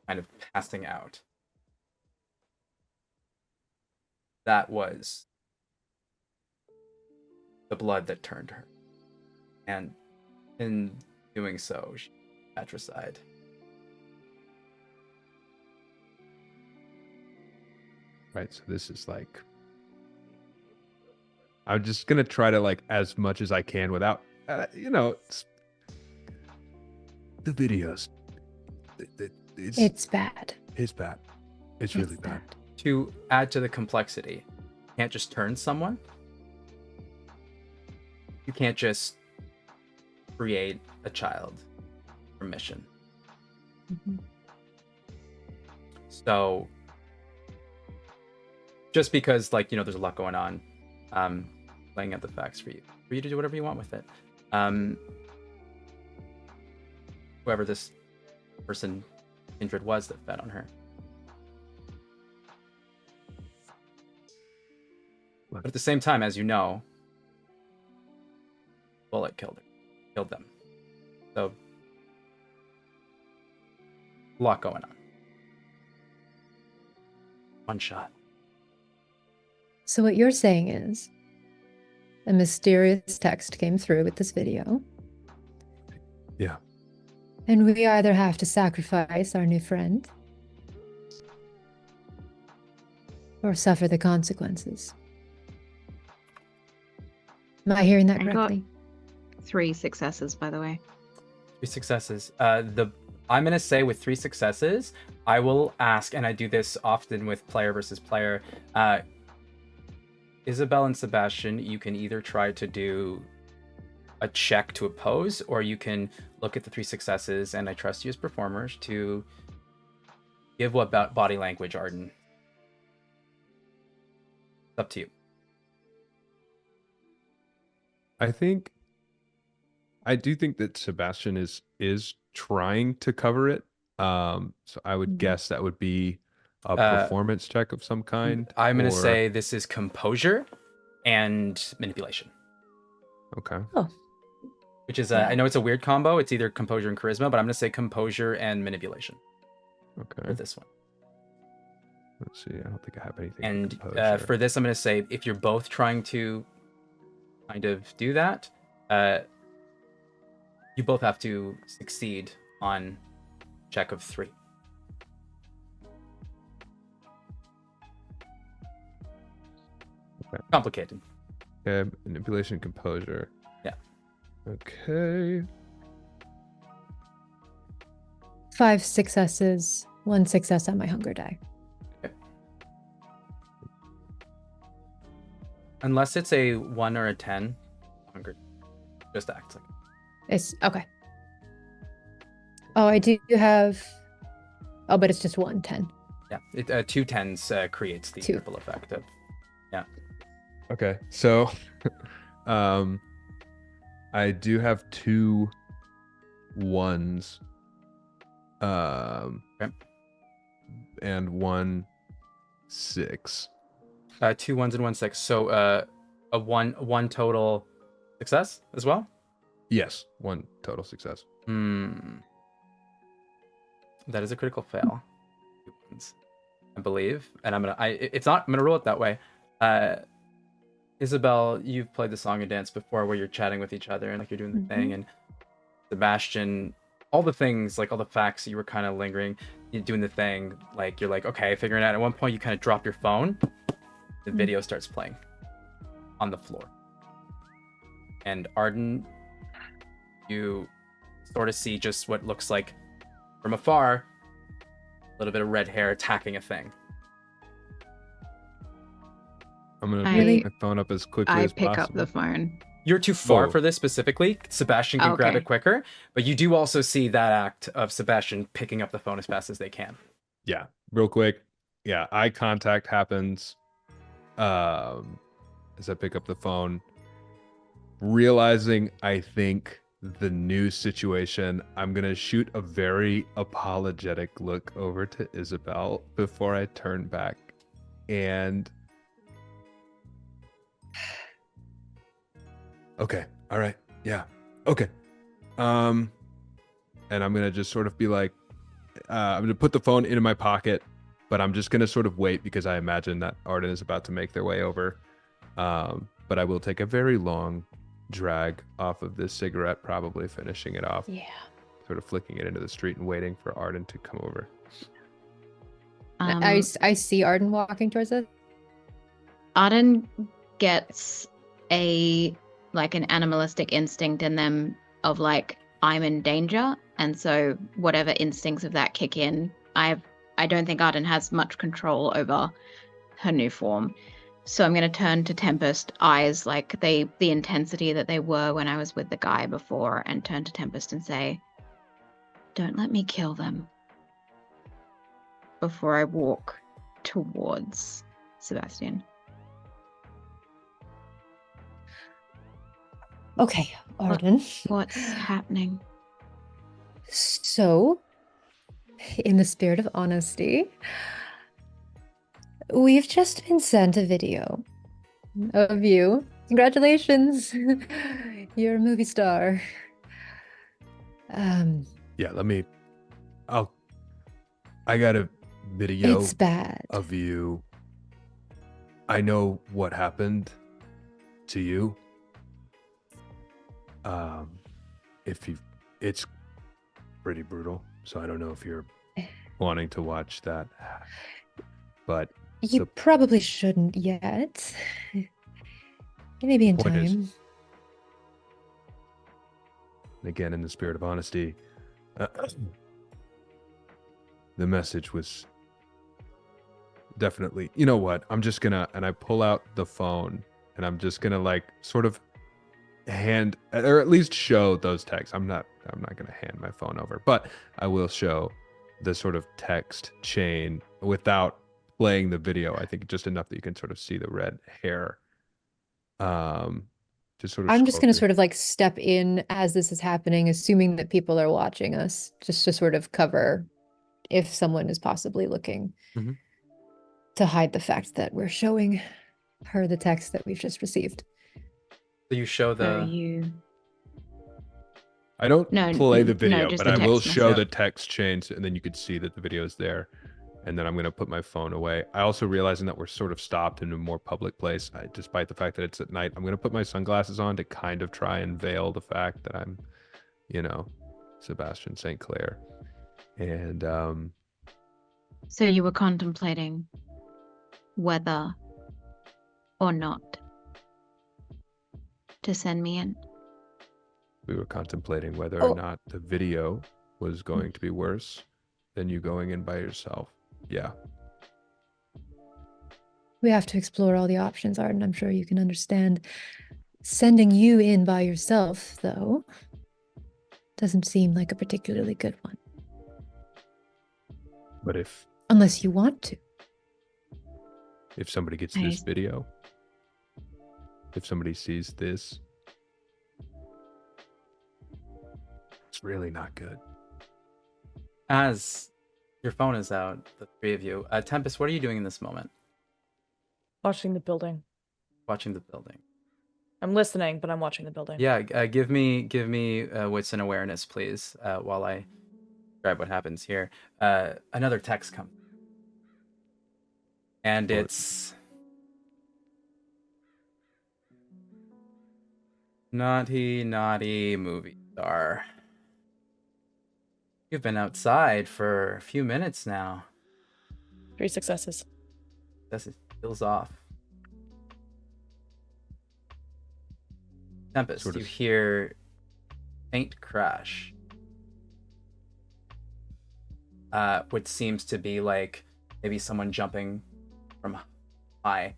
kind of passing out. That was the blood that turned her. And in doing so, she patricide. Right, so this is like, I'm just gonna try to like as much as I can without, the videos. It's bad. It's bad. It's really bad. To add to the complexity, you can't just turn someone. You can't just create a child for mission. Mhm. So, just because, like, there's a lot going on, laying out the facts for you to do whatever you want with it. Whoever this person, Kindred, was that fed on her. But at the same time, as you know, bullet killed them. So, a lot going on. One shot. So what you're saying is a mysterious text came through with this video. Yeah. And we either have to sacrifice our new friend or suffer the consequences. Am I hearing that I got- correctly? 3 successes, by the way. 3 successes. I'm gonna say with 3 successes, I will ask, and I do this often with player versus player. Isabel and Sebastian, you can either try to do a check to oppose, or you can look at the 3 successes, and I trust you as performers to give what body language, Arden. It's up to you. I do think that Sebastian is trying to cover it. So I would guess that would be a performance check of some kind. I'm gonna or- say this is composure and manipulation. Okay. Which is, Yeah. I know it's a weird combo. It's either composure and charisma, but I'm gonna say composure and manipulation for Okay. this one. Let's see. I don't think I have anything. And for composure. for this, I'm going to say if you're both trying to kind of do that, you both have to succeed on check of 3. Okay. Complicated. Okay, manipulation, composure. Yeah. Okay. 5 successes, 1 success on my hunger die. Unless it's a 1 or a 10, hunger just acts like. It's okay. Oh, I do have. Oh, but it's just 1, 10. Yeah, 2 10s creates the 2. ripple effect of. Okay. So, I do have 2 1s. Okay. And 1 6. 2 1s and 1 6. So a one total success as well. Yes, 1 total success. That is a critical fail. 2 1s, I believe, and I'm gonna roll it that way. Isabel, you've played the song and dance before, where you're chatting with each other and like you're doing the thing, and Sebastian, all the things, like all the facts, you were kind of lingering, you're doing the thing, like you're like, okay, figuring it out. At one point, you kind of drop your phone. The video starts playing on the floor, and Arden, you sort of see just what looks like from afar a little bit of red hair attacking a thing. I'm gonna Really? pick my phone up as quickly I as pick up possible. the phone. You're too far Oh. for this specifically. Sebastian can grab Okay. it quicker, but you do also see that act of Sebastian picking up the phone as fast as they can. Yeah, real quick. Yeah, eye contact happens as I pick up the phone. Realizing, I think, the new situation, I'm going to shoot a very apologetic look over to Isabel before I turn back. And... Okay, all right, yeah, okay. And I'm going to just sort of be like, I'm going to put the phone into my pocket, but I'm just going to sort of wait because I imagine that Arden is about to make their way over. But I will take a very long drag off of this cigarette, probably finishing it off. Yeah. Sort of flicking it into the street and waiting for Arden to come over. I see Arden walking towards us. Arden gets an animalistic instinct in them of like, I'm in danger, and so whatever instincts of that kick in, I don't think Arden has much control over her new form. So I'm going to turn to Tempest, eyes like the intensity that they were when I was with the guy before, and turn to Tempest and say, don't let me kill them, before I walk towards Sebastian. Okay, Arden. What's happening? So, in the spirit of honesty, we've just been sent a video of you. Congratulations! You're a movie star. Yeah, I got a video It's bad. of you. I know what happened to you. It's pretty brutal, so I don't know if you're wanting to watch that, but You probably shouldn't yet. Maybe in Point is- time. again, in the spirit of honesty, the message was definitely, you know what, I'm just gonna, and I pull out the phone and I'm just gonna like sort of hand, or at least show those texts. I'm not gonna hand my phone over, but I will show the sort of text chain without playing the video. I think just enough that you can sort of see the red hair. Just sort of I'm just scroll going to through. sort of like step in as this is happening, assuming that people are watching us, just to sort of cover if someone is possibly looking Mhm. to hide the fact that we're showing her the text that we've just received. So you show So the you... I don't No, play the no, video, just but the I will text show message. the text chains, and then you could see that the video is there. And then I'm going to put my phone away. I also realizing that we're sort of stopped in a more public place, despite the fact that it's at night. I'm going to put my sunglasses on to kind of try and veil the fact that I'm, Sebastian St. Clair. And So you were contemplating whether or not to send me in? we were contemplating whether Oh. or not the video was going to be worse than you going in by yourself. Yeah. We have to explore all the options, Arden. I'm sure you can understand. Sending you in by yourself, though, doesn't seem like a particularly good one. But if Unless you want to. somebody gets I this see. video, if somebody sees this, it's really not good. as your phone is out, the three of you. Tempest, what are you doing in this moment? Watching the building. Watching the building. I'm listening, but I'm watching the building. Yeah, give me wits and awareness, please, while I grab what happens here. Another text comes, and What? it's naughty movie star. You've been outside for a few minutes now. 3 successes. This feels off. Tempest, Sort of. you hear faint crash what seems to be like maybe someone jumping from high,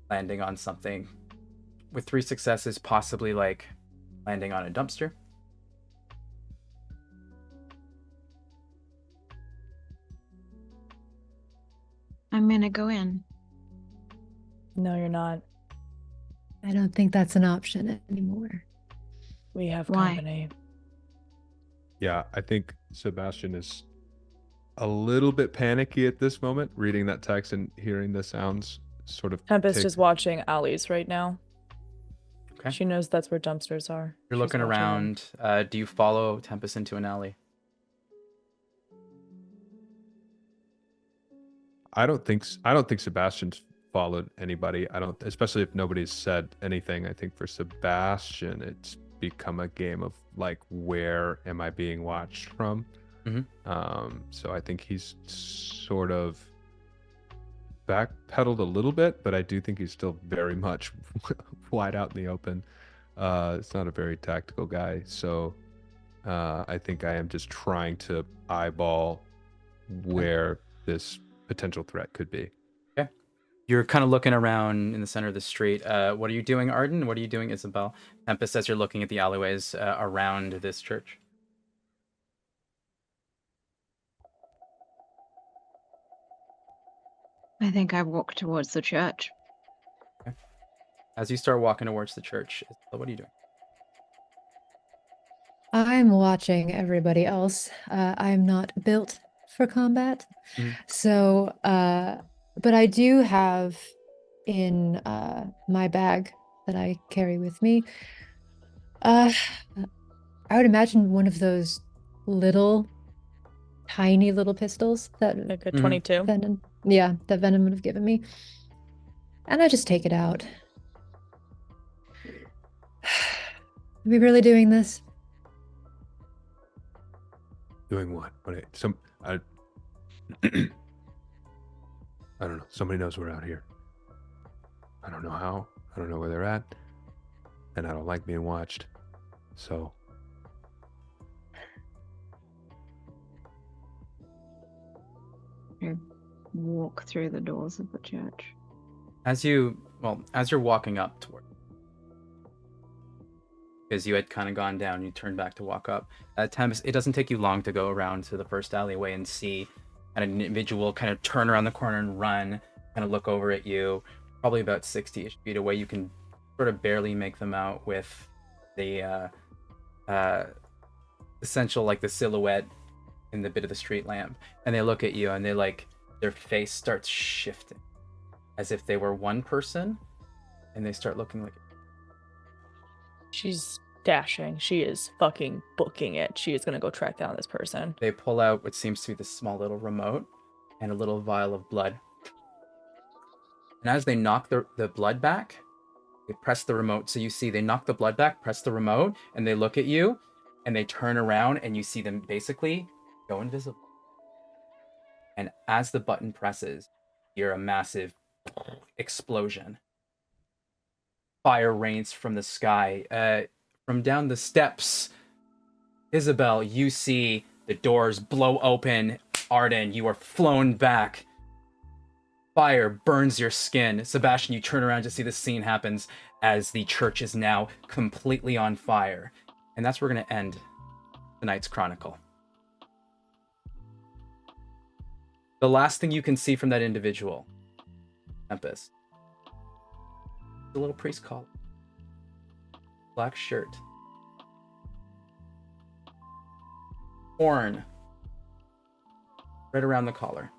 landing on something. With 3 successes, possibly like landing on a dumpster. I'm gonna go in. No, you're not. I don't think that's an option anymore. We have Why? company. Yeah, I think Sebastian is a little bit panicky at this moment, reading that text and hearing the sounds sort of Tempest take- is watching alleys right now. Okay. She knows that's where dumpsters are. You're She's looking watching them. around. Do you follow Tempest into an alley? I don't think Sebastian's followed anybody. I don't, especially if nobody's said anything. I think for Sebastian, it's become a game of like, where am I being watched from? So I think he's sort of backpedaled a little bit, but I do think he's still very much wide out in the open. It's not a very tactical guy, so I think I am just trying to eyeball where this potential threat could be. Okay. You're kind of looking around in the center of the street. What are you doing, Arden? What are you doing, Isabel? Tempest, as you're looking at the alleyways around this church. I think I walk towards the church. As you start walking towards the church, Isabel, what are you doing? I'm watching everybody else. I'm not built for combat. Mhm. So, but I do have in my bag that I carry with me, I would imagine one of those little, tiny little pistols that Like a Mhm. 22. Venom, yeah, that Venom would have given me. And I just take it out. Are we really doing this? Doing what? I don't know. Somebody knows we're out here. I don't know how. I don't know where they're at. And I don't like being watched. So I walk through the doors of the church. As you're walking up toward, because you had kind of gone down, you turned back to walk up. Tempest, it doesn't take you long to go around to the first alleyway and see an individual kind of turn around the corner and run, kind of look over at you, probably about 60-ish feet away. You can sort of barely make them out with the essential, like the silhouette in the bit of the street lamp. And they look at you and they like, their face starts shifting as if they were one person, and they start looking like She's dashing. She is fucking booking it. She is gonna go track down this person. they pull out what seems to be this small little remote and a little vial of blood. And as they knock the blood back, they press the remote. So you see they knock the blood back, press the remote, and they look at you, and they turn around, and you see them basically go invisible. And as the button presses, you hear a massive explosion. Fire rains from the sky. From down the steps, Isabel, you see the doors blow open. Arden, you are flown back. Fire burns your skin. Sebastian, you turn around to see the scene happens as the church is now completely on fire. And that's where we're going to end tonight's Chronicle. The last thing you can see from that individual, Tempest, the little priest collar, black shirt, horn right around the collar.